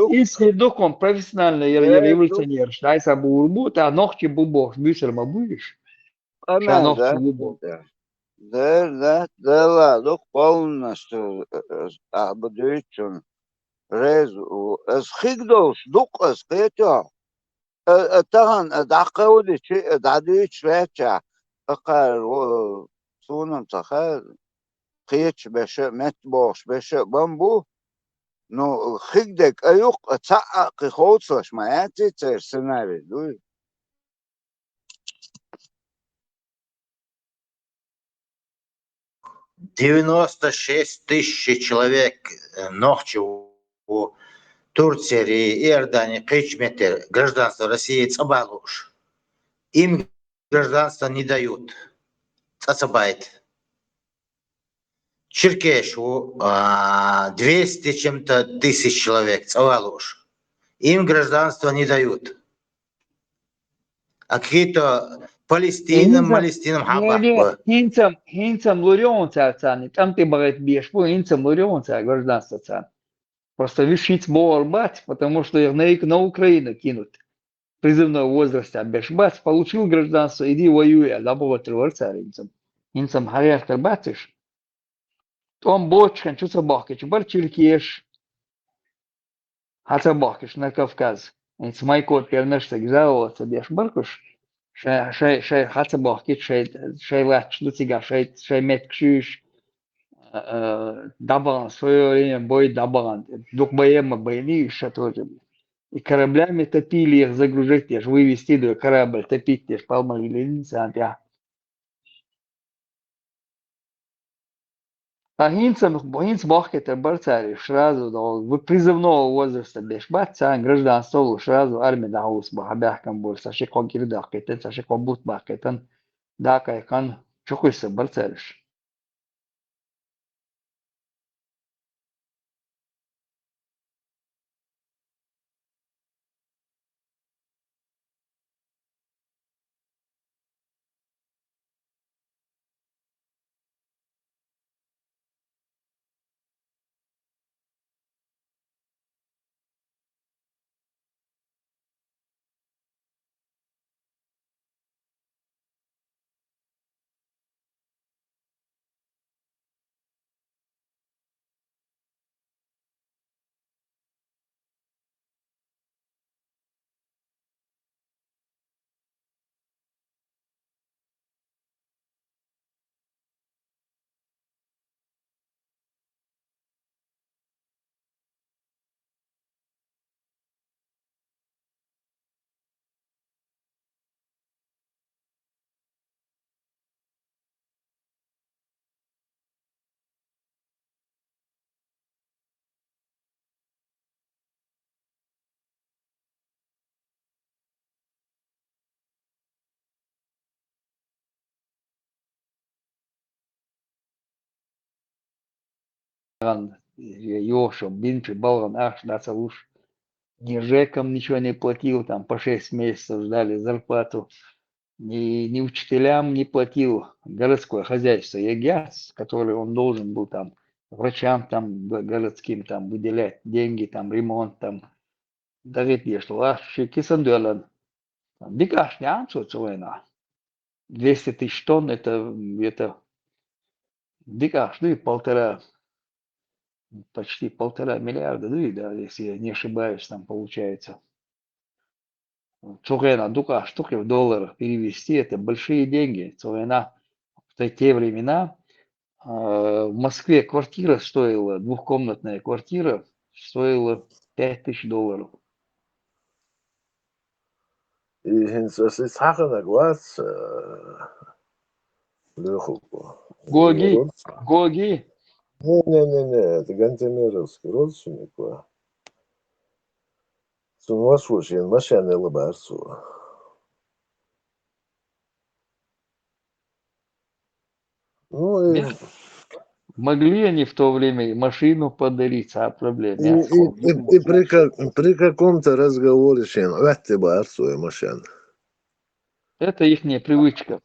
Speaker 1: Если дукум профессиональный революционер, шайса бу урбу, та ногти бу бо, бюсерма будешь. Ша ногти бу бо.
Speaker 13: Да, лук полностью обдучен резу. Схигдош, дукас, кето. Таган, дакауди, дадич веча. Акар, сунам цахар. Кеч беше, мет бош, беше бамбу. Ну, хигдек, аюк, цаа, кихоцлаш, маяти, цер сценарий, дуй.
Speaker 6: 96 тысяч человек ногти у Турции, Иордании, Кичметер, гражданство России цабалуш. Им гражданство не дают. Цацабайт. Черкешу 200 чем-то тысяч человек цабалуш. Им гражданство не дают. А какие-то Палестинам, хабах.
Speaker 1: Хинцам лурион царцани, там ты барет бьешь, по хинцам лурион царь гражданство царь. Просто вишить бат, потому что их на Украину кинут. Призывного возраста бешбат, получил гражданство, иди воюй, а добро тревор царь хинцам. Хинцам харяхтер батыш. Том бочкан, что собаки, чубар чиркеш. Хацабакиш на Кавказ. Инц майкот пернешься гзао, бьешь баркуш. شيء حتى بحكي شيء واحد شلوتيجا شيء متكشوش دبران سويرين بوي دبران دوك боема бойни шатожи и кораблями топили их загружать их вывести до корабль топить их палмали ленинцы антя А Гинц Бахкета Барцари сразу до призывного возраста бешбат, граждан столу сразу армия даус бахабяхкам бол, саши когир дахкетен, саши кобут бахкетен, дака кан чухойса Барцариш. Ёша, бинчи, балган, аш, даца уж. Ни ЖЭКам ничего не платил, там по 6 месяцев ждали зарплату. Ни учителям не платил городское хозяйство ЕГЭС, который он должен был там врачам там городским там выделять деньги, там ремонт там. Дарит ешло, а кисандуэлан. Дикаш не амсу цуэна. 200 тысяч тонн это дикаш, ну и почти 1,5 миллиарда, ну и да, если я не ошибаюсь, там получается. Цуэна, дука штуки в долларах перевести, это большие деньги. Цуэна в те времена в Москве квартира стоила, двухкомнатная квартира стоила $5000.
Speaker 8: И хинцасис хахана глаз лехуку.
Speaker 1: Гоги.
Speaker 8: Не, это гантемировский родственник. Сунвашвушин машины лабарсу. Ну и...
Speaker 1: Могли они в то время и машину подарить, а проблем
Speaker 8: И
Speaker 1: нет.
Speaker 8: при каком-то разговоре это барсу и машин.
Speaker 1: Это их привычка.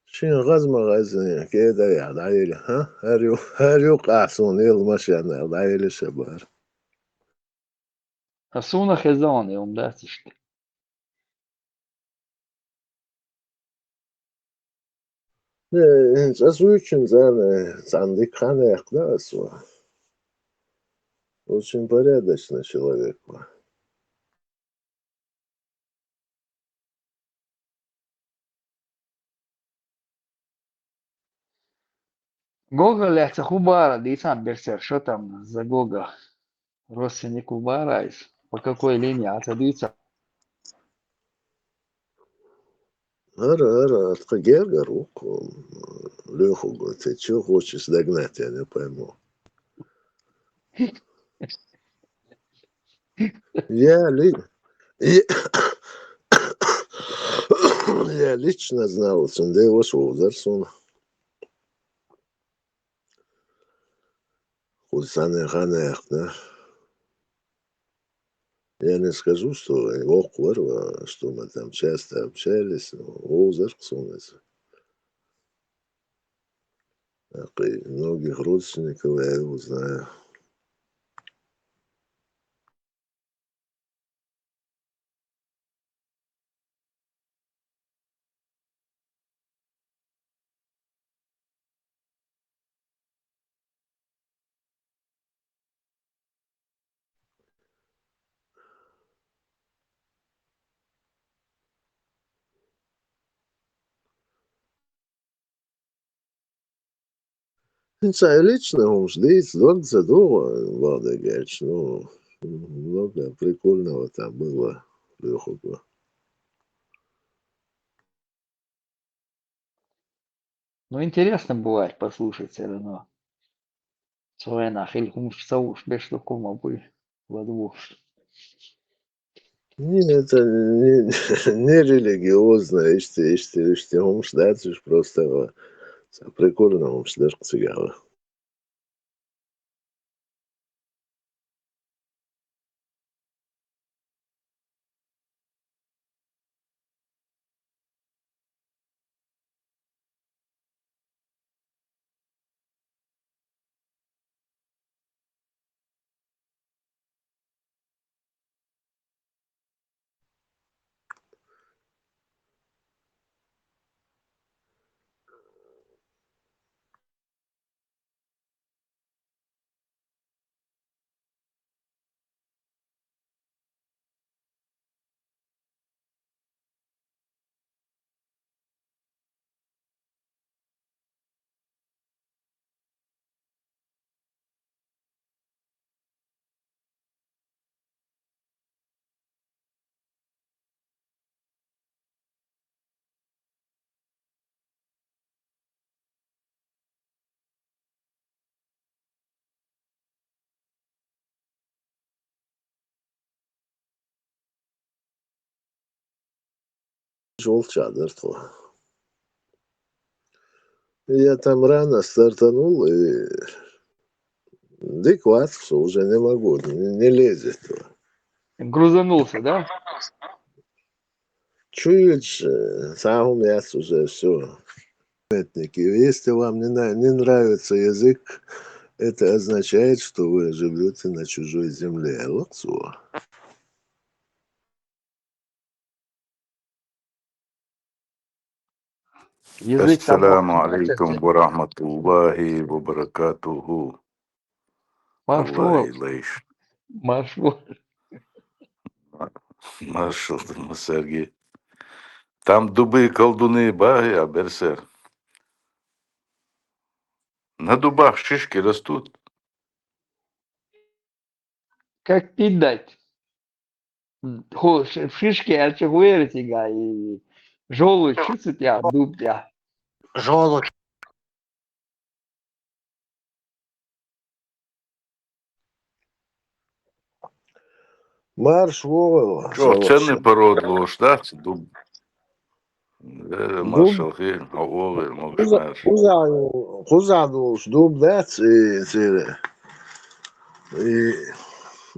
Speaker 8: شين غاز مغازين كده يا عيلة ها هاريو قاسون يل مشان يا عيلة شبار
Speaker 1: Асуна хезон, и он даст işte.
Speaker 8: انت اسوي için عندك خانة да اسوا очень порядочный человек.
Speaker 1: Гога ляца хубара, дицан берсер, что там за Гога? Родственник Убара, по какой линии? Отодвинься.
Speaker 8: Ара, отхагерга руку. Леху, ты что хочешь догнать, я не пойму. Я лично знал, что его Швозерсон. Хусаны Ханех, да? Я не скажу, что его курва, что мы там часто общались, Швозерсон. Многих родственников я его знаю. Лично он здесь, за дома, Влада Гач, ну, много прикольного там было, Леху.
Speaker 1: Ну, интересно бывает послушать все равно. Своя нахиль хумш сауш бешло кома бы ладвуш.
Speaker 8: Не, это не религиозно, işte olmuş dersiz просто прикольно olmuş цигала. Жол чадр то. Я там рано стартанул и дикват, что уже не могу, не лезет.
Speaker 1: Грузанулся, да?
Speaker 8: Чуть сам мяс уже все. Если вам не нравится язык, это означает, что вы живете на чужой земле. Вот что.
Speaker 1: Язык там
Speaker 16: السلام
Speaker 1: очень
Speaker 16: عليكم
Speaker 1: начался.
Speaker 16: ورحمة الله وبركاته.
Speaker 1: Маршрут,
Speaker 16: والله ليش
Speaker 1: маршрут.
Speaker 16: ما شاء الله Сергей. Там дубы и колдуны баги, а берсер. На дубах шишки растут.
Speaker 1: Как пидать? В шишке альчагуэра тига и желудь чувствует я, дуб я.
Speaker 6: Желудь.
Speaker 8: Марш Вова,
Speaker 16: Что, ценный
Speaker 8: салавша.
Speaker 16: пород ложь, да? Дуб.
Speaker 8: Дуб,
Speaker 16: Маршал Хир, Ауовы, Мокшмеш.
Speaker 8: Хузану, дуб, да, и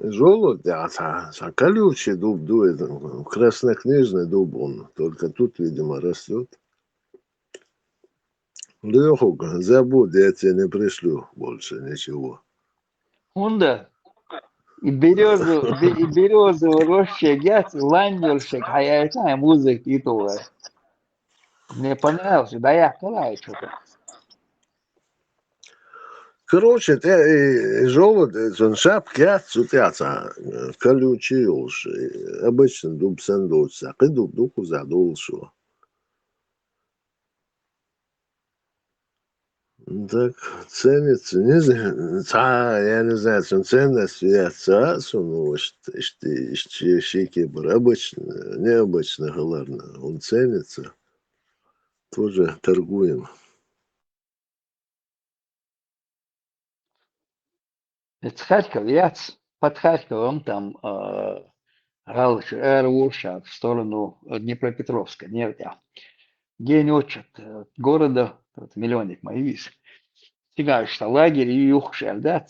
Speaker 8: желудь, да, колючий дуб дует, краснокнижный дуб он, только тут, видимо, растет. Леху, забудь, я тебе не пришлю больше ничего.
Speaker 1: Хунда. И березу роща гять, ландершек, hayata музык титулы. Мне понравился, да я калаю что-то.
Speaker 8: Короче, желудь, он шапки отцутятся, колючий уж, обычно дуб сандуется, а дуб дуку задул, что. Так, ценится, не знаю, я не знаю, что ценность яйца, ну, что щеки обычно, необычно, главное, он ценится, тоже торгуем.
Speaker 1: Это Харьков, под Харьковом там Галыч Эрвуша в сторону Днепропетровска, нельзя. День отчет города, миллионник Маивис. Сега что лагерь и юхшер, да?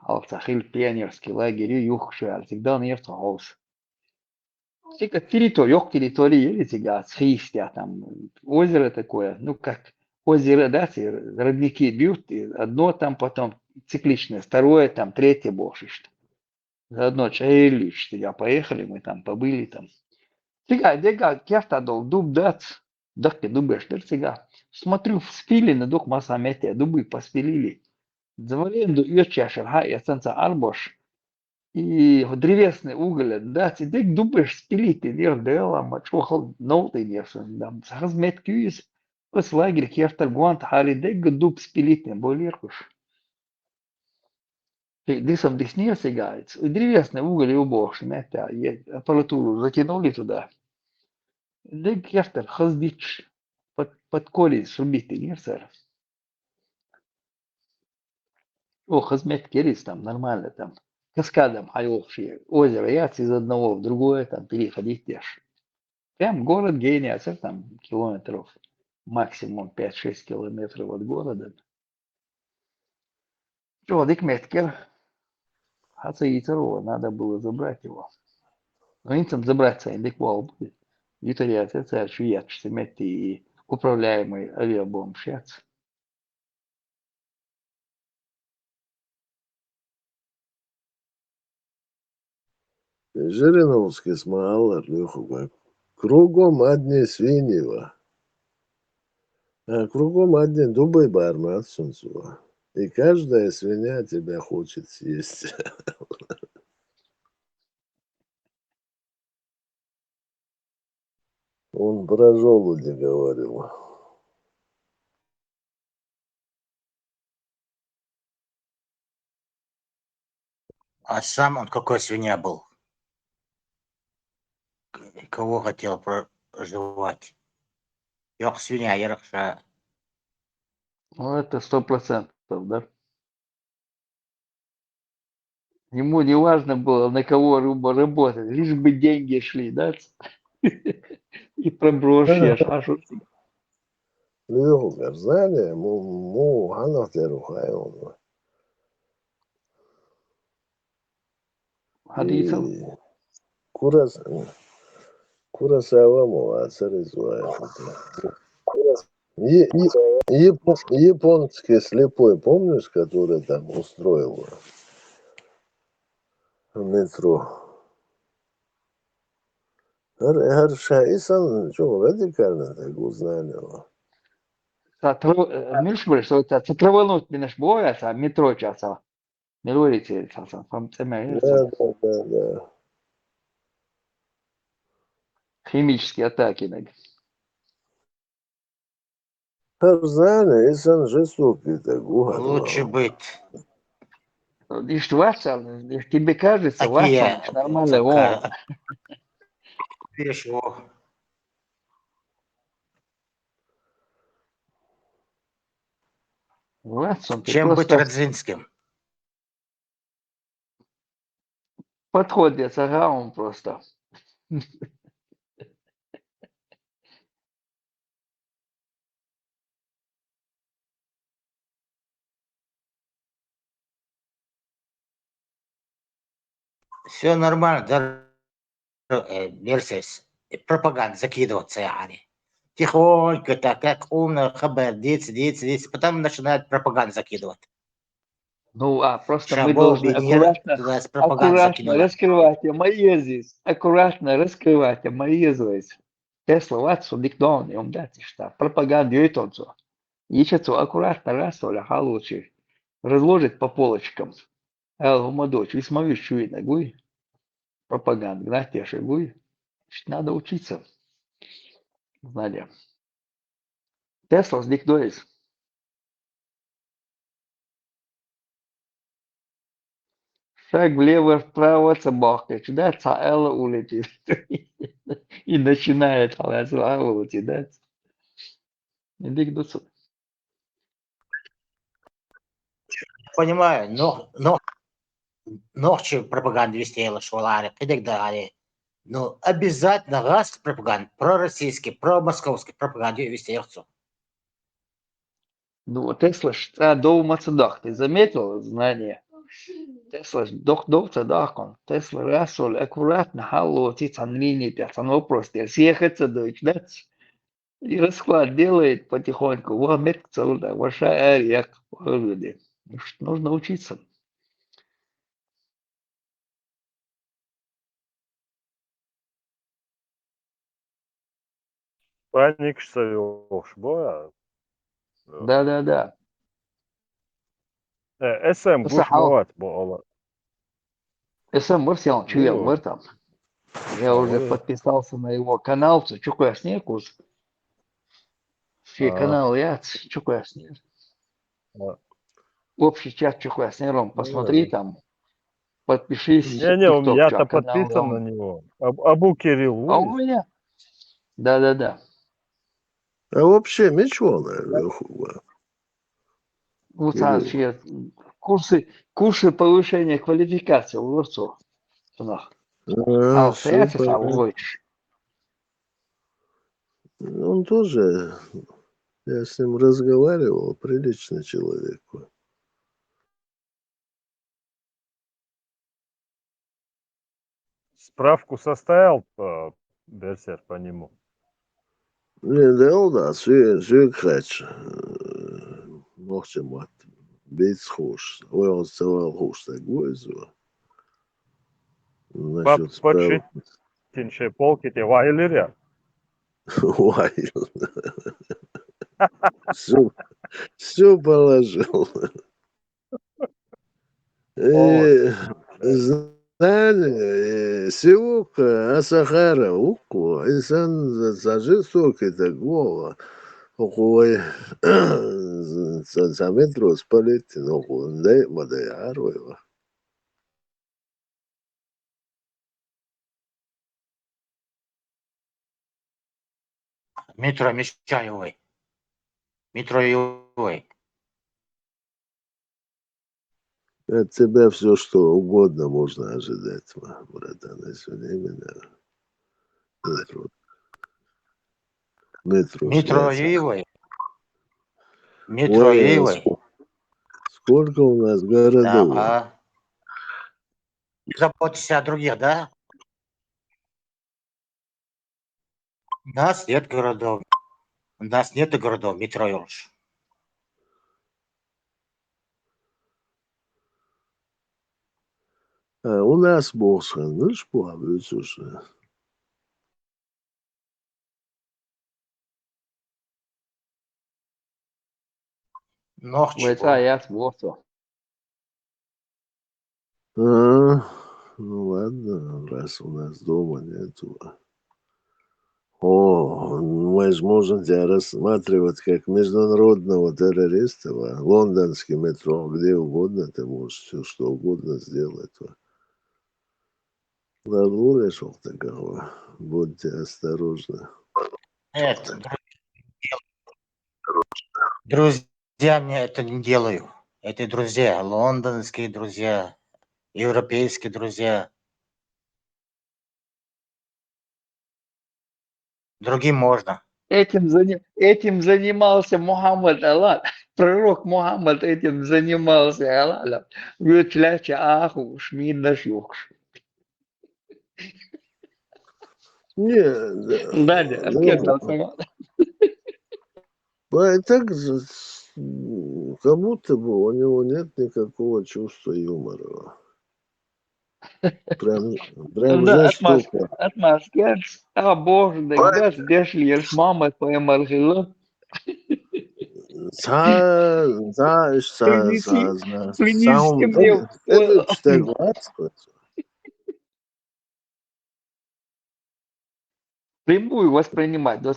Speaker 1: Алтахил пионерский лагерь и юхшер, всегда не втахался. Сега территории, или сега схистя там, озеро такое, ну как озеро, да, родники бьют, и одно там потом цикличное, второе там, третье больше. Заодно чаилич, я поехали, мы там побыли там. Сега, дега, кефта дол, дуб дат, дакки дубеш, сега. Смотрю, спилили, дух масса метия, дубы поспилили. Завален до ючашер, я ценца арбош. И древесный уголь, да, дек дубеш спилите, дер дела, мачухал, ноуты нерсен, да, сахазмет кюис, пос лагерь, кефтер гуант, хали, дек дуб спилите, болеркуш. Дысом десне сигается, и древесный уголь и убошь, это, аппаратуру затянули туда. Дек кефтер хаздич. под колледж убитый, не, сэр? О, хазмет керис там, нормально там. Каскадом хорошие. Озеро Яц из одного в другое, там переходить пешо. Прям город гения, сэр, там километров. Максимум 5-6 километров от города. Чудик Меткер. Хацаитерова, надо было забрать его. Но им там забраться индик вал будет. Виталия Цецар Швияк, что и управляемый авиабомб шец.
Speaker 8: Жириновский смаал, Леху, кругом одни свиньи. А кругом одни дубы барма от солнца. И каждая свинья тебя хочет съесть. Он про желуди говорил.
Speaker 6: А сам он какой свинья был? Кого хотел проживать? Ёх, свинья, ярахша.
Speaker 1: Ну, это 100%, да? Ему не важно было, на кого работать, лишь бы деньги шли, да? И проброшь, а что ты?
Speaker 8: Леху, знали, му ханахте рухай.
Speaker 1: Хадисов?
Speaker 8: И Курасаваму Ацаризуая. Японский слепой, помнишь, который там устроил метро? Харшаисан, что, радикально так узнали его.
Speaker 1: Мишбр, что это цитровануть минаш боя, а метро часа. Милуете, сам
Speaker 8: Да.
Speaker 1: химические атаки.
Speaker 8: Харзане, исан жестокий так
Speaker 6: Лучше быть.
Speaker 1: Лишь Ватсон, тебе кажется,
Speaker 6: Такие
Speaker 1: Ватсон нормально, он.
Speaker 6: Пешо.
Speaker 1: Ватсон, ты
Speaker 6: Чем быть
Speaker 1: просто
Speaker 6: Радзинским?
Speaker 1: подходит, ага, он просто.
Speaker 6: Все нормально, Мерседес. Пропаганда закидываться, yani. Тихонько так, как умно, хабар, дети. Потом начинают пропаганду закидывать.
Speaker 1: Ну, просто мы
Speaker 6: Шабо
Speaker 1: должны
Speaker 6: объединили, туда с пропаганду
Speaker 1: аккуратно
Speaker 6: закинули.
Speaker 1: раскрывать мои здесь. Аккуратно раскрывать мои здесь. Тесла, Ватсон, Дикдон, и он дать, что пропаганду и тот же. Ищет аккуратно раз, или халучи. Разложит по полочкам. Молодой, весьма вещует, гуй. Пропаганда, знаете, что гуй. Надо учиться. Знаете. Тесла с Дикдоис. Шаг влево, вправо, собака. Сюда Цаэла улетит. И начинает улетит, да? И Дикдоис.
Speaker 6: Понимаю, но ночью пропаганду вести, швалари, и так далее. Но обязательно раз пропаганду, пророссийский, промосковский пропаганду вести.
Speaker 1: Ну, Тесла дома цедах. Ты заметил знание? Тесла дох цедахом. Тесла расол аккуратно халотит анлини пятан вопрос. Ты съехать цедуешь, да? И расклад делает потихоньку. Вот метк целда, ваша ария. Нужно учиться.
Speaker 12: Паник saviox, boja.
Speaker 1: Да.
Speaker 12: SM гушмоват бола.
Speaker 1: СМ Марсиан, чуял в
Speaker 12: Ну,
Speaker 1: этом. Я уже
Speaker 12: шавы.
Speaker 1: подписался на его канал. Чукая снекус. Все каналы я чукая снег. Общий чат чукая снегом. Посмотри там. Подпишись.
Speaker 12: Не, у меня-то
Speaker 1: чат канал.
Speaker 12: подписан на него. Абу Кирилл,
Speaker 1: А у
Speaker 12: Луис.
Speaker 1: меня? Да.
Speaker 8: А вообще ничего, наверное.
Speaker 1: Вот вообще курсы повышения квалификации в Лурцу. А
Speaker 8: Все
Speaker 1: стоять
Speaker 8: понятно. Он тоже, я с ним разговаривал, приличный человек.
Speaker 12: Справку составил Берсер по нему?
Speaker 8: Не, да, все кач. Можем от быть схож. Он целовал хуш такой. Насчет справок.
Speaker 12: Почти полки те вайлеря.
Speaker 8: Вайл. Все положил. Знали, Сивука, Асахара, Уку, инсан зажил соки такого. Ой, за метро спалить, но не мадаяруева.
Speaker 6: Метро Мещаевой. Метро Ивой.
Speaker 8: От тебя все, что угодно можно ожидать, братан, извини меня. Метро
Speaker 6: Метро
Speaker 8: Швеция.
Speaker 6: Ивой. Метро
Speaker 8: Ой,
Speaker 6: Ивой.
Speaker 8: сколько у нас городов?
Speaker 6: Да. Не заботьтесь о других, да? У нас нет городов. У нас нет городов, метро Юрш.
Speaker 8: У нас Босхан, ну что, уже.
Speaker 1: Vai яс Лурцу.
Speaker 8: Ну ладно, раз у нас дома нету. Мы же можем тебя рассматривать как международного террориста. Лондонский метро, где угодно ты можешь все что угодно сделать. Лаву решил такого. Будьте осторожны.
Speaker 6: Нет, друзья мне это не делаю. Это друзья, лондонские друзья, европейские друзья. Другим можно.
Speaker 1: Этим занимался Мухаммад Аллах. Пророк Мухаммад этим занимался Аллахом. Вытляча аху, шмин на шюкш. Да,
Speaker 8: так как будто бы у него нет никакого чувства юмора. Прям
Speaker 1: да,
Speaker 8: жестоко.
Speaker 1: atmosfēras, tā božu degdas, dešļies mammas paimar hilu. Принести мне прямую воспринимать, да,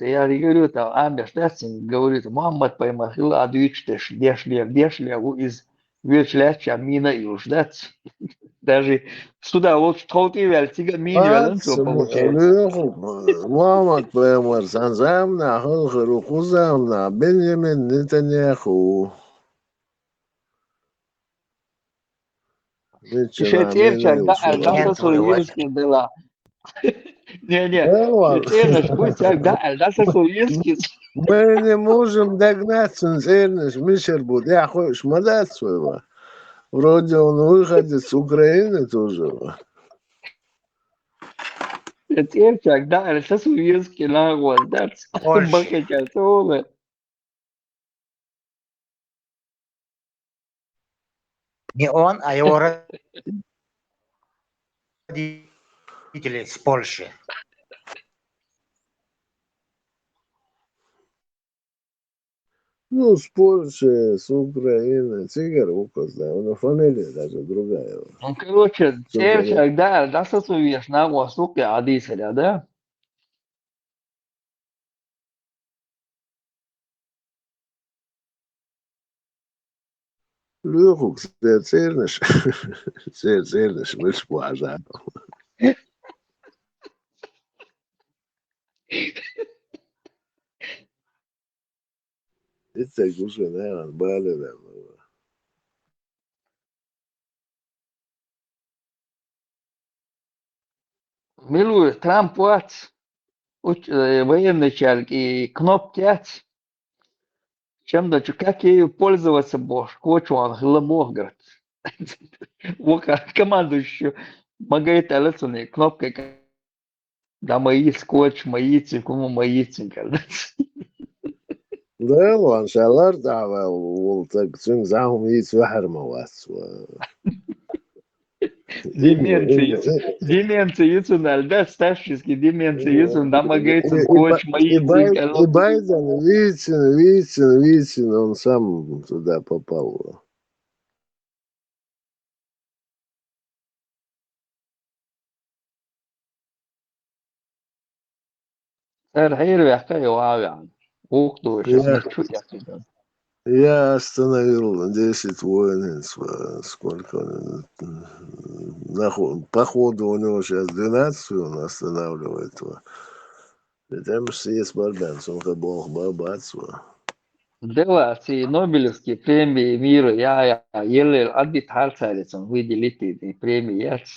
Speaker 1: я говорю, там, Амбеш, говорит, Мухаммад поймал хилу, а дючтеш, дешļiek из вечляча мина юж, да. Даже сюда вот толкивали, тига минивали, что получается.
Speaker 8: Мухаммад поймал, санзамна, хылхыру, хузамна, Беньямин Нетаньяху.
Speaker 1: Еще терчак, да, Альдаса Сулинский была. Не, Цернаш, пусть да, Альдаса Сулинский.
Speaker 8: Мы не можем догнаться, Цернаш, Мишер будет. Я хочешь мадать своего. Вроде он выходит с Украины тоже.
Speaker 1: Терчак, да, Альдаса Сулинский, на вот, да, Бахачатовы.
Speaker 6: Не он, а его родители с Польши.
Speaker 8: Ну, с Польши, с Украины, Цигарукас, да, у него фамилия даже другая.
Speaker 1: Ну, короче, Терчак, да, Альдаса Сулинский, на вот, сука, Адиселя, да?
Speaker 8: Лёхук, Цернаш, Цернаш, мы ж пожар. Это уже, наверное, более.
Speaker 1: Милую, Трамп вац, военный начальник, и кнопки ац. Чем-то, как ею пользоваться бож, хочу он хлебов, говорит. Вока командующую, магает алецуни, кнопкой, да мои скотч, мои цикуму, мои цинка.
Speaker 8: لا والله ان شاء الله ارجع والتقسيم زعهم يتوحر موات
Speaker 1: Деменция юцунал, да, старшийский деменция юцун, да, магает скотч, мои цинка.
Speaker 8: И Байден, Вицин, он сам туда попал.
Speaker 1: الحقيقة بيحكي واو يعني وقته شو يعني.
Speaker 8: Я остановил 10 воинов, сколько по ходу у него сейчас 12 он останавливает. Там есть барбенс, он как бог бабацва.
Speaker 1: دلوقتي نوبلسكي بريمي ميرو يا يلي الأدي تحالسالسون ويدي بريميات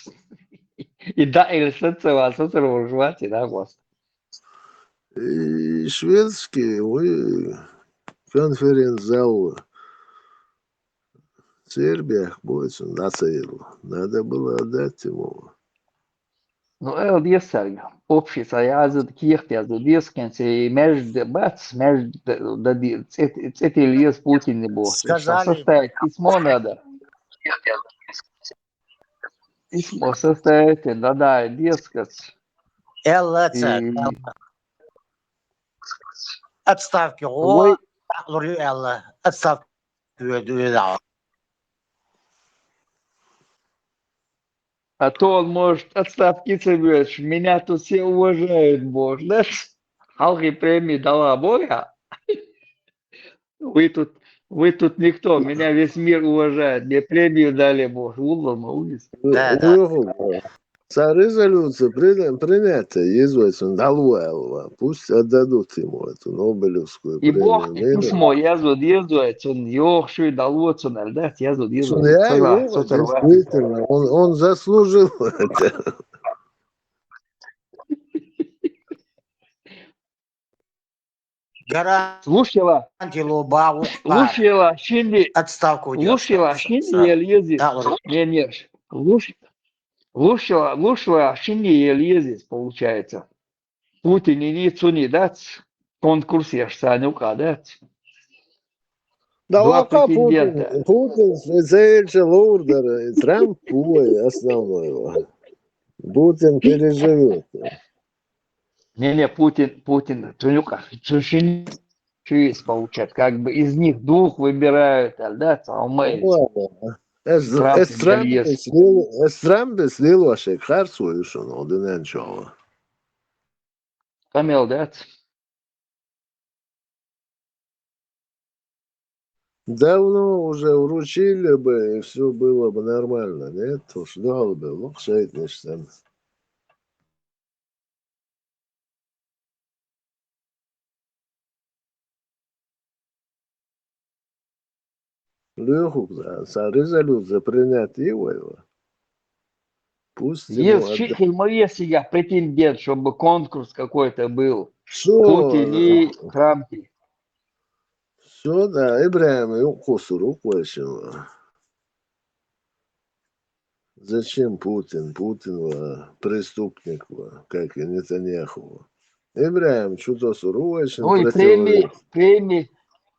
Speaker 1: يدعي الستة وستة ورجواتي да гост.
Speaker 8: И шведский конференц-зал в Сербиях будет нацелил. Надо было отдать ему.
Speaker 1: Ну, это десерга. Общество, я за таких я за дескенцы между бац, между эти лес Путин не будет. Составить письмо надо. Письмо составить, надо дескать.
Speaker 6: Отставки. Отставки.
Speaker 1: А то он может отставки соберешь. Меня тут все уважают, боже. Да? Халки премии дала Бога. Вы тут никто. Меня весь мир уважает. Мне премию дали, боже.
Speaker 8: За резолюцию принятая Езуэцин Далуэлва. Пусть отдадут ему эту Нобелевскую
Speaker 1: И
Speaker 8: премию.
Speaker 1: Бог письмо Езуэцин. Йохши Далуэцин. Альдат Езуэцин.
Speaker 8: Действительно, он заслужил это.
Speaker 1: Слушала şimdi
Speaker 6: отставку
Speaker 1: слушала şimdi Елизис. Не, слушала şimdi Елизис, получается. Путин и Ницуни, да? Конкурс я Санюка, да?
Speaker 8: Да,
Speaker 1: Два
Speaker 8: пока
Speaker 1: претендента.
Speaker 8: Путин специально ордер, Трамп основной. Путин переживет.
Speaker 1: Не, Путин, Санюка, через получается, как бы из них двух выбирают, да,
Speaker 8: Трампес lilošie karsojušanu Odinenčova.
Speaker 1: Камел, да?
Speaker 8: Давно уже вручили бы, и все было бы нормально. Нет, уж дал бы, лучше не штам. Леху, за резолюцию принять его. Пусть
Speaker 1: Есть я претендент, чтобы конкурс какой-то был.
Speaker 8: Все,
Speaker 1: Путин и Трамп.
Speaker 8: Все, да, Ибраим и Косуру question. Зачем Путин? Путин преступник, как и Нетаньяху. Ибраим что-то суровочен.
Speaker 1: Ну и премии,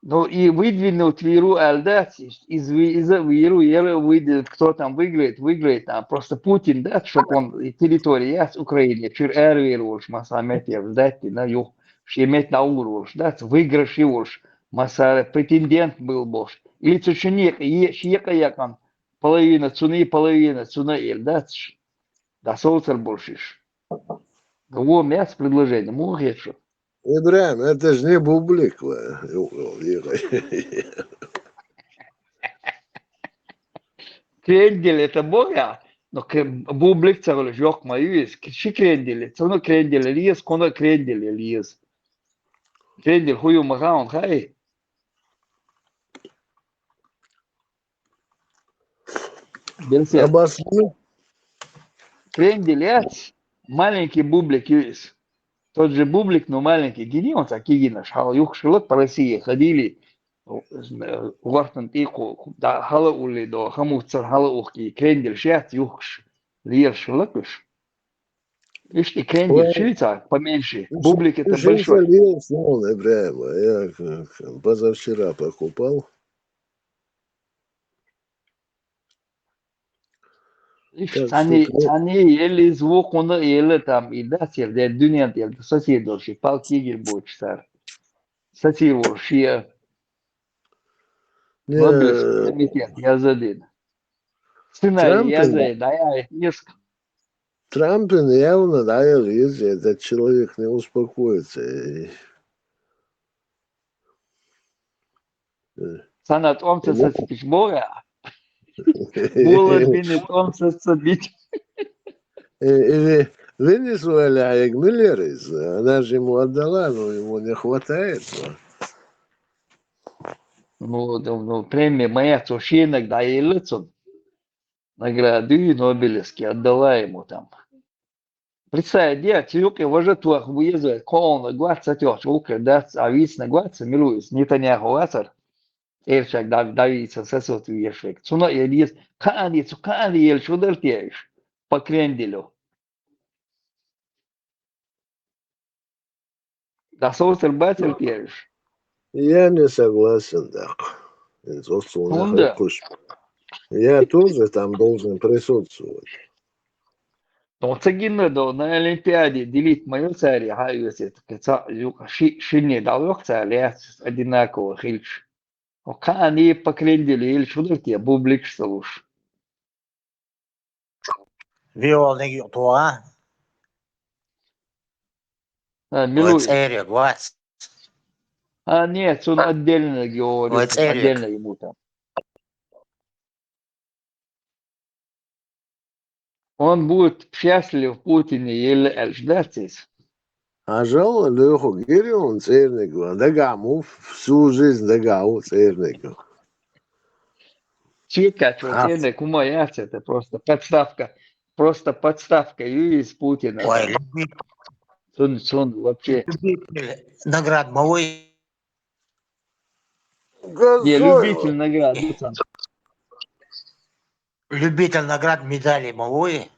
Speaker 1: ну и выдвинут Виру Альдат, из Виру выйдет, кто там выиграет, там просто Путин, да, чтобы он территория с Украины, чур эрвируш, масамет я ждать, на юг, шеметь на уруш, да, выигрыш юж, маса претендент был бош. Или цученик, шиека якан, половина цуна, да, да, соуцер большиш. Во мясо предложение, мугет что.
Speaker 8: Ибраим, это же не бублик.
Speaker 1: Крендель это Бога, но бублик цароль жок маюис, ши крендель, царно крендель лиес, коно крендель лиес. Крендель хую магаон хай. Берсет.
Speaker 8: Обоснуй.
Speaker 1: Крендель, маленький бублик есть. Тот же бублик, но маленький. Гини он такие нашел. Юг шелот по России ходили. Вартан тику, да хала ули до хамуцар хала ухки. Крендель шест югш. Лир шелотыш. Видишь, и крендель шица поменьше. Бублик это большой.
Speaker 8: Залил сон, Ибраима. Я позавчера покупал.
Speaker 1: Они ели звук, он ели там, и да, сердце, дюня, сосед дольше, палки больше, сар. Сосед вообще. Нобелевский комитет, я заден. Сценарий, я заден, да, я несколько.
Speaker 8: Трампин явно, да, если этот человек не успокоится.
Speaker 1: Санат омца сосипич боя. Булат бинет омца сосипич.
Speaker 8: Или Венесуэля Миллерис, она же ему отдала, но ему не хватает.
Speaker 1: Ну, премия моя суши иногда и лицом. Награду Нобелевский отдала ему там. Представь, где тюрьмы вожатых выезжают, колонна 20 чулка, да, а вис на 20 милуис, не Таняху Асар, Эльчак давится сосуд вешек. Цуна есть, кани ель шудертеешь по кренделю. Да соусер батер теешь.
Speaker 8: Я не согласен, так. Я тоже там должен присутствовать.
Speaker 1: Но цагинно до на Олимпиаде делить мою царь, а если шине далек царь, одинаково хильч. Кани по кренделю ель шудертеешь, бублик слуш.
Speaker 6: Виолник юктуа.
Speaker 1: Милуис.
Speaker 6: Эрик, вац.
Speaker 1: Нет, он отдельно говорит, отдельно ему там. Он будет счастлив в Путине или ждать.
Speaker 8: А жал Леху Гири, он церник, дагаму, всю жизнь дагау церник.
Speaker 1: Чика, что церник у моя, это просто подставка. Просто подставка из Путина.
Speaker 6: Ой,
Speaker 1: Сон вообще.
Speaker 6: Наград малой.
Speaker 1: Не, любитель наград.
Speaker 6: Любитель наград медали малой.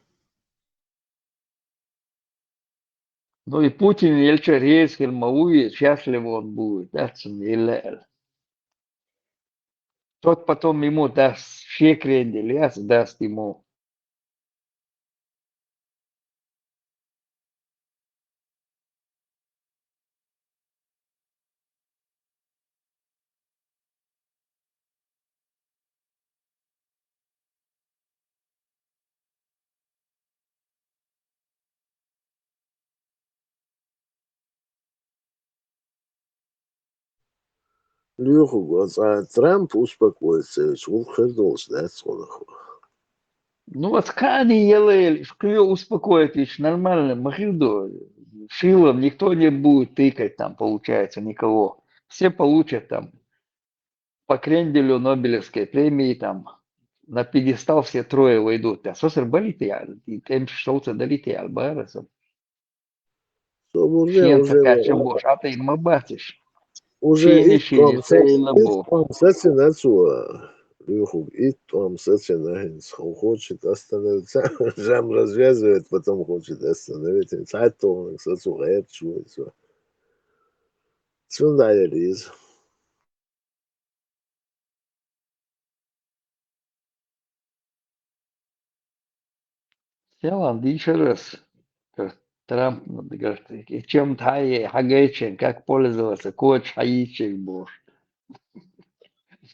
Speaker 1: Ну и Путин, Ельча Рейскер, Мауи, счастлив он будет. Тот потом ему даст шекрендель, даст ему.
Speaker 8: Леху, а Трамп успокоится, он ходил, да, сонаху.
Speaker 1: Ну вот Кани еле, успокоит, ведь нормально, Махилдо, шилом никто не будет тыкать там, получается, никого. Все получат там по кренделю Нобелевской премии там, на пьедестал все трое войдут. А сосер болитеял, и тем что-то долетеял, барасом. Шенца кача бош, а ты им обатишь.
Speaker 8: Уже и там сацинацу, Леху, и там сацинахинс, он хочет остановиться, жам развязывает, потом хочет остановить, цайтон, сацуэт, чуется. Сюда я лез.
Speaker 1: Я вам еще раз, Трамп говорит, чем тае хагайчен, как пользоваться, коч хаичек бош.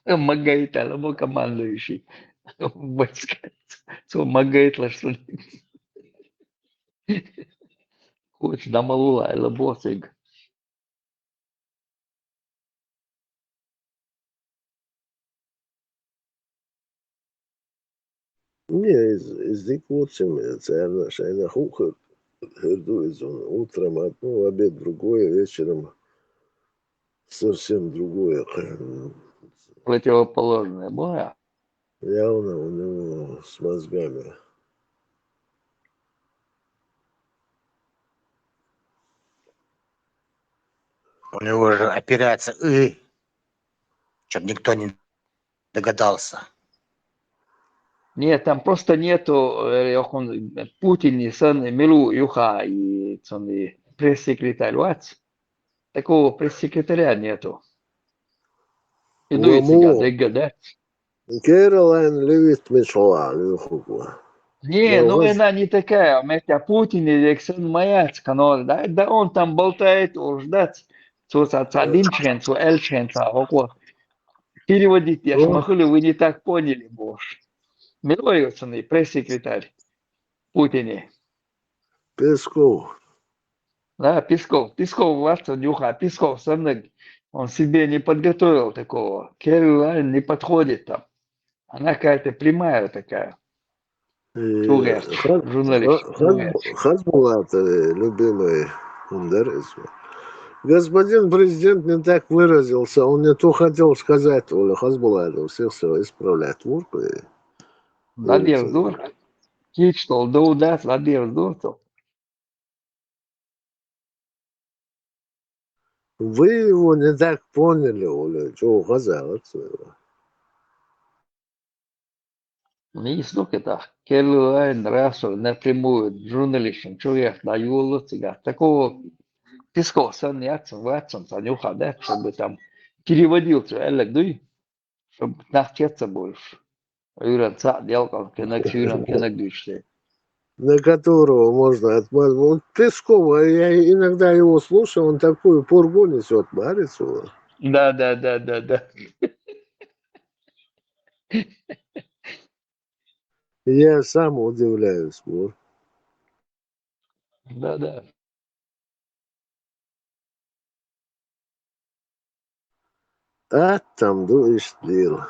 Speaker 1: Магает, алабо командующий. Магает лашто. Коч дамалула, алабо сега.
Speaker 8: Не, из диквотчами, царь шайна хуха, херду из утром одно, обед другое, вечером совсем другое.
Speaker 1: Противоположное. Боя.
Speaker 8: Явно у него с мозгами.
Speaker 6: У него же операция чтобы никто не догадался.
Speaker 1: Нет, там просто нету Путин и сын Милу Юха и пресс-секретарь Вац. Такого пресс-секретаря нету. Иду сега,
Speaker 8: Лому.
Speaker 1: да?
Speaker 8: Кэролайн любит мечла, Люхугу.
Speaker 1: Не, ну она не такая. Метя Путин и Александр Маяц, да он там болтает, уж ждать. Один член, Л член, переводить, я шмахали, вы не так поняли, боже. Милой пресс-секретарь Путине.
Speaker 8: Песков.
Speaker 1: Да, Песков. Песков, Ватсон, Юха. Песков, Санык. Он себе не подготовил такого. Кэролайн не подходит там. Она какая-то прямая такая. Журналист.
Speaker 8: Хазбулат, любимый Ундер. Господин президент не так выразился. Он не то хотел сказать, Оля Хазбулату. Все исправлять.
Speaker 1: Ладер дур. Кичтол, доудат, ладер дур.
Speaker 8: Вы его не так поняли, Оля. Что казалось?
Speaker 1: Не столько это. Кэролайн Рассел напрямую журналистам. Человек на улице. Такого Песков, сын Яцин, Ватсон, Санюха, да, чтобы там переводил все, Элек, чтобы навчиться больше. Юран делал, кенек дышли.
Speaker 8: На которого можно отмазывать. Пескова, я иногда его слушаю, он такую пургу несет, Барицу.
Speaker 1: Да.
Speaker 8: Я сам удивляюсь. Вот.
Speaker 1: Да.
Speaker 8: А там дуешь дело.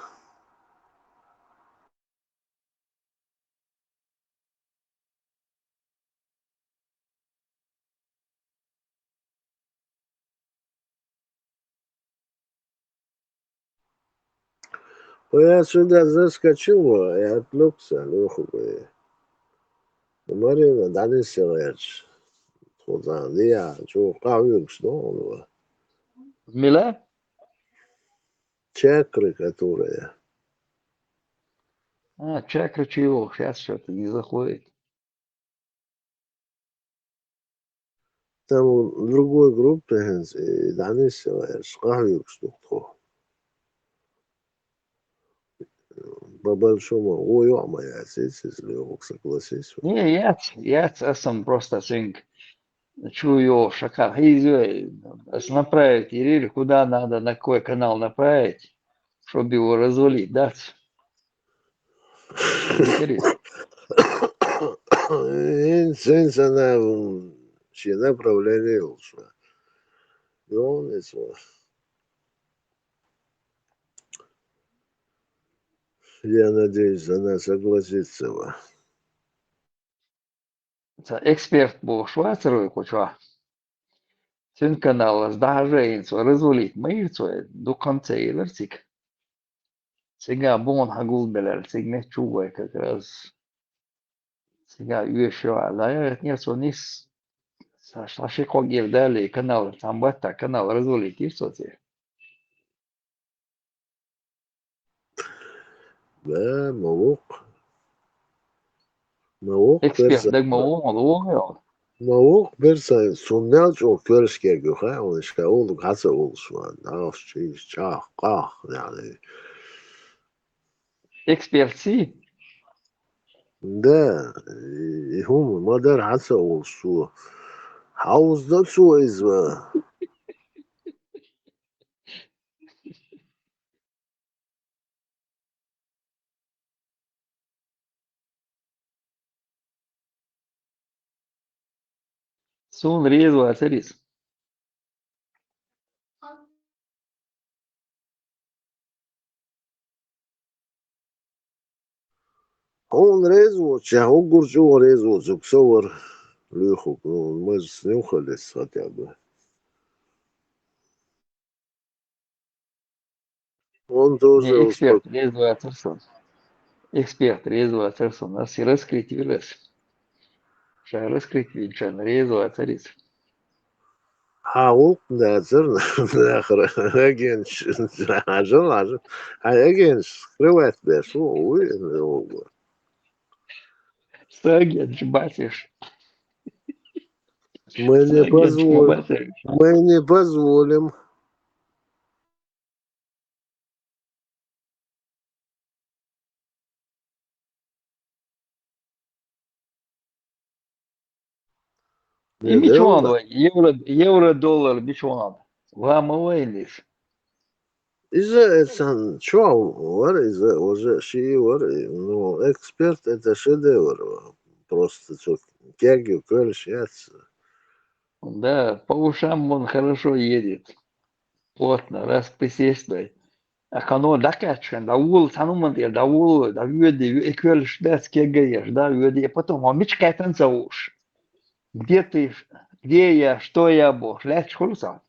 Speaker 8: Я сюда заскочил и отвлекся, Леху. Марина Данисович. Куда? Я что, кавик, что?
Speaker 1: Мила?
Speaker 8: Чакры, которые.
Speaker 1: Чакра чего? Сейчас что-то не заходит.
Speaker 8: Там в другой группе Данисович, кавик, что? По большому, ой, моя, если согласись.
Speaker 1: Не, я сам просто синг. Чую шакал. Направить Ириль, куда надо, на какой канал направить, чтобы его развалить, да? Интересно.
Speaker 8: Она все направления ушла. Я надеюсь, она согласится.
Speaker 1: Эксперт был Швейцарию, куча. Sen kanal даже развалить мышцу до конца илэрсик. Сега бон хагул белэр сегмэ чугай как раз. Сега юэшо алая нет сонис. Саши когир дали канал там бата канал развалить и соци.
Speaker 8: Да, Маук.
Speaker 1: Эксперт даг Маук.
Speaker 8: Маук берса сумнял чо көрске гөха он ишка ол гаса олшма. Наш чи чах ках yani.
Speaker 1: Эксперт си.
Speaker 8: Да, и хум мадар хаса олшу. Хаузда чо изва.
Speaker 1: Сун резу ацерис.
Speaker 8: Он резу, ча огурчу резу, зуксовар люхук. Мы снюхались хотя бы. Он тоже
Speaker 1: Не эксперт резу ацерис. Эксперт резво царство у нас и раскрыть вирус. Ша раскрыть винчан резво царис.
Speaker 8: حاول ناظر آخر أجنش عجل أجنش روات بس هو
Speaker 1: Саген чбасишь.
Speaker 8: мы не
Speaker 1: Саген
Speaker 8: позволим,
Speaker 1: чбасишь.
Speaker 8: мы не позволим.
Speaker 1: И мичуан, евро-доллар мичуан. Вам уэйнис.
Speaker 8: إذا إنسان شو ورا إذا уже شيء ورا ну эксперт это шедевр просто кегю кольш яц
Speaker 1: Да, по ушам он хорошо едет. Плотно, раз присесть. А кано дакачен, да ул сануман да ул, да вёди, эквелш да скегаешь, да вёди. Потом, а мичка танцауш. Где ты, где я, что я бог? Ляч хулса.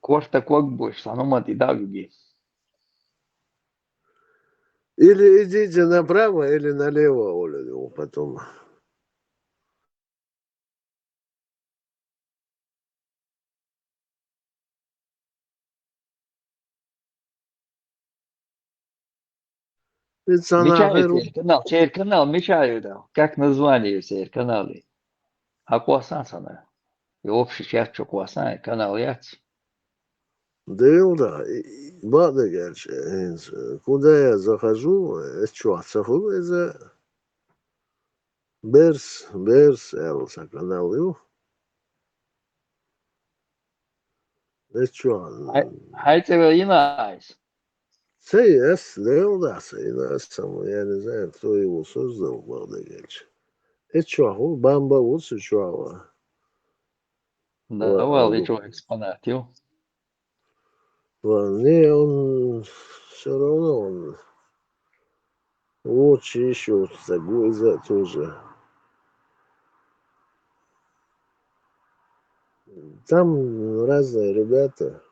Speaker 1: Корта кок будешь, сануман и да вёди.
Speaker 8: или идите направо или налево Оля потом ведь она
Speaker 1: Мечают теперь канал, мечают, да. Как название теперь каналы? А куасансана. И общий чат, что куасан, канал яц.
Speaker 8: değil da bana gerçi куда я захожу чувствую это берс элса канал ю это
Speaker 1: Хайте и найс.
Speaker 8: CS değil da я не знаю кто его создал бана gerçi это бамба вот чувствую
Speaker 1: Давал и что экспонат, ё.
Speaker 8: не он все равно он лучше еще за тоже. Там разные ребята.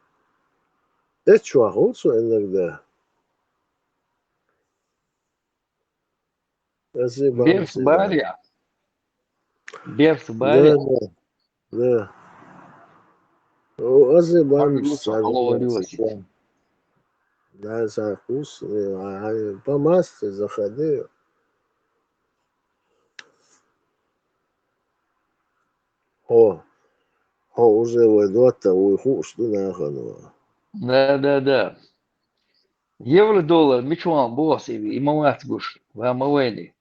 Speaker 8: Это чувствуется иногда. Спасибо вам
Speaker 1: Берс
Speaker 8: всегда.
Speaker 1: баря. Берс
Speaker 8: Да,
Speaker 1: баря.
Speaker 8: да. Спасибо вам
Speaker 1: Марюса, Алориосит.
Speaker 8: да, за вкус. По массе заходи. О, уже вот уйху, что нахану.
Speaker 1: Да. Евро-доллар, мичуан, босс, и мамат гуш. Вам уэйни.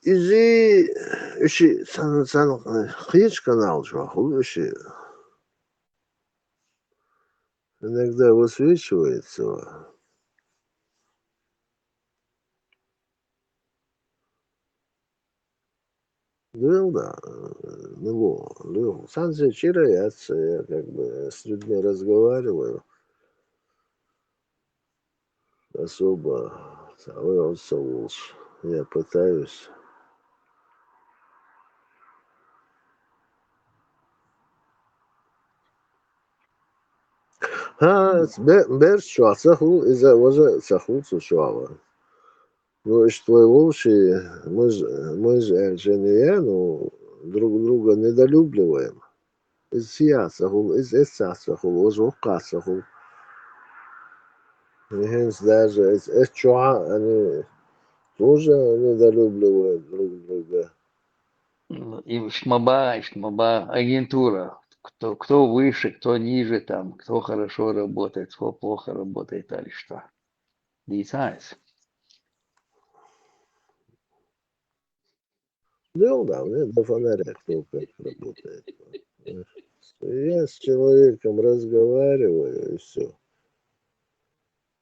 Speaker 8: Изи, ищи, сан, хич канал, чувак, ищи. Иногда высвечивается. Был, да. Ну, сам вчера я как бы с людьми разговариваю. Особо лучше. Я пытаюсь. Берс что, цаху, из-за уже цаху сушава. Ну, что лучше, мы же не, ну, друг друга недолюбливаем. Из сиясаху, из эсасаху, из укасаху. Hence даже из чуа они тоже недолюбливают друг друга.
Speaker 1: И шмаба, агентура. Кто выше, кто ниже, там, кто хорошо работает, кто плохо работает, или что. Дизайнс.
Speaker 8: Ну да, мне до фонаря кто как работает. Я с человеком разговариваю и все.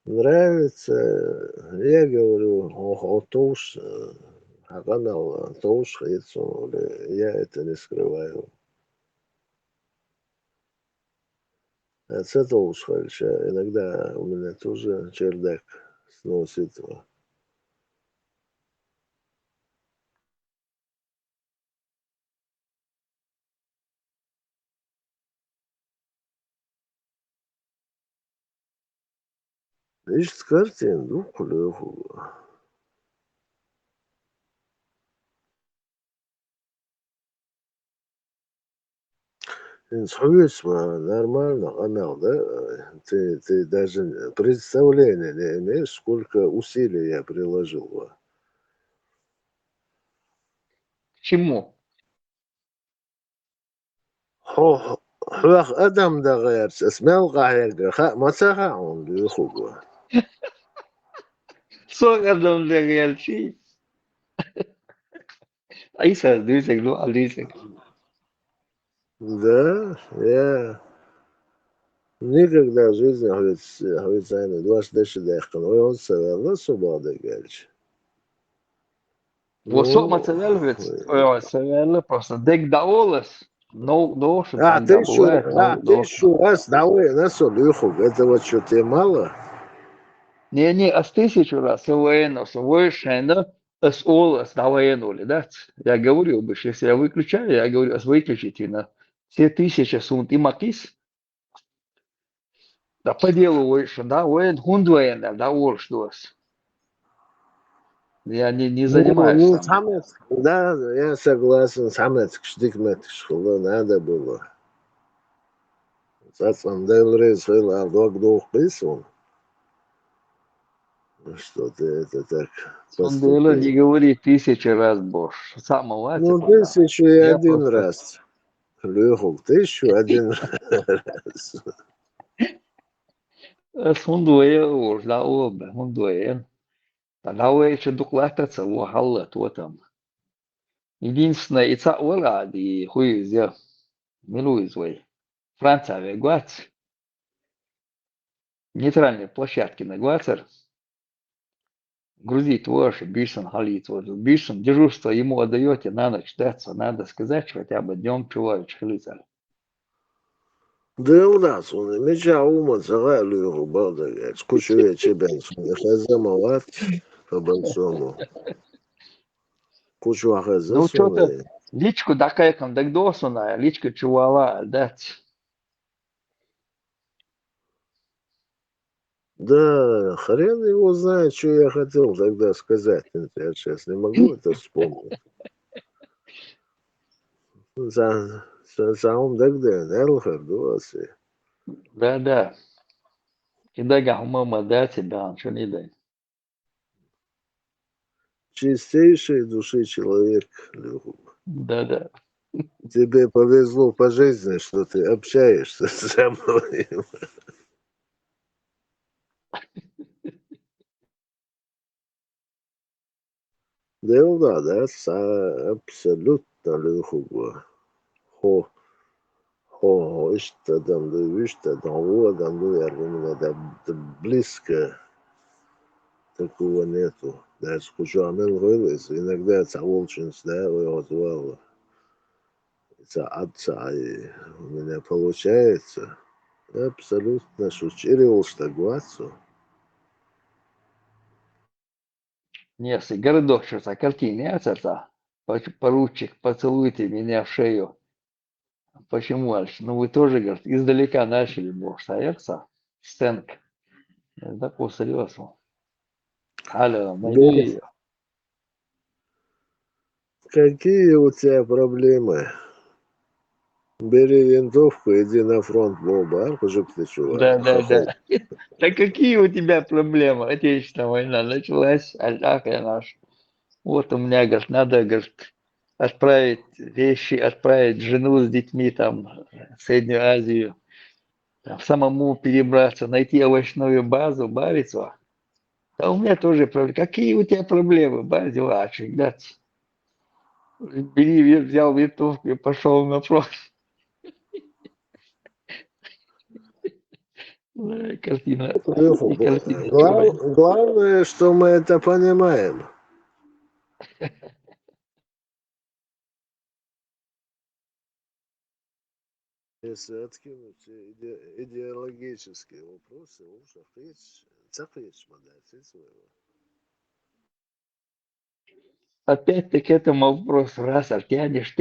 Speaker 8: Нравится, я говорю, о туш, а канал туш, я это не скрываю. Это уж хорошо. Иногда у меня тоже чердак сносит. Ишь картин, ну, кулеху. Инсхуисма нормально, Амел, да? Ты даже представления не имеешь, сколько усилий я приложил.
Speaker 1: К чему?
Speaker 8: Хо, хуах Адам да гайрс, смел гайрга, масаха он лехуга.
Speaker 1: Согадом загорчи. Айса, дюсек, ну, алисек.
Speaker 8: Да, я никогда в жизни, говорит, Сайна, 20 дехкан, он севел, свобода гельч.
Speaker 1: Восо
Speaker 8: Ну,
Speaker 1: мацевелвец, севеле, просто дек даолес. No, что так да бывает, no.
Speaker 8: 1000 раз давай на солюху, этого что тебе мало?
Speaker 1: Не, а с 1000 раз военно, совершенно, с олес на военнули, да? Я говорил бы, что если я выключаю, я говорю, выключите на все 1000 сунт и макис, да по делу выше, да, воен, хундвоенно, да, олш. Я не занимаюсь
Speaker 8: Ну,
Speaker 1: там.
Speaker 8: самец, да, я согласен, самец, штикмет, что надо было. Сам Делрейс вела дог дух писал, что ты это так
Speaker 1: Он дело не
Speaker 8: поступил.
Speaker 1: говори 1000 раз больше. Самого
Speaker 8: Ну,
Speaker 1: типа, да.
Speaker 8: 1001
Speaker 1: Я просто...
Speaker 8: раз. Леху, 1001 раз.
Speaker 1: Хундвое уж, да, оба, хундвое. Тогда вы еще докладаться, вахаллат, вот там. Единственное, и цаула, и хуй взял, милуизвой. Франция, вегуац, нейтральные площадки на Гуацер, грузить ваши, бишен халит, вот бишен, дежурство ему отдаете на ночь, даться, надо сказать, хотя бы днем чуваешь халицар.
Speaker 8: Да у нас он меча ума цара Леху, балда, скучу тебя, хазамоват, по большому. Кучу
Speaker 1: Ну, что-то
Speaker 8: хазасуна.
Speaker 1: личку дакайкам дагдосуна, личка чувала, дать.
Speaker 8: Да, хрен его знает, что я хотел тогда сказать. Я сейчас не могу это вспомнить. Сам тогда, Нерлхар, дуаси.
Speaker 1: Да. И дага умама дать себя, что не дай.
Speaker 8: Чистейшей души человек, Леху.
Speaker 1: Да.
Speaker 8: Тебе повезло по жизни, что ты общаешься со мной. Да, абсолютно Леху. Хо, иштадан, да иштадан, водан, да, я да близко такого нету. Даже хочу Амел вылез, иногда это волчинс, да, его звал. Это отца, и у меня получается. Абсолютно шучерил, что гвацу.
Speaker 1: Не, если городок что-то картины, это поручик, поцелуйте меня в шею. Почему, Альш? Ну, вы тоже, говорит, издалека начали, может, стояться, стенк. Это по-серьезному. Алло, найди
Speaker 8: Бери,
Speaker 1: ее.
Speaker 8: какие у тебя проблемы? Бери винтовку, иди на фронт, Боба, хуже ты чувак,
Speaker 1: Да.
Speaker 8: хохол.
Speaker 1: Да какие у тебя проблемы? Отечественная война началась, альтах я наш. Вот у меня, говорит, надо, говорит, отправить вещи, отправить жену с детьми там в Среднюю Азию, там, самому перебраться, найти овощную базу, Барицу. А у меня тоже проблемы. Какие у тебя проблемы, Барзилачик, да? Бери, взял винтовку и пошел на фронт. Картина, не картина, сегодня.
Speaker 8: Главное, что мы это понимаем. Если откинуть идеологические вопросы, уже цахич модать своего.
Speaker 1: Опять-таки к этому вопросу раз, тянешь.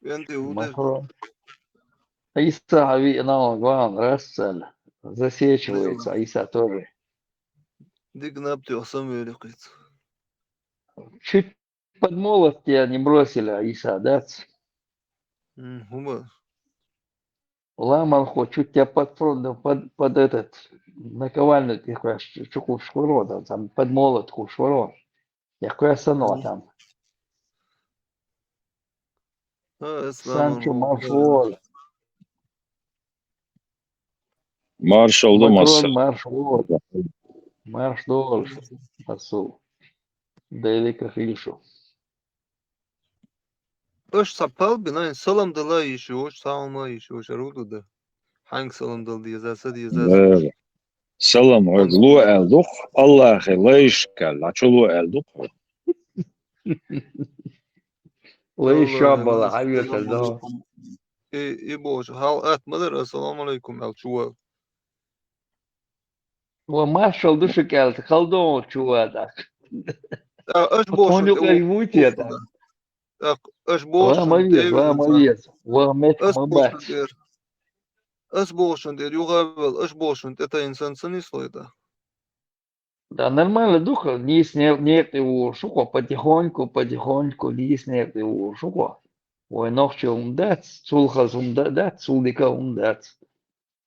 Speaker 2: Венты удер.
Speaker 1: Махрон. Иса Виетнам, Рассел. Засечивается, Иса тоже.
Speaker 2: Дигнап тёсам великит.
Speaker 1: Чуть под молот тебя не бросили, Иса, да?
Speaker 2: Хуба.
Speaker 1: Ламан хоть чуть тебя под этот наковальню ты чуку швыро, там под молот швыро. Я кое-сано там. Санчо Маршвол.
Speaker 17: Маршал Думас.
Speaker 1: Макрон Маршвол. Маршвол. Асу. Делика Хильшу.
Speaker 2: Öş sapal binaen salam dala işi hoş sağma işi hoş arudu da. Hangi salam dal diye zasa diye zasa.
Speaker 17: Salam glu elduk. Allah leş kal. Açulu elduk.
Speaker 1: Leş şabala hayırlı da.
Speaker 2: boş hal etmeler. Assalamu alaikum el çuval.
Speaker 1: ومارشال دوشك قال خلدون شو هذا
Speaker 2: Öş boş.
Speaker 1: فندق يموت يا ده
Speaker 2: Öş boş.
Speaker 1: ومريض ومت مبات
Speaker 2: Öş boşun der. Yugavel öş boşun. Eta insan sani sloyda.
Speaker 1: Да нормально духа, не снег его шуко, потихоньку, не снег его шуко. Ой, ночью умдать, сулхаз умдать, сулдика умдать.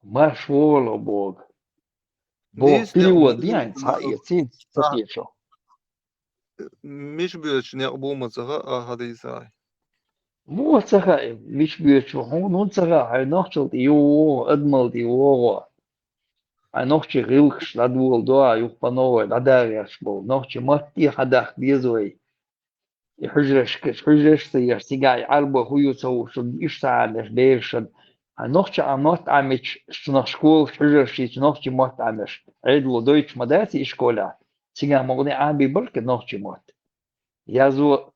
Speaker 1: Марш воло Бог. Бог перевод, я цин, запечу.
Speaker 2: Миш бьёч не обумацага ахадисай.
Speaker 1: Вот сахай, миш бьёч, он сахай, ночью его, адмал его. А ночью рилкш ладвол доа, юхпановой, ладаряш был. Ночью матти хадах безой. И حجرش سيجاي عربه هو سو شد إشتعلش ديرشن. نوختي عمات عمش شنشكول حجرش نوختي مات عمش عدلو دويتش مدرسة إشكولا. سيجا مغني عبي بركة نوختي مات. يازو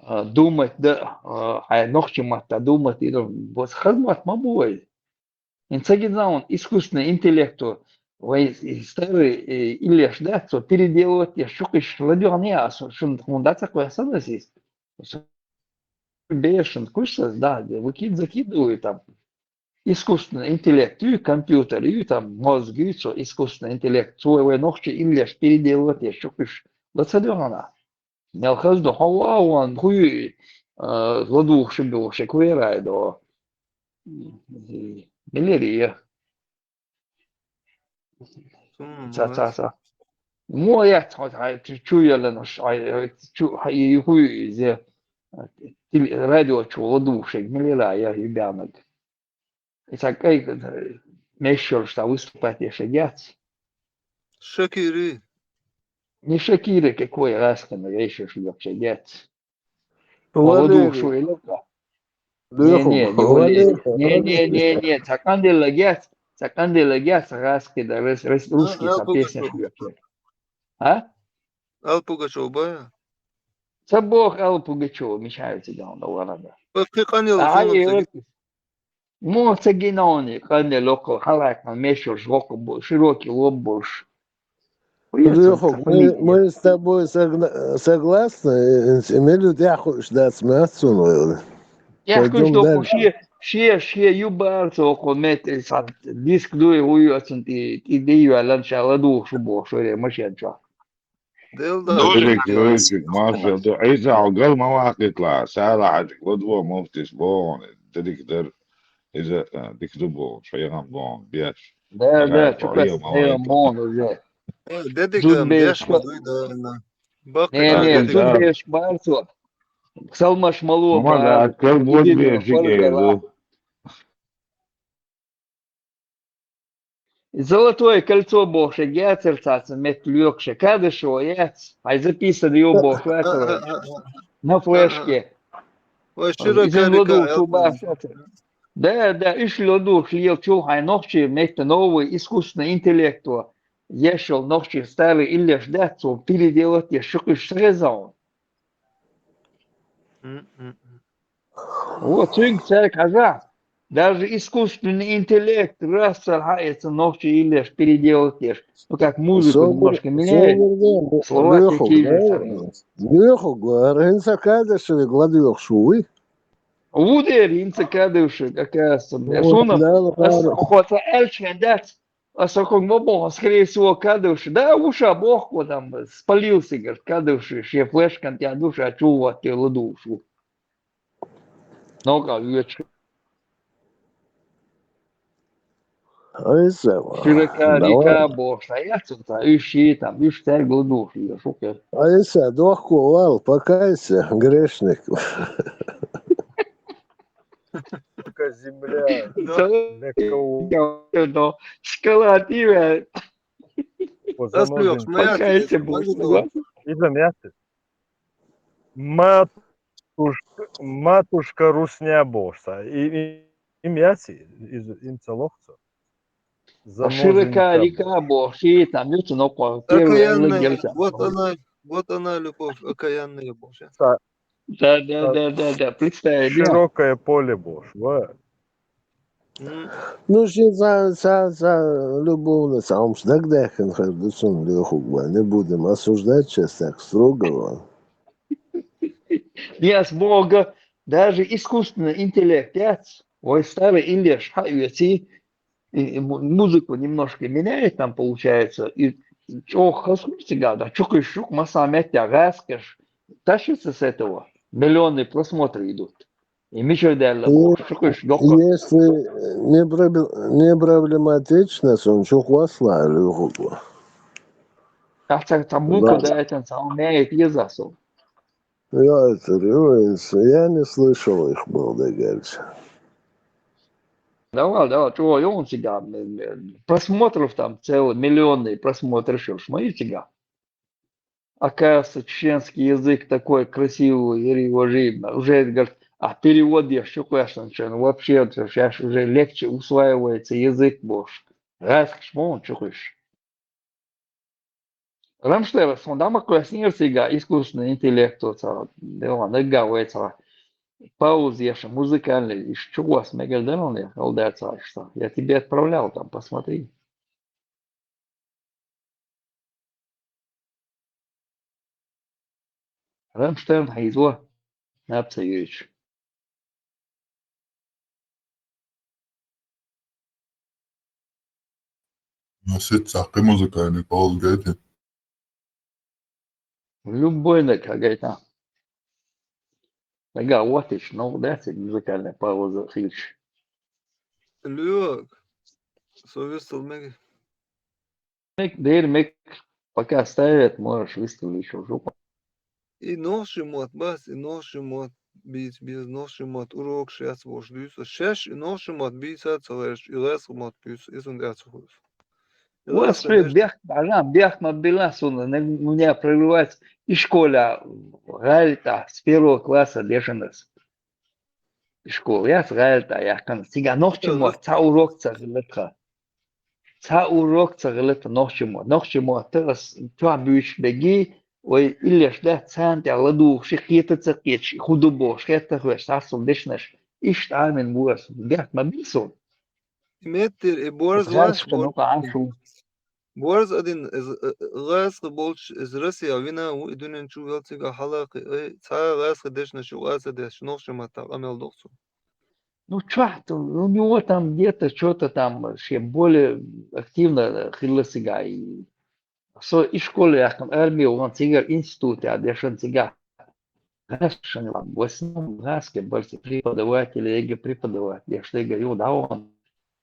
Speaker 1: دومت ده هاي نوختي مات دومت إذا بس خدمت ما بوي. إنسان زمان искусственный интеллекту старый или ждать, что переделывать я шукиш ладерня, что он да такое согласись. Бешен куча, да, выкид закидывают там искусственный интеллект, и компьютер, и там мозг, и что искусственный интеллект, свой ногти или переделывать я шукиш ладерня. Не алхазду хава он хуй ладух шибил шеквера до милерия. Sa. Mua ya чуя лено хуй зе радио чуло душек милера я ребенок. И такой мешал, что выступать я шагать.
Speaker 2: Шакири.
Speaker 1: Не Шакири, какой раз на вещи шагать. Душу и лука. Не, таканде лагять. Саканде лагят раски да русский са песня шуя. А?
Speaker 2: Ал Пугачев бая.
Speaker 1: Сабох Ал Пугачев мешают тебя он давала.
Speaker 2: Пеканил.
Speaker 1: Ну цагинони, канде локо халак на мешал широкий лоб больше.
Speaker 8: Мы с тобой согласны, люди ждать смеяться.
Speaker 1: Я хочу, что شيء يبار سوق مت صد ديسك دوي هو يسنتي تديو على شغله شو بو شو مش ينجح
Speaker 5: مارشال دو عيسى عقل ما واقع يطلع سارع عجق ودو مفتش بون تقدر إذا تكتبوا شيء غنبون بيش
Speaker 1: ده شو بس هي مون ده
Speaker 2: ديدك بيش بدوي
Speaker 1: ده زود بيش بارسو سلمش ملو
Speaker 5: ما كل بود بيش كده
Speaker 1: Золотое кольцо бог я церцаться мет лёгше кадышо я ай записан его бог на флешке. Да, иш лоду шлил чухай ночи мет новый искусственный интеллект. Ешел ночи старый или ждать, переделать я шукиш срезал. Вот цинк царь каза. Даже искусственный интеллект раз сархается ночью или переделать, ну как музыку немножко меняет, слова такие же.
Speaker 8: Леху, говорит, сакада, что гладил шуй.
Speaker 1: Удер инца кадывши, какая сумма. Охота эльчен дать. А сокон мобо, скорее всего, кадывши. Да, уша бог там спалился, говорит, кадывши, шеф флешкан тебя душа чува те ладушу. Много вечер. Широка река бог, а я тут ищи там, ищи царь ладушу, я шукер.
Speaker 8: Айса, дохку вал, покайся, грешник.
Speaker 12: Только земля.
Speaker 1: Но скала тиве.
Speaker 12: Покайся, и замяты. Матушка русня боса. И мяси из целовца.
Speaker 1: Широка река бог, и там юту ноква. Первый
Speaker 2: Вот она, любовь, окаянная Божья.
Speaker 1: Да, представь.
Speaker 12: Широкое поле Божь.
Speaker 8: Ну, ще за любовно сам дагдехен хардусон лехугба. Не будем осуждать сейчас так строго.
Speaker 1: Нет, Бога, даже искусственный интеллект, ой, старый Ильяш, музыку немножко меняет там, получается, и да, чукай-шук, масаметя, гаскаш, тащится с этого, миллионы просмотры идут. И Если
Speaker 8: не проблематично, он чухвасла лехугба.
Speaker 1: Там бука, да, это умеет язасу.
Speaker 8: Я не слышал их, был догадаться.
Speaker 1: Давай, чего он себя, просмотров там целые миллионные просмотры, что ж, мои тебя. Оказывается, чеченский язык такой красивый, его жизнь, уже, говорит, а перевод я что, конечно, вообще, сейчас уже легче усваивается язык, боже. Раз, что хочешь. Рамштер, сондама классниерсига, искусственный интеллект, нагавается. Паузы, музыкальный, из чего с мегаделоне, что я тебе отправлял там, посмотри. Рамштерн, Хайзо, Напса Юрьевич.
Speaker 4: Носить цахкой музыкальный пауз гайти.
Speaker 1: Любой на какая-то. Нага, вот ищ, ну, да, музыкальная пауза, Хильч.
Speaker 2: Люк, совестил меги.
Speaker 1: Мек, пока ставят, можешь выставить еще жопу.
Speaker 2: И ноши мод, бас, и ноши мод, без ноши мод, урок шесть вож, дюса, шеш, и ноши мод, бийся, целэш, и лес мод, пюс, и сундяц хуйс.
Speaker 1: Господи, бях мобиласу, у меня прорывается и школа, гальта, с первого класса держанность. Школа, я с гальта, я kan сега ночему, ца урок цаглетха. Ца урок цаглетха ночему, терас, тва бюч беги, ой, илеш да цант, я ладу, шихета цакеч, худобо, шхета хуэш, сасул дешнеш, ишт амен буас, бях мобилсу.
Speaker 2: Метр, и борз лаш, борz один غاس بولش از رسی آوینا و ایدونن چو وقتی که حالا تا غاس دش نشو غاس دش نوش ما تا عمل دکتور.
Speaker 1: Ну, что-то, у него там где-то что-то там вообще более активно хилосига. И школе, я там армию, он цигар институт, я дешен цигар. Гашен, в основном гаске, больше преподаватели, я преподаватель, я что говорю, да, он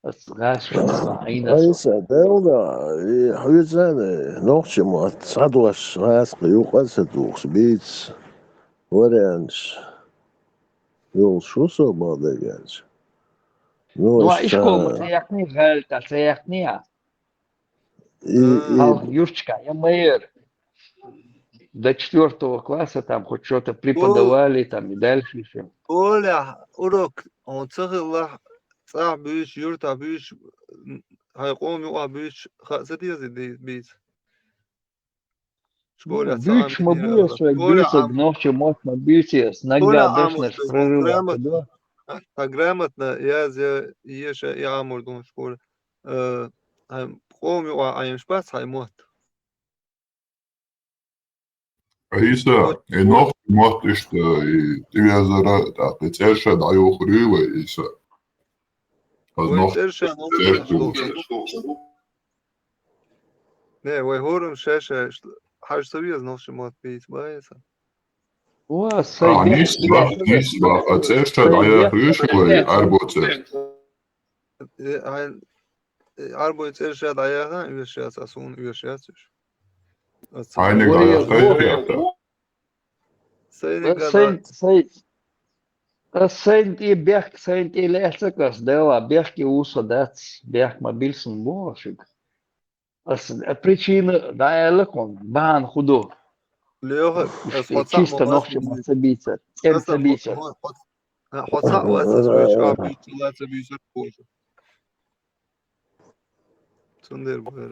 Speaker 8: Айса, да, и хуйцаны, ночему от садуаш, раски, юхаса духс, биц, варианш. Йол шусо балдагаж.
Speaker 1: Ну, а и школа, це як не гальта, це як не. Юрчика, я мэр. До 4 класса там хоть что-то преподавали, там и дальше еще.
Speaker 2: Оля, урок, он цахилла, цах бюч, юрта бюч, хайком юа бюч, хасати зиди биц.
Speaker 1: Бюч мобилься, бюца, гнохче мот мобилься, с нога дышнешь, прорывать, да?
Speaker 2: А грамотно, я еше, я амурдун школе. Хом юа аим шпац хаймот.
Speaker 4: Аиса, и ног Mohtista tivjazara tāpēc ēršana ajohurīva īsa.
Speaker 2: Vai ķeršana Nē, vai horam šešē, haš savies nošamot pēc bājas.
Speaker 4: Nīsvā, ēršana ajohurīva vai arbocēs.
Speaker 2: Arboja ķeršana ajāhā, iešās un iešās.
Speaker 4: Ainīgi ajāhā.
Speaker 1: Sent i bjärk, sent i läsakas, dela bjärki usodats, bjärk mobilsun bošik. Причина, да, элакон, бан худо.
Speaker 2: Леха,
Speaker 1: чисто нохчим собиться, тем собиться.
Speaker 2: Хотса уэсэс вэш абьют лэца бьюсэр позже. Цундер бэр.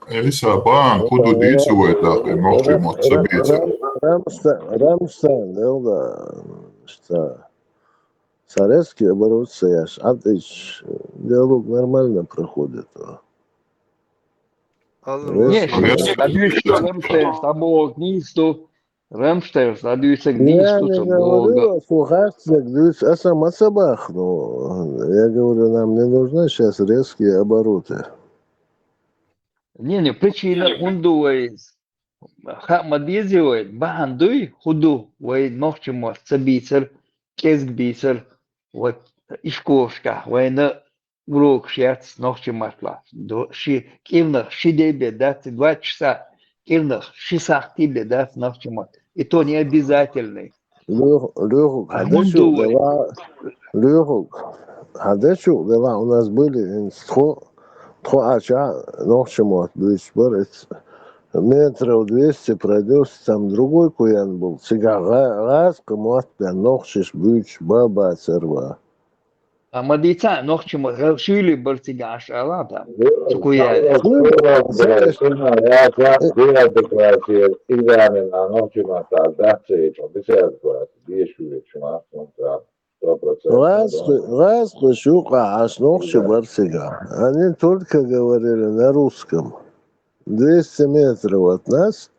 Speaker 4: Эйса бан худу дīcivoj tāpēc nохчим собиться.
Speaker 8: Рамштайн, да, что советские обороты, диалог нормально проходит.
Speaker 1: Нет, Рамштайн, само гнизду, Рамштайн, надеюсь, гнизду.
Speaker 8: Я не говорю, слухаться, а сам собак, я говорю, нам не нужны сейчас резкие обороты.
Speaker 1: Не, причина хундует. Хамадизиует, бахандуй, худу, вай нохчимо, цабицер, кезгбицер, вот ишкошка, вай на урок шерц нохчиматла. Ши кивнах, шидебе дать 2 часа, кивнах, шисах тебе дать нохчимат. И то не обязательный.
Speaker 8: Лёхук, Хадешук, да, у нас были нохчимат, метров 200 пройдешь, там другой куян был. Сега раз, кому-то нохчиш, бюч, баба, церва.
Speaker 1: А мадица, нохчимо, шили бартигаш, а там, куян.
Speaker 8: Раз, шука, аж нохчи бартига. Они только говорили на русском. 200 метров от нас,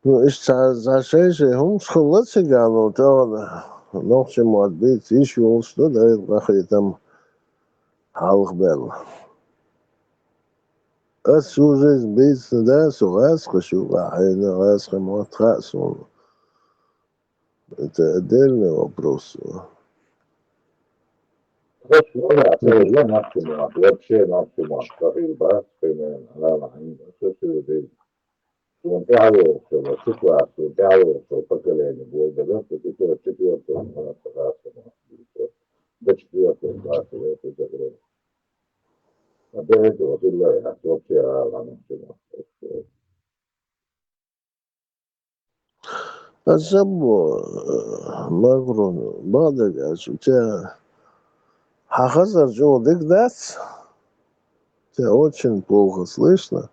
Speaker 8: за 6 хумского цыгану, то нохчему отбить, еще что, да, это там халхбел. А всю жизнь бить, да, раз хочу, раз кому отхасу. Это отдельный вопрос.
Speaker 5: Вообще максимум, который брат, он тягивал все, ситуацию, тягивал все поколение, благодаря, что ты 4-го до 4-го класса, это закрыто. А до этого всегда вообще рано максимум.
Speaker 8: А забо, Макрон, Бадагаш, у тебя Хахазар Джодик даст? Тебя очень плохо слышно.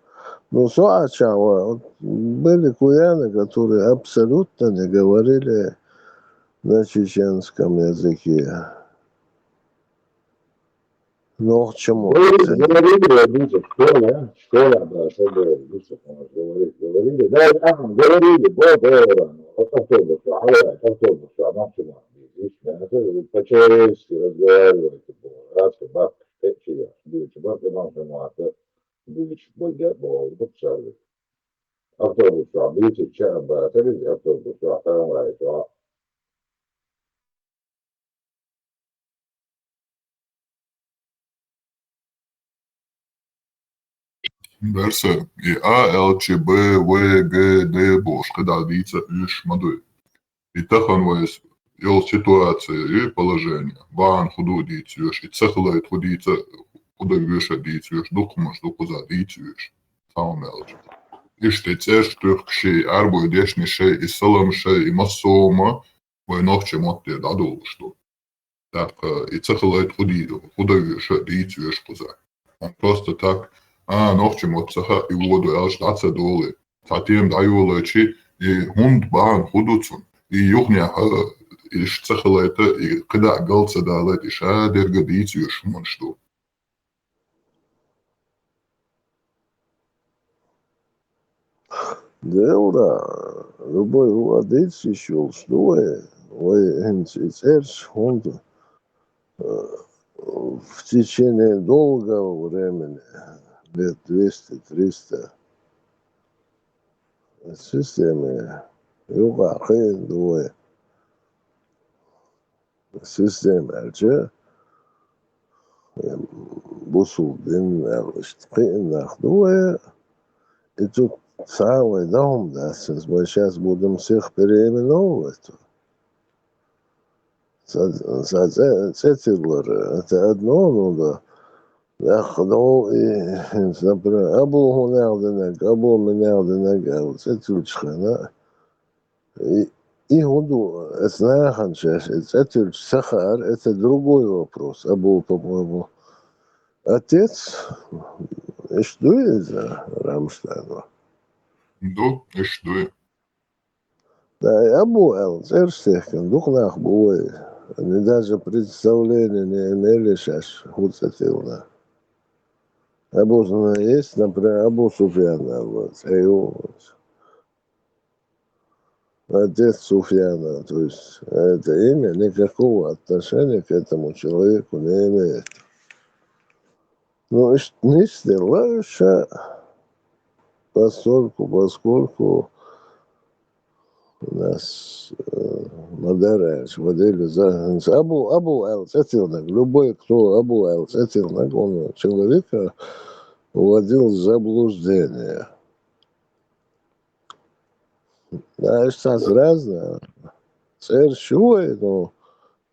Speaker 8: Но Суачава, были куяны, которые абсолютно не говорили на чеченском языке. Но к чему?
Speaker 5: Говорили, школа, да, что говорили, да, говорили, автобус, максимум. По-человечески разговаривать, раз баб, чья, баб, автобус, автобус,
Speaker 4: Verse i A, L, Ч, Б, В, Г, Д, Бош, когда дīca iš madui. И таханвайс ел ситуация и положение. Бан худу дīcījuši, и цехлайт худīca, худavīša dīcījuši, dukumаш, dukuzā dīcījuši. Saumēlži. Išti ceļš turkšī, arboju diešnišai, и salamšai, и masoma, vai nokčiem ottied adulštu. Так, и цехлайт худavīša dīcījuši kuzā. Он просто так, nokčiem otsaha и воду elšt atsedoli. Tatiem dajolēči, и hund bān huducun. И юхня иш цехлайта, и когда галца далēt, и šādirga dīcījuši man što.
Speaker 8: Deura, любой владелец еще что он в течение долгого времени, лет 200-300, системе югахин дуэ, системе альче, бусулдин алштхин дуэ, и тут самый дом, да, мы сейчас будем всех переименовывать. Цетидлер, это одно, ну да. Ну, и, например, абу гунелденек, абу менелденек, цетильчхана. И гуду, цетиль сахар, это другой вопрос. Абу, по-моему, отец, и что это Рамштайна?
Speaker 4: Да, и что?
Speaker 8: Да, и Абу Эл, Церстехен, Духнах Буэй. Они даже представления не имели сейчас хуцатилна. Абу есть, например, Абу Суфьяна, вот, отец Суфьяна, то есть это имя никакого отношения к этому человеку не имеет. Ну, не стелающая, поскольку у нас Мадараш, модели за Абу Эл Цетилнак, любой, кто Абу Эл Цетилнак, он человека вводил в заблуждение. Да, сейчас разное. Церь шуй, ну,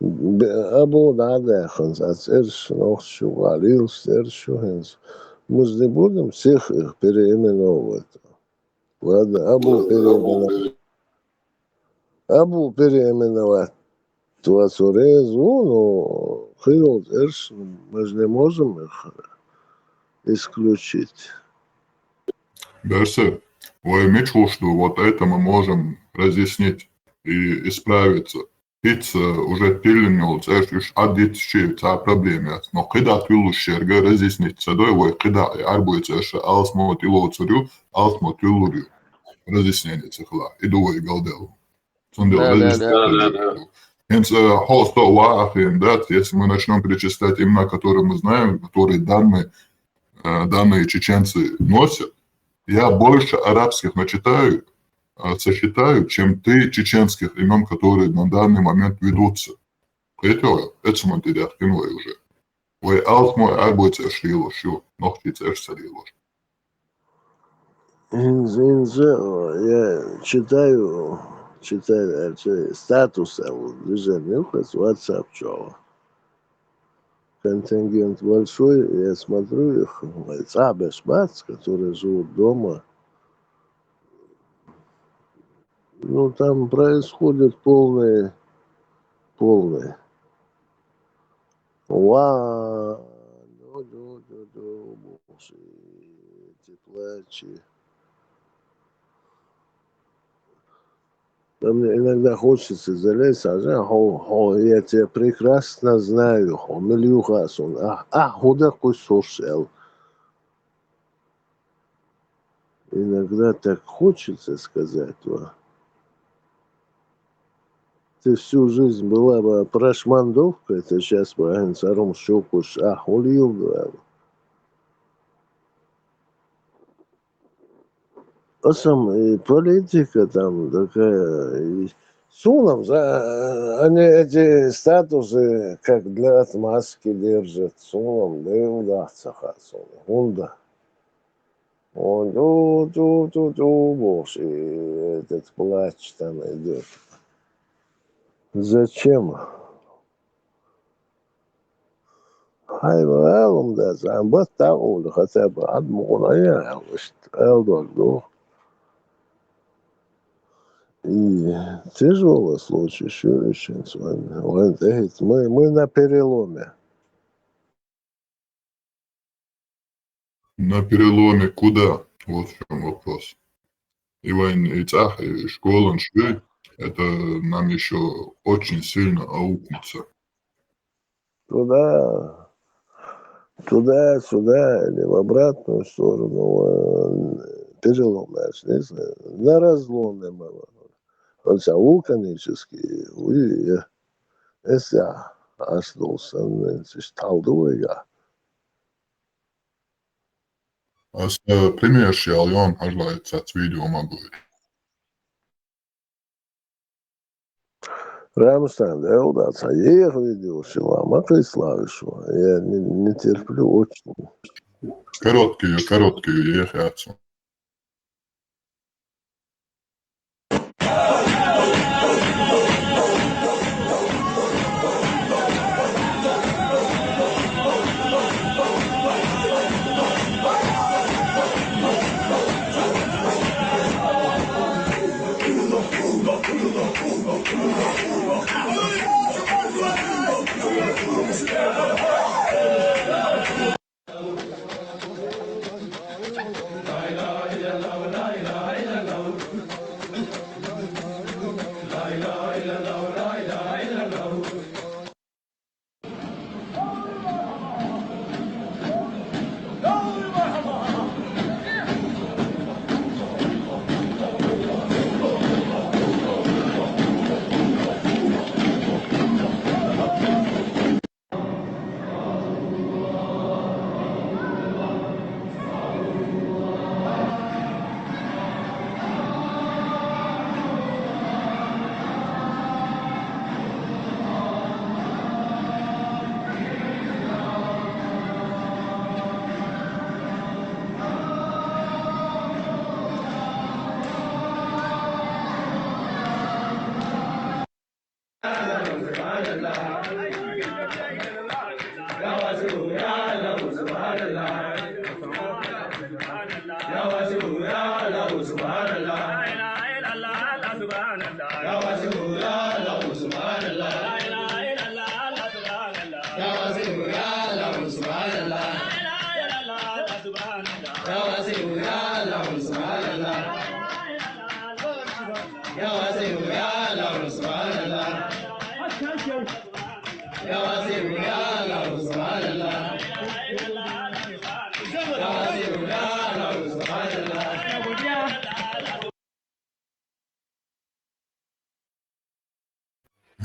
Speaker 8: Абу Надеханс, а церь ночью валил, церь шуйнс. Мы же не будем всех их переименовывать. Ладно, Абу переименовать. Туацурезу, ну, Хилдерш, мы же не можем их исключить.
Speaker 4: Берсе, vai Мичу, что вот это мы можем разъяснить и исправиться. Пицца уже пильнул, церквиш адит шевца проблемы. Но когда ты шерга разъяснить садой, vai когда арбуется ше алсмо тило царю, алсмо тилурю. Разъяснение цехла. Иду и галдел.
Speaker 1: Да.
Speaker 4: Hence, холсто ваахин, да, если мы начнем перечислять имена, которые мы знаем, которые данные чеченцы носят, я больше арабских сочетаю, чем ты чеченских имен, которые на данный момент ведутся. Это смотрят кино уже. Вы алтмой арбуйте шлило, шо, ногти церсалило.
Speaker 8: Я читаю статус движения с WhatsApp, контингент большой, я смотрю их, Абешбац, которые живут дома. Ну, там происходит полный. Эти плачи. Мне иногда хочется залезть, я тебя прекрасно знаю, Мильюхасон, куда кусошел. Иногда так хочется сказать, ты всю жизнь была бы прошмандовкой, ты сейчас бы ансаром щекуш, улил, да. А сам и политика там такая, и Сунам, они эти статусы как для отмазки держат, Сунам, да и удастся Хасуну, Хунда. Он боже, и этот плач там идет. Зачем? Хайвалом, да, замбат таул, хотя бы адмуная, элдорду. И тяжелый случай, еще с вами. Мы на переломе.
Speaker 4: На переломе куда? Вот в чем вопрос. И цах, и школа, это нам еще очень сильно аукнется.
Speaker 8: Туда, сюда, или в обратную сторону. Перелом, не знаю. На разломе, хотя вулканические, если остался, талдуйга.
Speaker 4: Es primieši jau jaunu aizlaicēts video magui.
Speaker 8: Рамштайн, да, я их видел, Макай Славишу, я не терплю очень.
Speaker 4: Короткие ехать.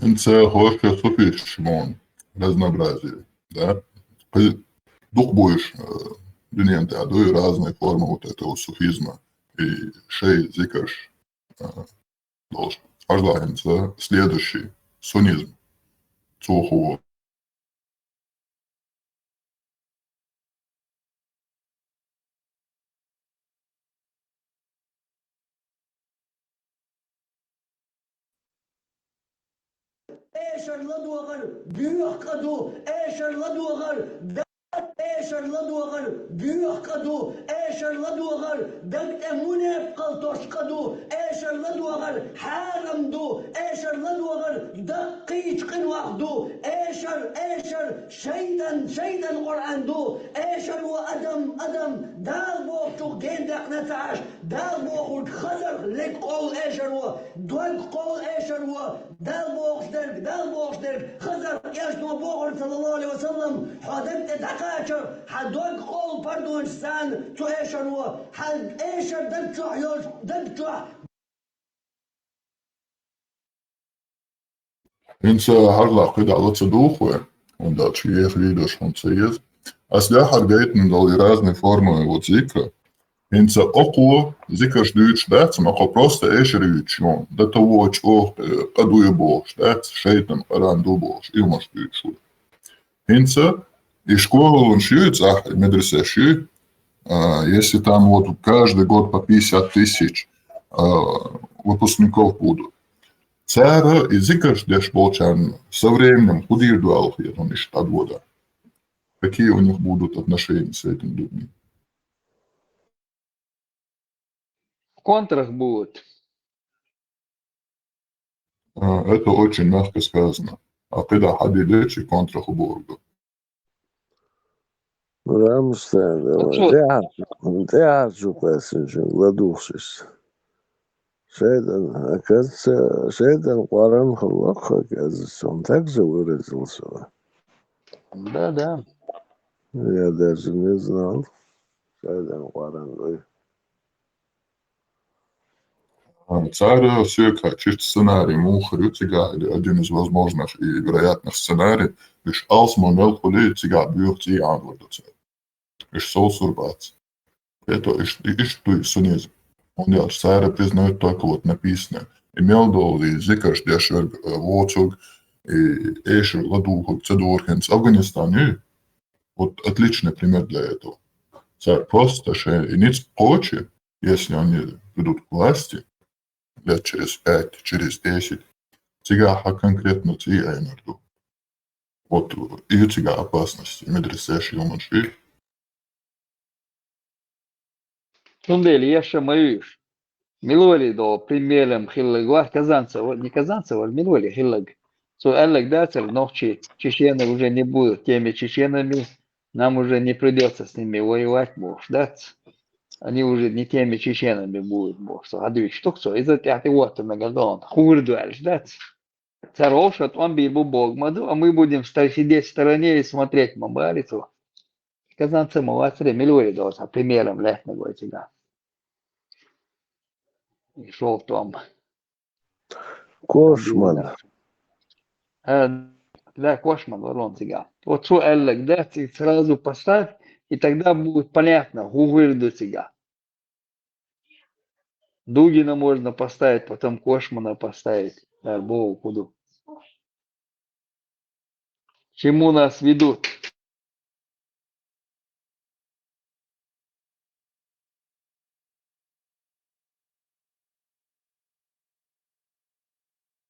Speaker 4: Это хорошее супер, разнообразие, да? Дух будешь клиенты, а и разные формы вот этого суфизма. И шей, зикаш, должен. Ажлагенца, следующий, сунизм, цуху.
Speaker 18: Eşer laduğar, büyük kadu, eşer laduğar, eşer laduğar, büyük kadu, eşer laduğar, dek emunef kaltoş kadu, eşer laduğar, haramdu, eşer laduğar, dakkiç kınvahdu, eşer, şeytan Kur'andu, eşer ve adam, dal boğçuk gendek netaş, dal boğut khazar, lek kol eşer ve, dog kol eşer ve, dal boğuşder, khazar, yaşma boğur sallallahu aleyhi ve sellem, hadem تتقاشر حدوق قول بردو إنسان تو إيشر و حد إيشر دبتوح يوش دبتوح.
Speaker 4: Insa harla kida лучше духу, он да чьих лидers он цеет. А сляхар гейтен дали разные формы вот зикра. Insa около зикаш дюч дать, мако просто эшер ючон. Да того очох кадуе бош, дать шейтан аран дубош, и маш дючу. Insa и школу он шьют, медресе шьют. Если там вот каждый год по 50 тысяч выпускников будут. Цара и зикаш деш болчан со временем худир дуалх, он ищет от года. Какие у них будут отношения с этими людьми?
Speaker 1: В контрах будут.
Speaker 4: Это очень мягко сказано. А когда ходили контрах у Борга?
Speaker 8: Рамштайн, ты арчу пассажир, ладушись. Шейдан Куаран Халлах, оказывается, он также выразился.
Speaker 1: Да.
Speaker 8: Я даже не знал. Шейдан Куаран.
Speaker 4: Царь Сёка, чисто сценарий, Мухарь, Цыга, один из возможных и вероятных сценариев, лишь Алсман Хули Цыга бьет и англадуца. Лишь соусурбац. Это ишь ты сунез. Он я царя признает только вот написано. Имел долы, зикаш дешер, воцуг, и эшер, ладуху, цедурхенц, Афганистане. Вот отличный пример для этого. Царь просто и nic прочее, если они придут к власти, лет через 5, через 10, цыгаха конкретно цыганерду. Вот и цыга опасности, медресеш юманшир.
Speaker 1: Тундели, я шамаюш. Милоли до примером хиллагуа Казанцева, не Казанцева, Милоли хиллаг. Аллах дацель, ночи чечены уже не будут теми чеченами, нам уже не придется с ними воевать, бог, да? Они уже не теми чеченами будут, бог. Что кто? Из-за тех вот мегадон, хурдуэль, да? Царовшат, он бил бог, а мы будем сидеть в стороне и смотреть мамбарицу. Казанцы молодцы, Милоли до примером летного тебя. И шел там.
Speaker 8: Кошман.
Speaker 1: Да, Кошман, ворон тебя. Вот что Эллек, да, ты сразу поставь, и тогда будет понятно, гугль до тебя. Дугина можно поставить, потом Кошмана поставить. Богу куду. Чему нас ведут?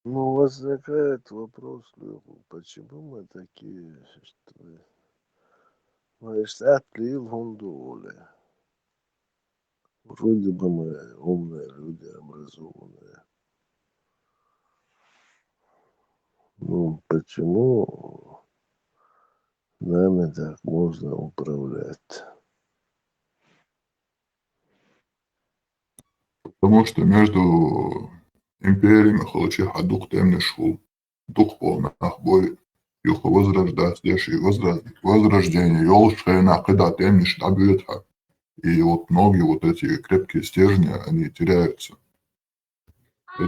Speaker 8: Ну, возникает вопрос, почему мы такие, что мы отлил гондолы. Вроде бы мы умные люди, образованные. Ну, почему нами так можно управлять?
Speaker 4: Потому что между империями холочиха дух темный шел, дух полный бой, юха возрождать, здесь и возрождение, елшена, когда темный штабиетха. И вот многие вот эти крепкие стержни, они теряются.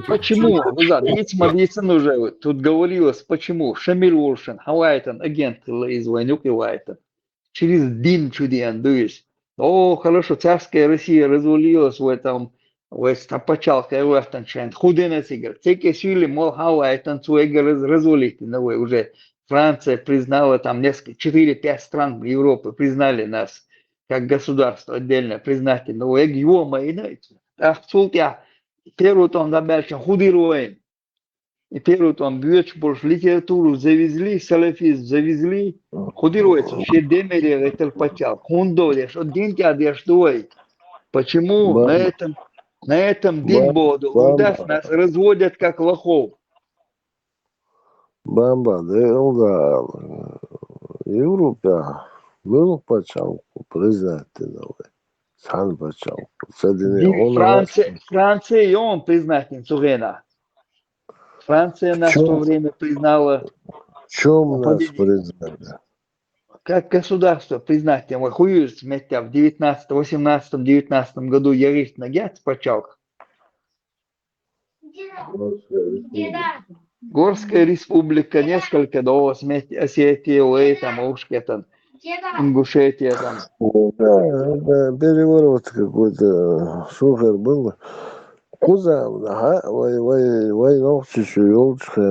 Speaker 1: Почему? Вы знаете, медицина уже тут говорилось, почему? Шамиль Волшин, Хавайтон, агент из войнуки Вайтон. Через дин чуден, дышь. О, хорошо, царская Россия развалилась в этом, стопачалка в этом чайн. Худенец игр. Теки сюли, мол, Хавайтон, суэга развалить. Уже Франция признала, там несколько, 4-5 стран Европы признали нас как государство отдельно, признать. Но его мои, ах, султя, первую там дальше худируем. И первую там бьёчь больше литературу завезли, салафизм завезли, худируется, все демери это почал. Хундоли, что день тебя дешдой. Почему на этом день боду удаст нас разводят как лохов.
Speaker 8: Бамба, да, Европа был почалку, признательного. Сан почалку.
Speaker 1: Франция и он признателен, Сугена. Франция нас в то время признала.
Speaker 8: В чем нас признали?
Speaker 1: Как государство признать его хуюз в 18-19 году ярist на гяц почалк. Горская республика, несколько до Осетии, там, Ушке, там, Ингушетия, там.
Speaker 8: Да, переворот какой-то, шухер был. Куда? Война чуть-чуть елочка,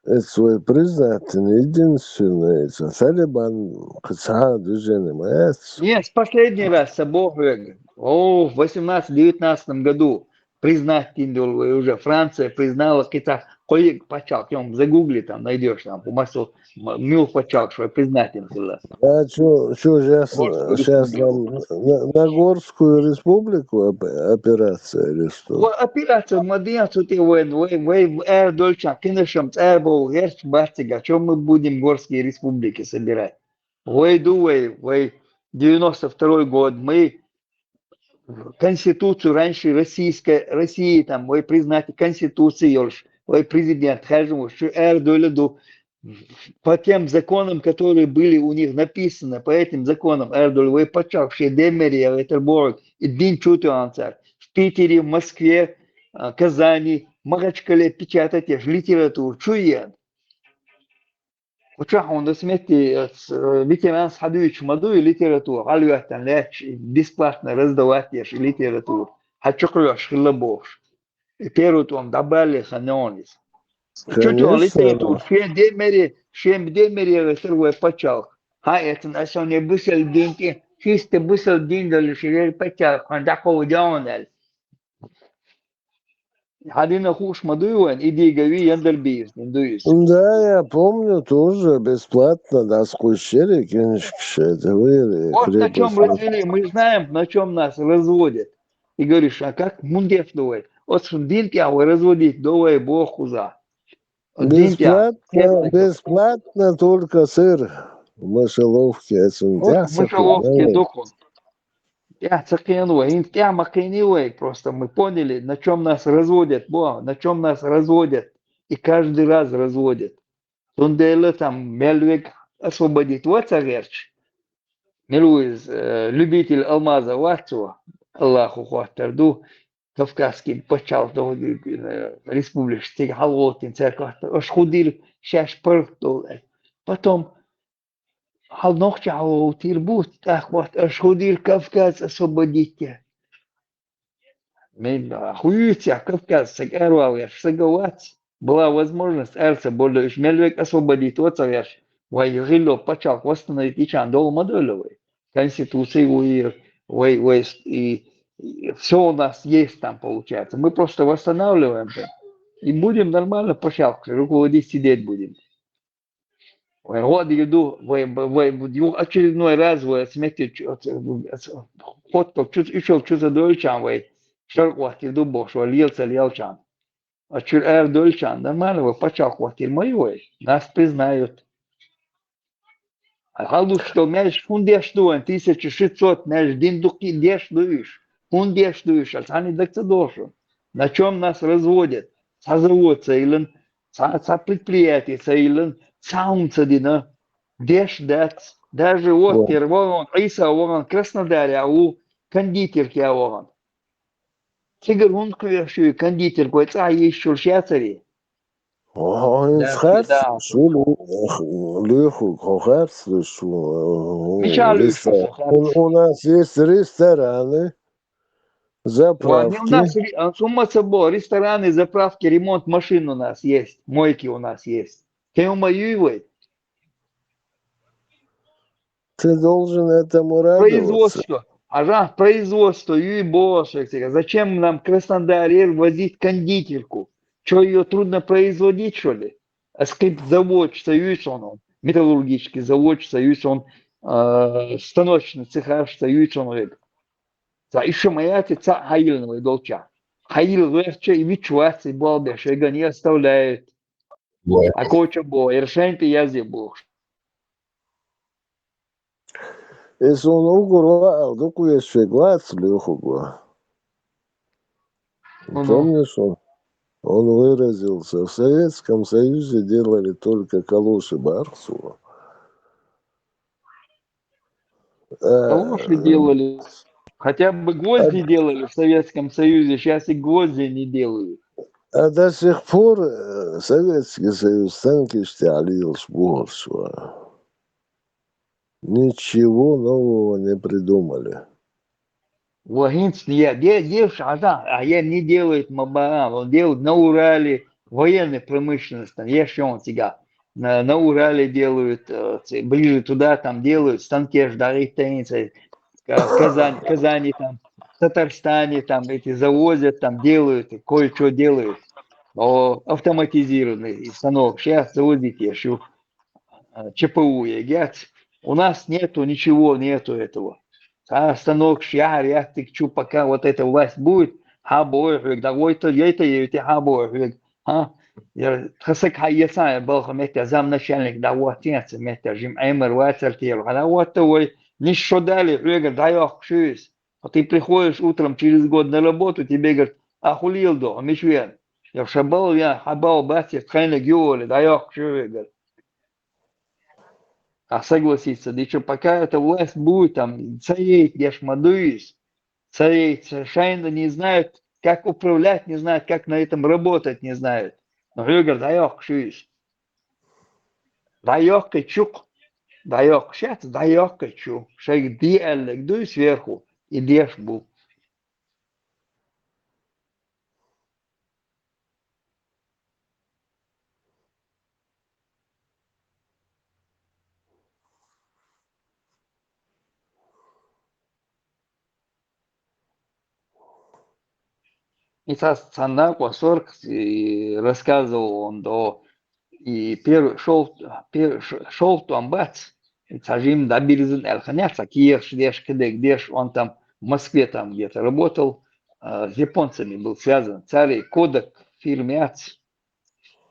Speaker 8: это свой признательный, единственный. Талибан, кца, движение, маэц.
Speaker 1: Нет, последний раз, Бог в 18-19 году признательный уже Франция признала Китай. Коллег почал, загугли там, найдешь там, по массу мил почал, что признательный.
Speaker 8: А что сейчас на Горскую республику операция или что?
Speaker 1: Операция младенцу ты вы Дольча, кинешем, Эрбол, Герч, Бастига, о чем мы будем горские республики собирать? Вы 92 год, мы Конституцию раньше России там, вы признать Конституцию, вы президент, скажем, что Эрдоледу по тем законам, которые были у них написаны, по этим законам Эрдоль, вы почавшие Демерия, Ветерборг, и Дин Чутуанцар, в Питере, в Москве, Казани, Махачкале печатать литературу. Чует. Учах он досмети ветеран схадуич мадуи литературу. Алюатан леч бесплатно раздавать литературу. Хачуклёш хлебош. И первый том добавили ханонис. Чуть-чуть литературу. Шем демери растервой почал. Это на самом деле бысел деньги. Чисто бысел деньги лишь почал. Он такого делал. Один хуш мадуин, иди гови яндербиз, индуис.
Speaker 8: Да, я помню, тоже бесплатно, да, скучали, конечно, это были
Speaker 1: Вот на чем
Speaker 8: крепости.
Speaker 1: развели, мы знаем, на чем нас разводят. И говоришь, а как мундев давай? Вот динки, а вы разводить, давай бог хуза.
Speaker 8: Бесплатно только сыр в мышеловке. Это
Speaker 1: Вот в мышеловке духу. Я цакенуй, интя макенуй, просто мы поняли, на чем нас разводят, на чем нас разводят. И каждый раз разводят. Тунделы там Мельвик освободит. Вот царевич. Милуиз, любитель алмаза Ватцу, Аллаху хватарду, кавказский почал до республики, Халвотин церковь, ошхудил шаш пыртул. Потом Халнохча Халвотир так вот, ошхудил Кавказ освободите. Хуются Кавказ, сагарвал, саговать. Была возможность Эрца больше Мельвик освободить вот царевич. Вайгило почал восстановить и Чандол Модулевой. Конституции и все у нас есть там получается. Мы просто восстанавливаем и будем нормально почалку руководить, сидеть будем. Вот иду, очередной раз вы отметите, фотку, еще что-то дольчан, шарк иду бог, что лился лелчан. А чур дольчан, нормально вы почалку моей, нас признают. Hallo, что мяч фундеш дуэн 1600 мяч диндуки деш дуиш. Фундеш дуиш, а они докцы дошу. На чем нас разводят? Со завод цейлен, со предприятий цейлен, саунца дина. Деш дац. Даже вот первого Иса вон Краснодаре, а у кондитерки вон. Тигр он квешу кондитерку, это еще шацари.
Speaker 8: Леху, у нас есть рестораны, заправки.
Speaker 1: У нас рестораны, заправки, ремонт машин у нас есть, мойки у нас есть. Ты умоюй.
Speaker 8: Ты должен этому радоваться.
Speaker 1: Производство. Производство, зачем нам в Краснодаре возить кондитерку? Что, ее трудно производить, что ли? А завод союз он, металлургический завод союз он, станочный цеха союз он. Еще моя теца хаильного долча. Хаил легче и вичуаться и балда, что его не оставляет. А коча было, и решение я забыл.
Speaker 8: Если он угорал, то кое шеглац леху было. Помнишь он? Он выразился, в Советском Союзе делали только калоши Барсу.
Speaker 1: Калоши делали. Хотя бы гвозди делали в Советском Союзе, сейчас и гвозди не делают.
Speaker 8: А до сих пор Советский Союз танки штялил больше. Ничего нового не придумали.
Speaker 1: Я не делает Мабарам, он делает на Урале военной промышленности, еще он тебя. На Урале делают, ближе туда там делают, станки ждали, в Казани там, в Татарстане там эти завозят, там делают, кое-что делают. Автоматизированный станок, сейчас заводите еще ЧПУ, у нас ничего нету этого. Станок шьяр, я тыкчу, пока вот эта власть будет, хабой, давай-то, я хабой, خسك حيسان بالخ متى زام نشانك دعواتين متى جم عمر واترتير على واتوي ничего дали, говорят, дай шусь. А ты приходишь утром через год на работу, тебе говорят, ахулил до, мишвен. Я шабал, я хабал, батя, тхайна геоли, дай шусь. А согласиться, да что пока эта власть будет там, цареть, я ж мадуюсь. Цари совершенно не знают, как управлять, не знают, как на этом работать, не знают. Но Рюгер даёк шуис. Даёк и чук. Даёк сейчас, даёк и чу. Шейк диэлек, дуй сверху. И дешь был. И Санак Васорг рассказывал он до и первый шел там бац, и Цажим добилизен Элханяца, Киев, Шдеш, Кедек, он там в Москве там где-то работал, с японцами был связан, царь Кодек, фирме АЦ,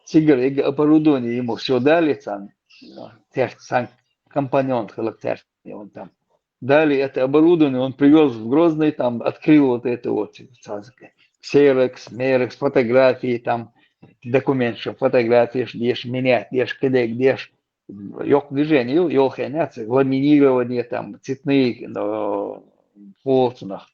Speaker 1: Цигар, оборудование ему все дали, там, сам компаньон, он там. Дали это оборудование, он привез в Грозный, там открыл вот это вот, Ксерекс, Мерекс, фотографии, там, документ, что фотографии, дешь менять, дешь кедек, дешь, ёк движение, ёл хэняться, ламинирование, там, цветные, полотнах,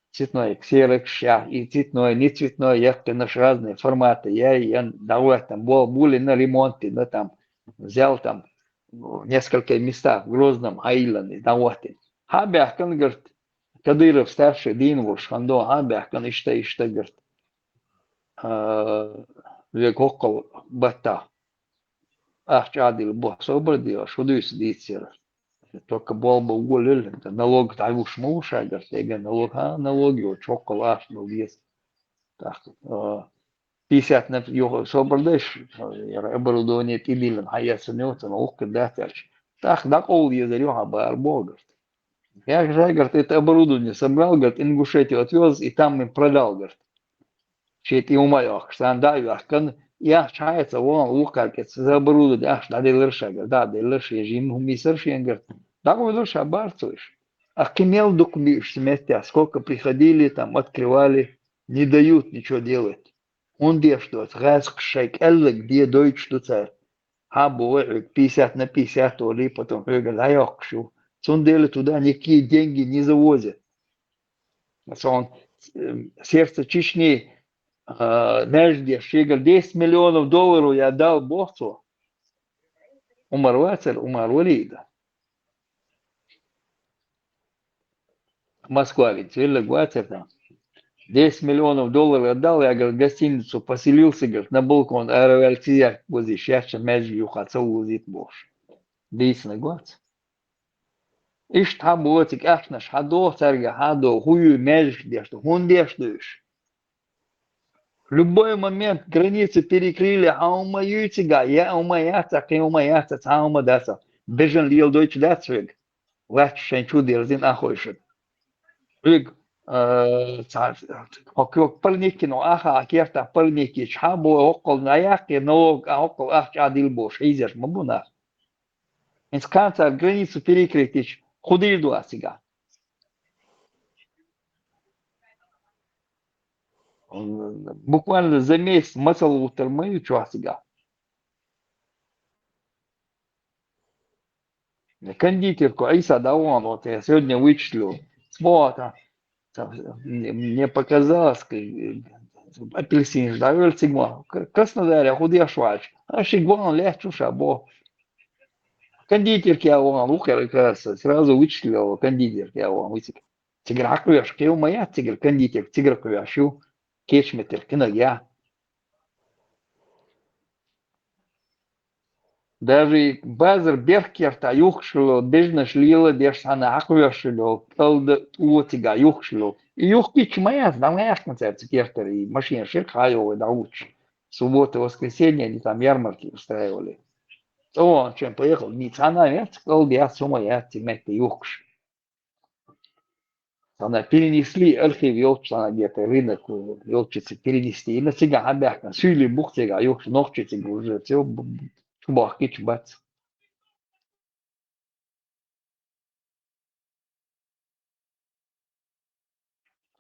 Speaker 1: цветной, ксерекс, и цветной, не цветной, як наш разные форматы, я давай там, были на ремонте, но там, взял там, в несколько местах в Грозном, Айлане, давай. Хабяхкан, говорит, Кадыров старший дин вуш, хандо хабяхкан ишта, говорит, век около бата. Ах, чадил бог, собрал, шудусь дитер. Только был бы уголил, налог тайвуш муша, говорит, я налоги, чокол аш, ну, есть. Так, 50 на его собралдеш, оборудование тибилен, хаяса нёта, налог кадатяч. Так, дакол езарю, хабар богов. Я же, говорит, это оборудование собрал, говорит, Ингушетию отвез и там им продал, говорит. Чет и умоях, что он даю, я чается, вон, лукаркет, за оборудование, аж, да, делерша, говорит, да, делерша, я же ему мисерши, говорит, да, вы лучше обарцуешь. А кемел документишь вместе, сколько приходили, там, открывали, не дают ничего делать. Он дештует, разк шейк, эллек, где дойт, что царь. Хабу, 50 на 50, или потом, говорит, а я хочу. Цундели туда никакие деньги не завозят. Он сердце Чечни, Нежде, Шигар, 10 миллионов долларов я дал боссу. Умар Вацер, Умар Валида. Москва ведь, Вилла Вацер там. 10 миллионов долларов отдал, я, говорит, гостиницу поселился, говорит, на балкон, аэровертия, возле счастья, между юхаться, узит бошь. 10 на год. Иш там болотик ашнаш хадо царга хадо хую меж дешто хун дештуешь. В любой момент границы перекрыли, а ума ютига, я ума яцак, и ума яцак, а ума даса. Бежен лил дойч дацвиг. Лач шенчу дерзин ахойшит. Виг хокок парники, но аха акерта парники, чхабо окол наяки, налог, а окол ах чадил бош, изер мабуна. Инсканца границу перекрыть, худые два сега. Буквально за месяц масал утермаю чего сега. Кондитерку Айса Даван, вот я сегодня вычислил. Смота. Мне показалось, апельсин ждавел сигма. Краснодаря худая швач. А шигван легче шабо. Кондитерки я вон, лукер сразу вычислил кондитерки я вон высек. Тигр аквеш, кеу моя тигр кондитер, тигр квяшу, кечметер, киногя. Даже базар беркерта юхшло, бежно шлило, бежана аквешло, пелда уотига юхшло. И юхпич моя, знамая концерт кертер, и машина шерхаева да уч. Суббота, воскресенье, они там ярмарки устраивали. То, чем поехал, Ницана, я сказал, я сумма, я тебе юхш. Она перенесли архив елчана где-то рынок елчицы перенесли. И на себя обяхна, сюли бухтега, юхш, ногчицы уже, все, чубахки, чубац.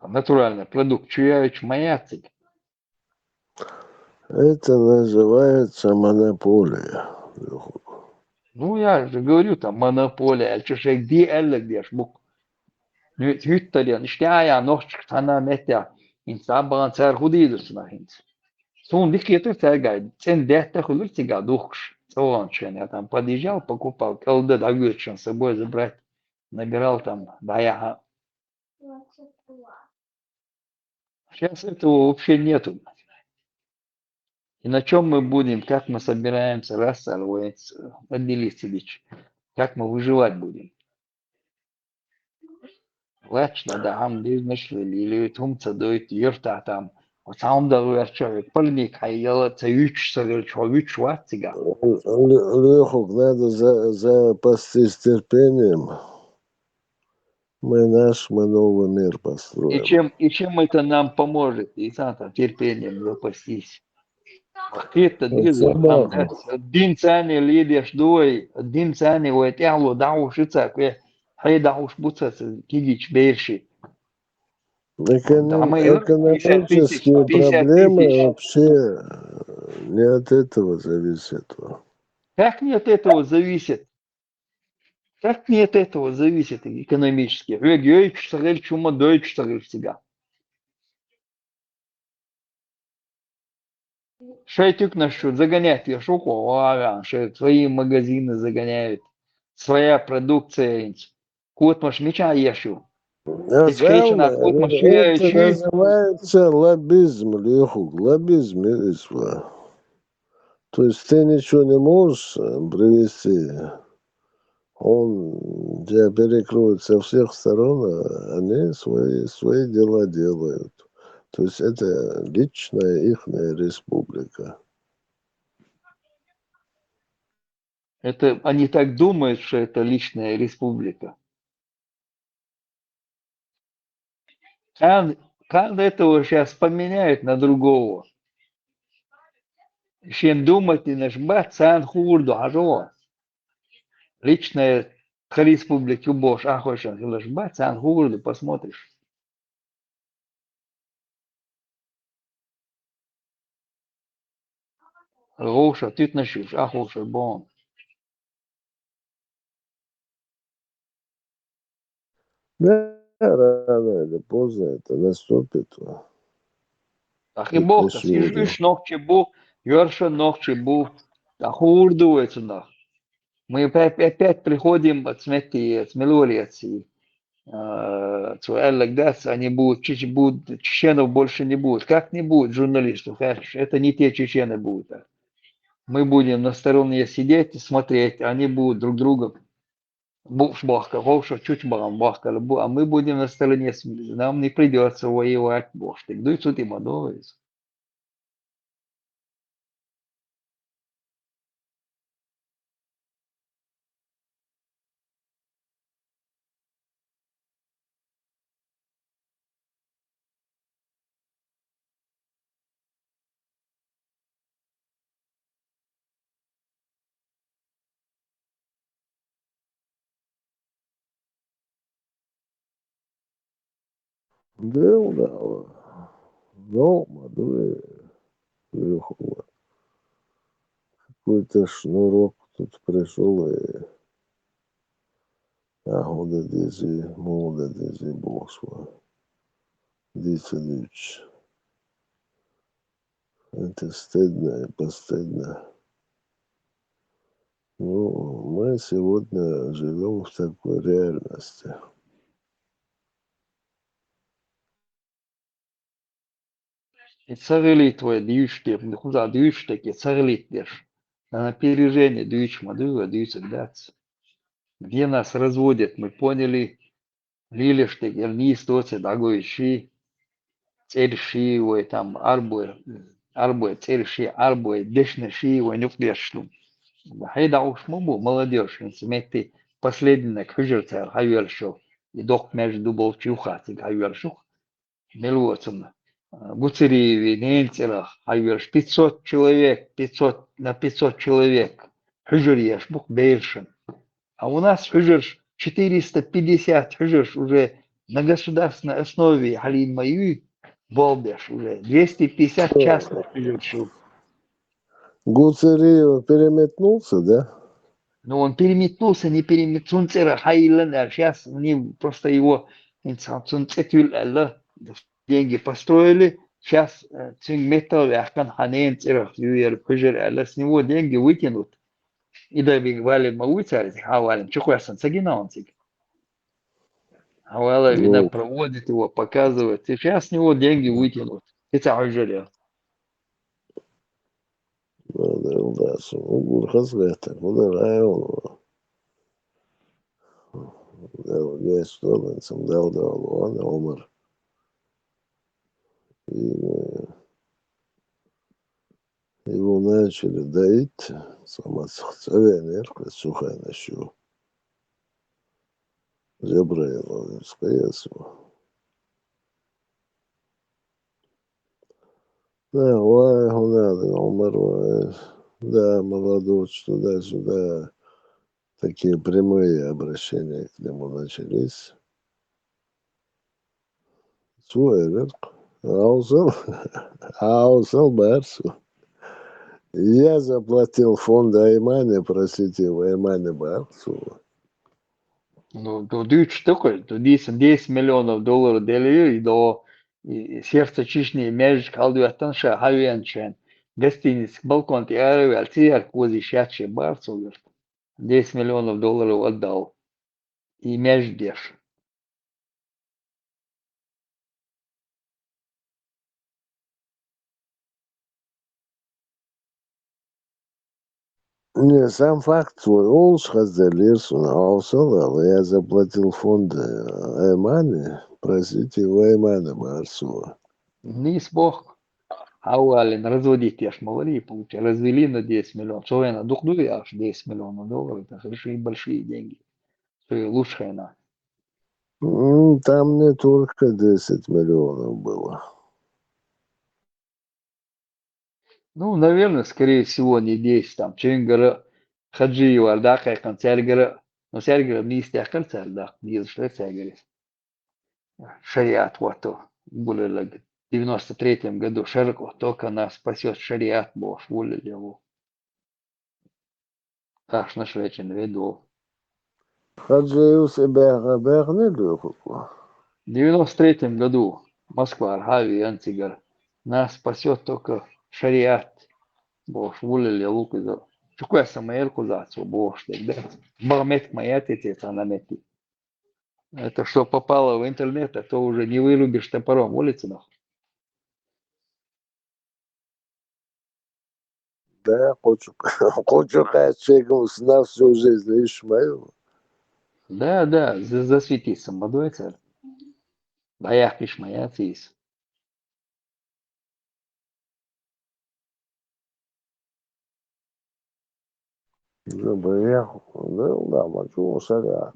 Speaker 1: Натуральный продукт, чуяич маяцик.
Speaker 8: Это называется монополия.
Speaker 1: Ну, я же говорю, там монополия, а что же где эллек дешь, бук. Hütter işte ya noch sana metya insan bağın ser hudidir nahin. Son дикие тягай. Цен дехта хулur тяга духш. Солончен. Я там подъезжал, покупал. КЛД догвечен с собой забрать. Набирал там. Да я. Сейчас этого вообще нету. И на чем мы будем, как мы собираемся рассалывать, отделить Ильич, как мы выживать будем. Лачно, да, हम бизнес или том цадоит ерта там. Вот сам да человек полник, а я цаюч цаюч ватига.
Speaker 8: Лехук, надо запастись терпением. Мы новый мир построим.
Speaker 1: И чем это нам поможет? И сам там терпением запастись. Это движет там, один цани лидишь дуй, один цани вот ялу даушица, кое хай дауш буцаться кигич бейши.
Speaker 8: Экономические проблемы вообще не от этого зависят.
Speaker 1: Как не от этого зависит? Как не от этого зависит экономически? Регион чтагель чума дой чтагель себя. Шайтюк нашу загоняет я шоку, свои магазины загоняют, своя продукция. Кот маш меча ещё.
Speaker 8: Это называется лоббизм, Лехук, лоббизм. То есть ты ничего не можешь привести, он тебя перекроет со всех сторон, а они свои дела делают. То есть это личная ихняя республика.
Speaker 1: Это они так думают, что это личная республика. Каждый этого сейчас поменяет на другого. Чем думать и нажбать, сан хурду, ажо. Личная республика Бош, ахошен, нажбать, сан хурду, посмотришь. Роша, ты нащишь, ахоша, бон.
Speaker 8: Да, рано или поздно это наступит.
Speaker 1: Ах и бог, сижу ногче бу, верша ногче бу, ахурду это нах. Мы опять приходим от смети, от мелолиации. Они будут, чеченов больше не будет. Как не будет журналистов? Это не те чечены будут. Мы будем на стороне сидеть и смотреть, они будут друг друга чуть а мы будем на стороне, нам не придется воевать. Дуй тут и мадовец.
Speaker 8: Да, какой-то шнурок тут пришел и года дези, молода дези, босва. Дичь. Это стыдно и постыдно. Ну, мы сегодня живем в такой реальности.
Speaker 1: И царилит твой дьючки, куда дьючки, царилит дешь. На опережение дьюч мадыва, дьюцик. Где нас разводят, мы поняли, лилиш ты герни стоцы дагой ши, цель ши, ой там арбой, цель ши, арбой, дешны ши, ой нюк дешлум. Хайда уж мобу, молодежь, инсмети последний хужерцер, хайвершо, и док между болчухатик, хайвершух, мелуоцум. Гуцериеви, Ненцерах, хайверш, 500 человек, 500 на 500 человек, хужерьеш, бух бейшен. А у нас хужерш 450 хужерш уже на государственной основе, халин мою, болбеш уже, 250 частных хужершев.
Speaker 8: Гуцериев переметнулся, да?
Speaker 1: Но он переметнулся, не переметнулся, Хайлен, а сейчас мне просто его инсан цетюл алла деньги построили, сейчас металл яхан ханен цирах юер пыжер алла с него деньги вытянут. И да вали мауцарить, хавалим, чухуясан сагина он цик. Хавала вина
Speaker 8: Ну,
Speaker 1: проводит его, показывает. И сейчас с него деньги вытянут. Это ужали.
Speaker 8: да, угур хазлета, удараю. Да, я что, сам дал, он умер. И его начали доить, сама царевна, сухая нащу. Зебра его, скорее. Да, ой, надо, умер, да, молодой, туда-сюда. Такие прямые обращения к нему начались. Свой верк. Аусал Барсу. Я заплатил фонд Аймане, простите, в Аймане Барсу.
Speaker 1: Ну, дуть такой, то 10 миллионов долларов дали, и до сердца Чечни, между Калдуятан, Хавианчен, гостиниц, балкон, и альтияр, кози шатши Барсу, 10 миллионов долларов отдал. И между дешь.
Speaker 8: Не, сам факт свой, он схазделился, аусал, я заплатил фонд Аймане, простите, в Аймане Барсу.
Speaker 1: Не бог. Хауалин, разводить я ж молодые, получили, развели на 10 миллионов. Что я на дух я аж 10 миллионов долларов, это большие деньги. Что и лучшая на.
Speaker 8: Там не только 10 миллионов было.
Speaker 1: Ну, наверное, скорее всего, не 10 там. Ченгара, Хаджи, Вардака, Концергара. Но Сергара не истяхал Цердак, не зашло Сергара. Шариат вот были в 93-м году Шерку, только нас спасет шариат, Бог, воля его. Так что наш вечен веду.
Speaker 8: Хаджи у себя не люблю.
Speaker 1: В 93-м году Москва, Архави, Антигар. Нас спасет только шариат, Бог, воля его. Чукуя самая кузацу, Бог, что да. Багмет моя тетя на мети. Это что попало в интернет, а то уже не вырубишь топором улицы.
Speaker 8: Да, хочу сказать, человеком на всю жизнь, видишь, мою.
Speaker 1: Да, засветиться, молодой царь. Боях пиш моя цис.
Speaker 8: Да, мачу шариат.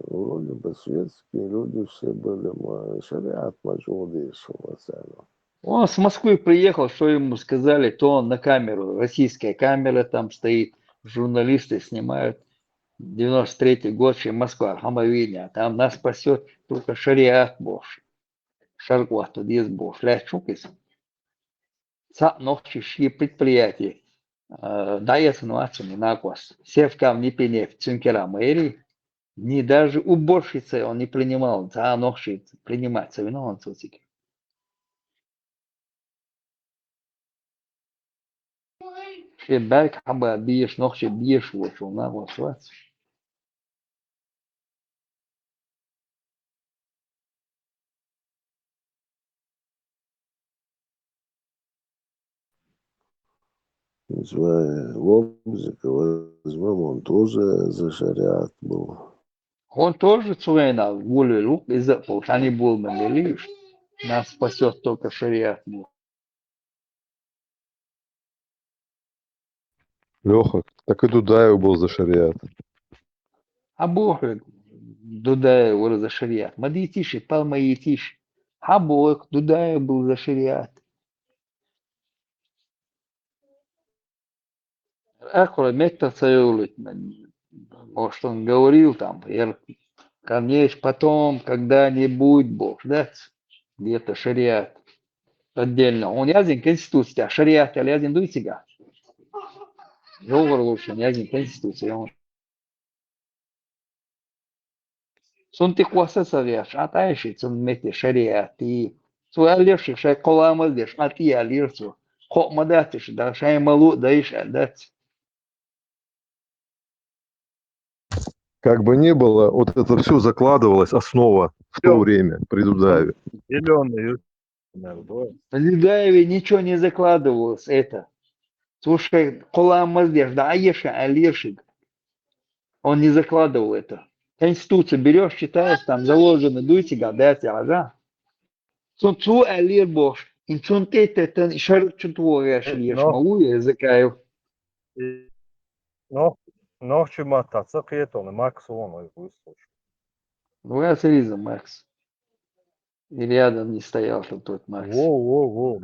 Speaker 8: Вроде бы светские люди все были, шариат мачу дышал.
Speaker 1: Он с Москвы приехал, что ему сказали, то он на камеру, российская камера там стоит, журналисты снимают. 93-й год, Москва, Хамовиня, там нас спасет только шариат Божий. Шаргуат, тут есть Бог, лячукис. Ночи предприятия. Дается нуациями на кос. Севкам не пенев, цинкера мэри. Ни даже уборщицы он не принимал, за ночи принимать, виноват сутики. Belki ama bir nokta bir şu şuna başlat.
Speaker 8: Лобзика возьмем, он тоже за шариат был.
Speaker 1: Он тоже члена воли рук из-за полтани был лишь. Нас спасет только шариат.
Speaker 12: Леха, так и Дудаев был за шариат.
Speaker 1: А Бог Дудаев был за шариат. Мадитиши, палмаитиш. А Бог Дудаев был за шариат. Аккуратно метта цаюлит. Может, он говорил там, конечно, потом, когда-нибудь Бог, да? Где-то шариат. Отдельно. Он язин конституция, а шариат язин дуйтига. Жогор лучше, язин конституция. Sunt coasăsăreș, ata și sunt mete șariati. Su alirși și colamă de șati alirsu. Ho mă dați și dar și mălu de aici dați.
Speaker 12: Как бы ни было, вот это все закладывалось, основа в то время при Дудаеве. Зеленый,
Speaker 1: В Дудаеве ничего не закладывалось это. Слушай, коламы здесь, да аеша алиршик. Он не закладывал это. Конституцию берешь, читаешь, там заложено дуйте, гадайте, ага. Sunt tu alir boş. İnsan teten şarkı tuğaya şliyeş malı языкаю.
Speaker 12: Ночью мотаться, он Макс он выслушал.
Speaker 1: Ну я срезал, Макс. И рядом не стоял, что тот Макс.
Speaker 12: Во.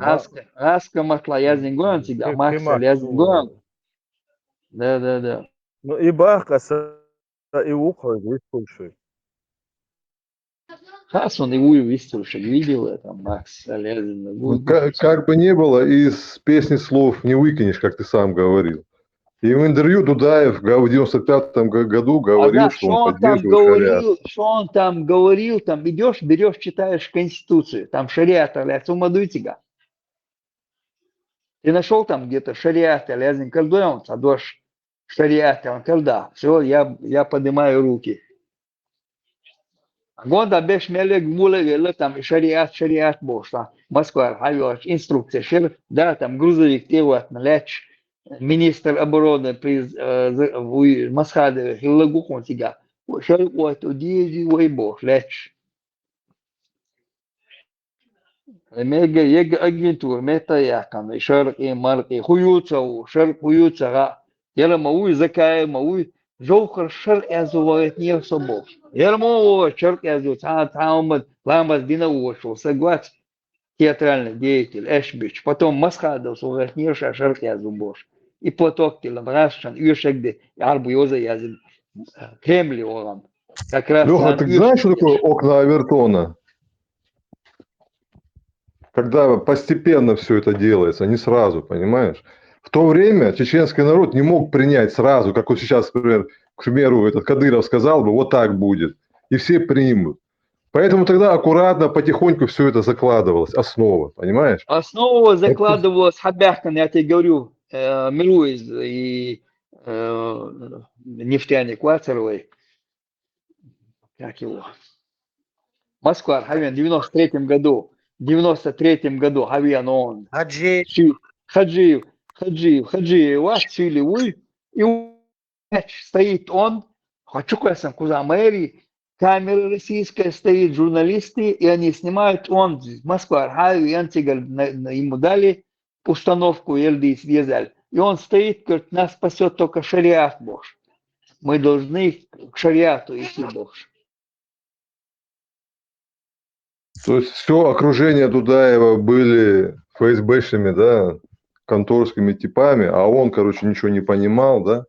Speaker 1: Аска матла, я зингон тебя, Макс, я зингон. Да.
Speaker 12: Ну и Бахаса, и ухо выслушай.
Speaker 1: Раз он его выслушал, видел это, Макс,
Speaker 12: Ну, как бы ни было, из песни слов не выкинешь, как ты сам говорил. И в интервью Дудаев в 95-м году говорил, что он поддерживает шариат.
Speaker 1: Что он там говорил, там идешь, берешь, читаешь Конституцию, там шариат, сумадуйтига. Ты нашел там где-то шариат, лязин кальдуем, садош шариат, он когда, все, я поднимаю руки. Года беш мелек муле там шариат бошла. Москва, хайваш, инструкция, шер, да, там грузовик теват, налеч. Министр обороны при Масхаде Хиллагухун сега. Шел вот удизи войбош леч. Мега ега агентур мета якан шарк и марк и хуюца шарк хуюца га. Яла мауи закая мауи жохар шарк азувает не собов. Яла мау шарк азу таамад ламаз дина уошо соглас театральный деятель Эшбич. Потом Масхадов увает не шарк азубош. И платок телебрашан, юшегде, арбу йоза язин, Кремли олам. Как раз...
Speaker 12: Леха, ты знаешь, что такое окна Авертона? Когда постепенно все это делается, не сразу, понимаешь? В то время чеченский народ не мог принять сразу, как вот сейчас, например, к примеру, этот Кадыров сказал бы, вот так будет, и все примут. Поэтому тогда аккуратно, потихоньку все это закладывалось, основа, понимаешь?
Speaker 1: Основа закладывалась, Хабяхкан, я тебе говорю, Милуиз и нефтяник Вацеровой, как его, Москва, Хавиан, в 93-м году, Хавиан он, Хаджиев, Вацили, и стоит он, хочу кое-что куда мэрии, камера российская стоит, журналисты, и они снимают, он, Москва, Хавиан, ему дали установку Эльдис Везаль. И он стоит, говорит, нас спасет только шариат Бож. Мы должны к шариату идти Бож.
Speaker 12: То есть все окружение Дудаева были ФСБшными, да, конторскими типами, а он, короче, ничего не понимал, да?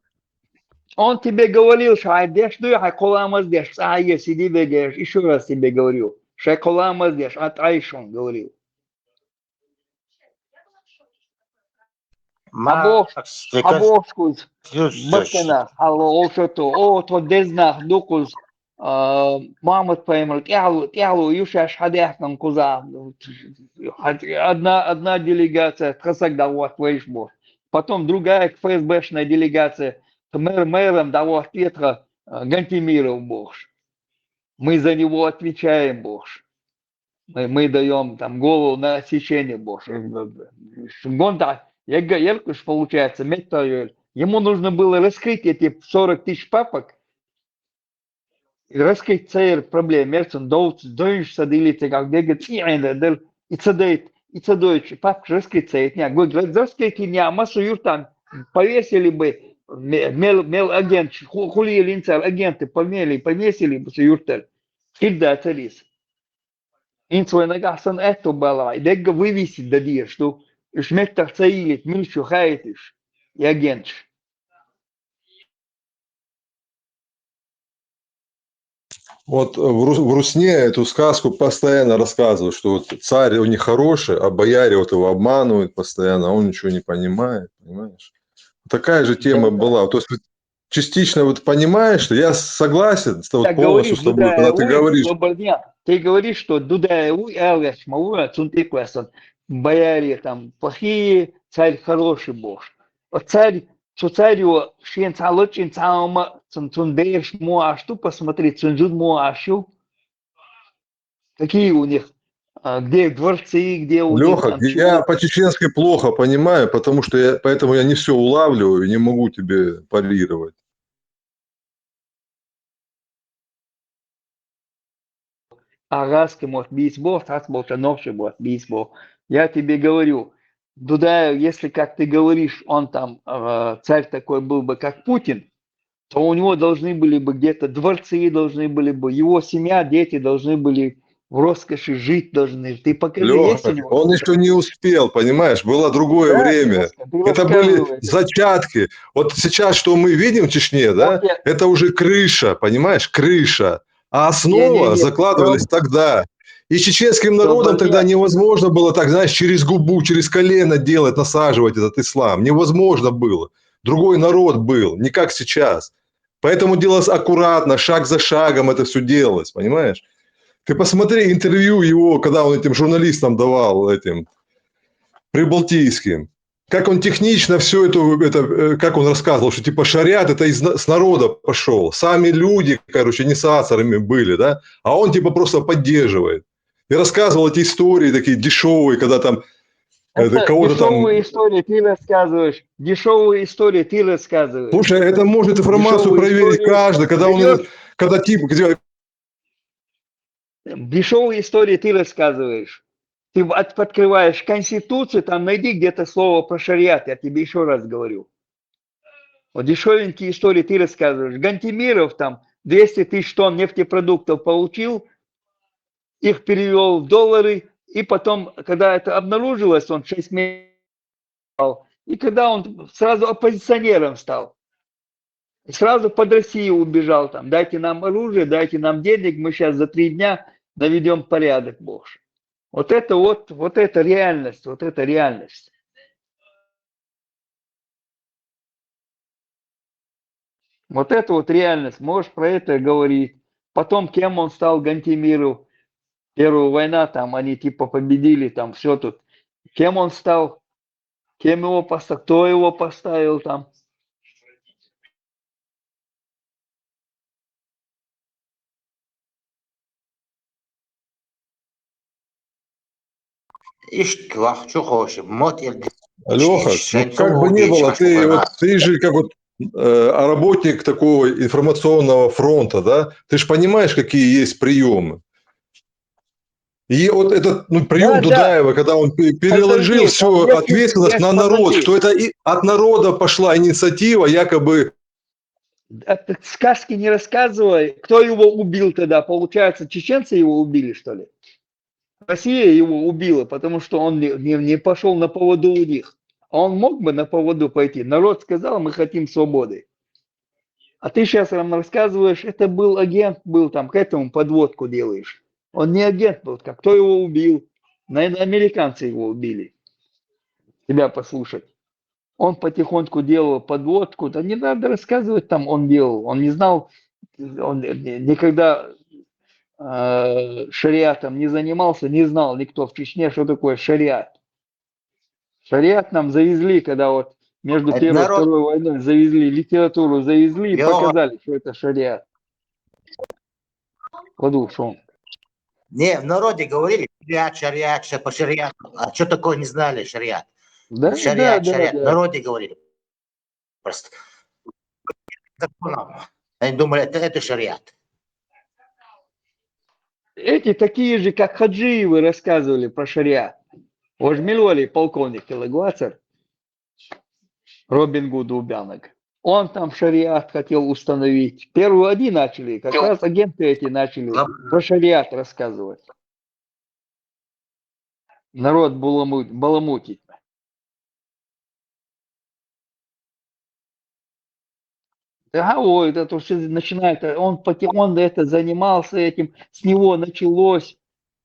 Speaker 1: Он тебе говорил, что айдеш, ну я коламаз деш, сиди бегешь, еще раз тебе говорю, что коламаз деш, от Айшон говорил. Абошкуз, Бакена, алло, то дезнах, дукуз, мамот поймал, тялу, юшаш хадяхнам куза. Одна делегация, трасак дават вейшбор. Потом другая ФСБшная делегация, мэром дават Петра Гантимиров Бож. Мы за него отвечаем, Бож. Мы даем там голову на отсечение, Бож. Елкуш получается, ему нужно было раскрыть эти 40 тысяч папок, и раскрыть цель проблем. Мерсон доуч садилицы, как бегает, и цадоич, папка раскрыть цель. Раскрыть не, массу юртан повесили бы, мел агент, хули линцар, агенты повесили бы юртель. Хильда царис. Инцвой нагасан это было, и дега вывесить дадир, что Шмектах цаилит, мильчу хаетиш, и агент.
Speaker 12: Вот в Русне эту сказку постоянно рассказывают, что вот царь у них хороший, а бояре вот его обманывают постоянно, а он ничего не понимает, понимаешь? Такая же тема была. То есть частично вот понимаешь, что я согласен с тобой,
Speaker 1: Так
Speaker 12: полностью
Speaker 1: говоришь,
Speaker 12: с тобой, когда ты говоришь,
Speaker 1: ты говоришь, что Дуда Элгаш Маура, Цунтыквасон, бояре там плохие, царь хороший бог. Вот царь, что царю Шен Цалочин Цаума Цунбеш Муашту, посмотри, Цунжуд Муашу, какие у них, где дворцы, где у них
Speaker 12: Леха,
Speaker 1: там
Speaker 12: я
Speaker 1: чего.
Speaker 12: по-чеченски плохо понимаю, потому что поэтому я не все улавливаю и не могу тебе парировать.
Speaker 1: Агаски может бейсбол, так болтановший может бейсбол. Я тебе говорю, Дуда, если, как ты говоришь, он там, царь такой был бы, как Путин, то у него должны были бы где-то дворцы, должны были бы, его семья, дети должны были в роскоши жить должны. Ты покажи, есть у
Speaker 12: Леха,
Speaker 1: него
Speaker 12: он
Speaker 1: что-то?
Speaker 12: еще не успел, понимаешь, было другое
Speaker 1: Да,
Speaker 12: время.
Speaker 1: ты
Speaker 12: Это были
Speaker 1: рассказывай.
Speaker 12: зачатки. Вот сейчас, что мы видим в Чечне, да, это уже крыша, понимаешь, крыша. А основа
Speaker 1: Не-не-не,
Speaker 12: закладывались тогда. И чеченским народом тогда невозможно было так, знаешь, через губу, через колено делать, насаживать этот ислам. Невозможно было. Другой народ был, не как сейчас. Поэтому делалось аккуратно, шаг за шагом это все делалось, понимаешь? Ты посмотри интервью его, когда он этим журналистам давал, этим прибалтийским. Как он технично все это, как он рассказывал, что типа шариат это с народа пошел. Сами люди, короче, инициаторами были, да? А он типа просто поддерживает. И рассказывал эти истории такие дешевые, когда там
Speaker 1: Это
Speaker 12: кого-то там...
Speaker 1: дешевые истории ты рассказываешь. Дешевые истории ты рассказываешь.
Speaker 12: Слушай, это может информацию
Speaker 1: Дешевые
Speaker 12: проверить
Speaker 1: истории
Speaker 12: каждый, когда он
Speaker 1: берешь,
Speaker 12: когда тип, где
Speaker 1: дешевые истории ты рассказываешь. Ты открываешь Конституцию, там найди где-то слово про шариат, я тебе еще раз говорю. Вот дешевенькие истории ты рассказываешь. Гантимиров там 200 тысяч тонн нефтепродуктов получил, их перевел в доллары, и потом, когда это обнаружилось, он 6 месяцев, и когда он сразу оппозиционером стал, сразу под Россию убежал, там, дайте нам оружие, дайте нам денег, мы сейчас за 3 дня наведем порядок, Бог. Вот это реальность, вот это реальность. Вот это вот реальность, можешь про это говорить. Потом, кем он стал Гантимиру, первая война, там они типа победили, там все тут. Кем он стал, кем его поставил, кто его поставил там.
Speaker 12: Леха, ну как бы не было, ты же как вот работник такого информационного фронта, да? Ты же понимаешь, какие есть приемы. И вот этот прием Дудаева, когда он переложил всю ответственность на народ, что это и от народа пошла инициатива, якобы...
Speaker 1: Сказки не рассказывай, кто его убил тогда? Получается, чеченцы его убили, что ли? Россия его убила, потому что он не пошел на поводу у них. А он мог бы на поводу пойти. Народ сказал, мы хотим свободы. А ты сейчас нам рассказываешь, это был агент, был там, к этому подводку делаешь. Он не агент был, как кто его убил? Наверное, американцы его убили. Тебя послушать. Он потихоньку делал подводку. Да не надо рассказывать, там он делал. Он не знал, он никогда шариатом не занимался, не знал никто в Чечне, что такое шариат. Шариат нам завезли, когда вот между Первой и Второй войной завезли, литературу завезли и показали, что это шариат. Подушел.
Speaker 6: Не, в народе говорили шариат, по шариату. А что такое не знали шариат?
Speaker 1: Да,
Speaker 6: шариат,
Speaker 1: да,
Speaker 6: шариат.
Speaker 1: да.
Speaker 6: В народе говорили. Просто. Они думали, это шариат.
Speaker 1: Эти такие же, как Хаджиевы, рассказывали про шариат. Ожмелоли, полковник Телагуацер, Робин Гуд Убянок. Он там шариат хотел установить. Первые они начали, как раз агенты эти начали про шариат рассказывать. Народ баламутить. Да, ой, это все начинает, он это занимался этим, с него началось.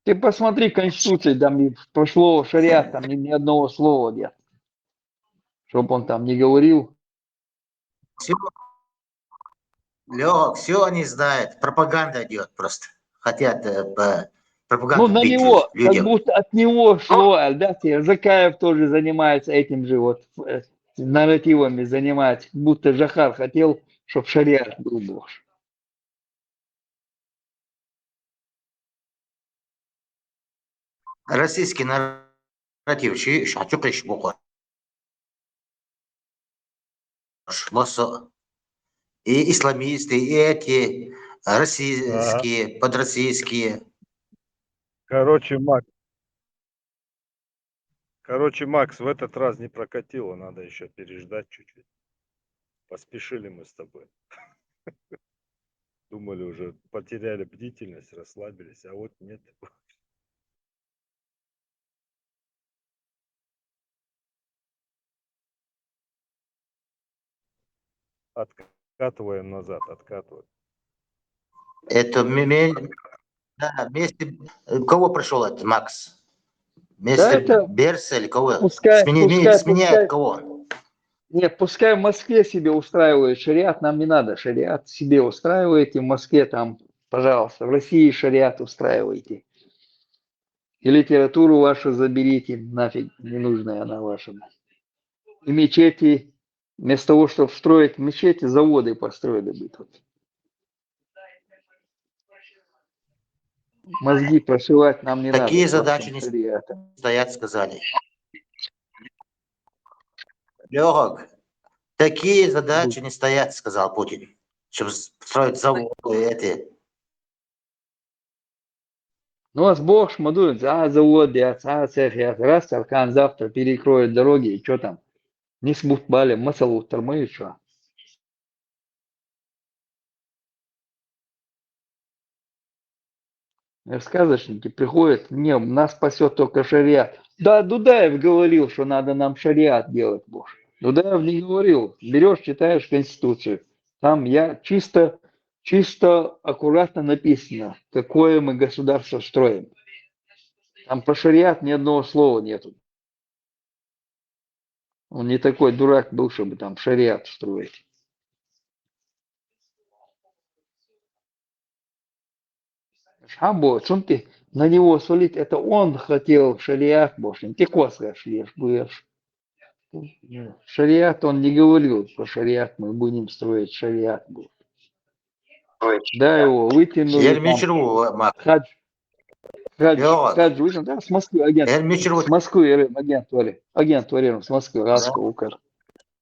Speaker 1: Ты посмотри Конституцию, там прошло шариат, там ни одного слова нет. Чтоб он там не говорил.
Speaker 6: Лёг, все они знают. Пропаганда идет просто. Хотят
Speaker 1: Ну,
Speaker 6: пропаганду
Speaker 1: на
Speaker 6: бить
Speaker 1: него, как
Speaker 6: людям.
Speaker 1: будто от него шло, да, Закаев тоже занимается этим же вот нарративами занимается, как будто Жахар хотел, чтобы шариат был больше.
Speaker 6: Российский нарратив. Шачукриш буква. И исламисты, и эти российские, подроссийские.
Speaker 3: Короче, Макс, в этот раз не прокатило, надо еще переждать чуть-чуть. Поспешили мы с тобой. Думали, уже потеряли бдительность, расслабились, а вот нет. Откатываем назад, откатываем.
Speaker 6: Это да, вместе. Кого пришел это, Макс?
Speaker 1: Да
Speaker 6: Вместе
Speaker 1: это
Speaker 6: Берса или кого?
Speaker 1: пускай,
Speaker 6: Сменяет кого?
Speaker 1: нет, пускай в Москве себе устраивает шариат, нам не надо шариат, себе устраиваете в Москве там, пожалуйста, в России шариат устраивайте. И литературу вашу заберите, нафиг, не нужная она ваша. И мечети, вместо того, чтобы строить мечети, заводы построили бы тут. Мозги прошивать нам не
Speaker 6: Такие
Speaker 1: надо.
Speaker 6: задачи не стоят, сказали. Лёгок, такие задачи не стоят, сказал Путин, чтобы строить заводы эти.
Speaker 1: Ну, а с Бог шмадует, заводы, цех, раз, Аркан завтра перекроет дороги, и что там? Не смутбали, масалу тормы, что? Сказочники приходят, не, нас спасет только шариат. Да, Дудаев говорил, что надо нам шариат делать, Боже. Дудаев не говорил. Берешь, читаешь Конституцию. Там чисто аккуратно написано, какое мы государство строим. Там про шариат ни одного слова нету. Он не такой дурак был, чтобы там шариат строить. Шамбо, чем ты на него солить? Это он хотел шариат, Боже. Ты коска шлешь, будешь. Шариат он не говорил, что шариат мы будем строить шариат. Да, его вытянули там. Хадж вытянул, да, с Москвы агент. С Москвы агент Валерий, с Москвы, Раска, Укр.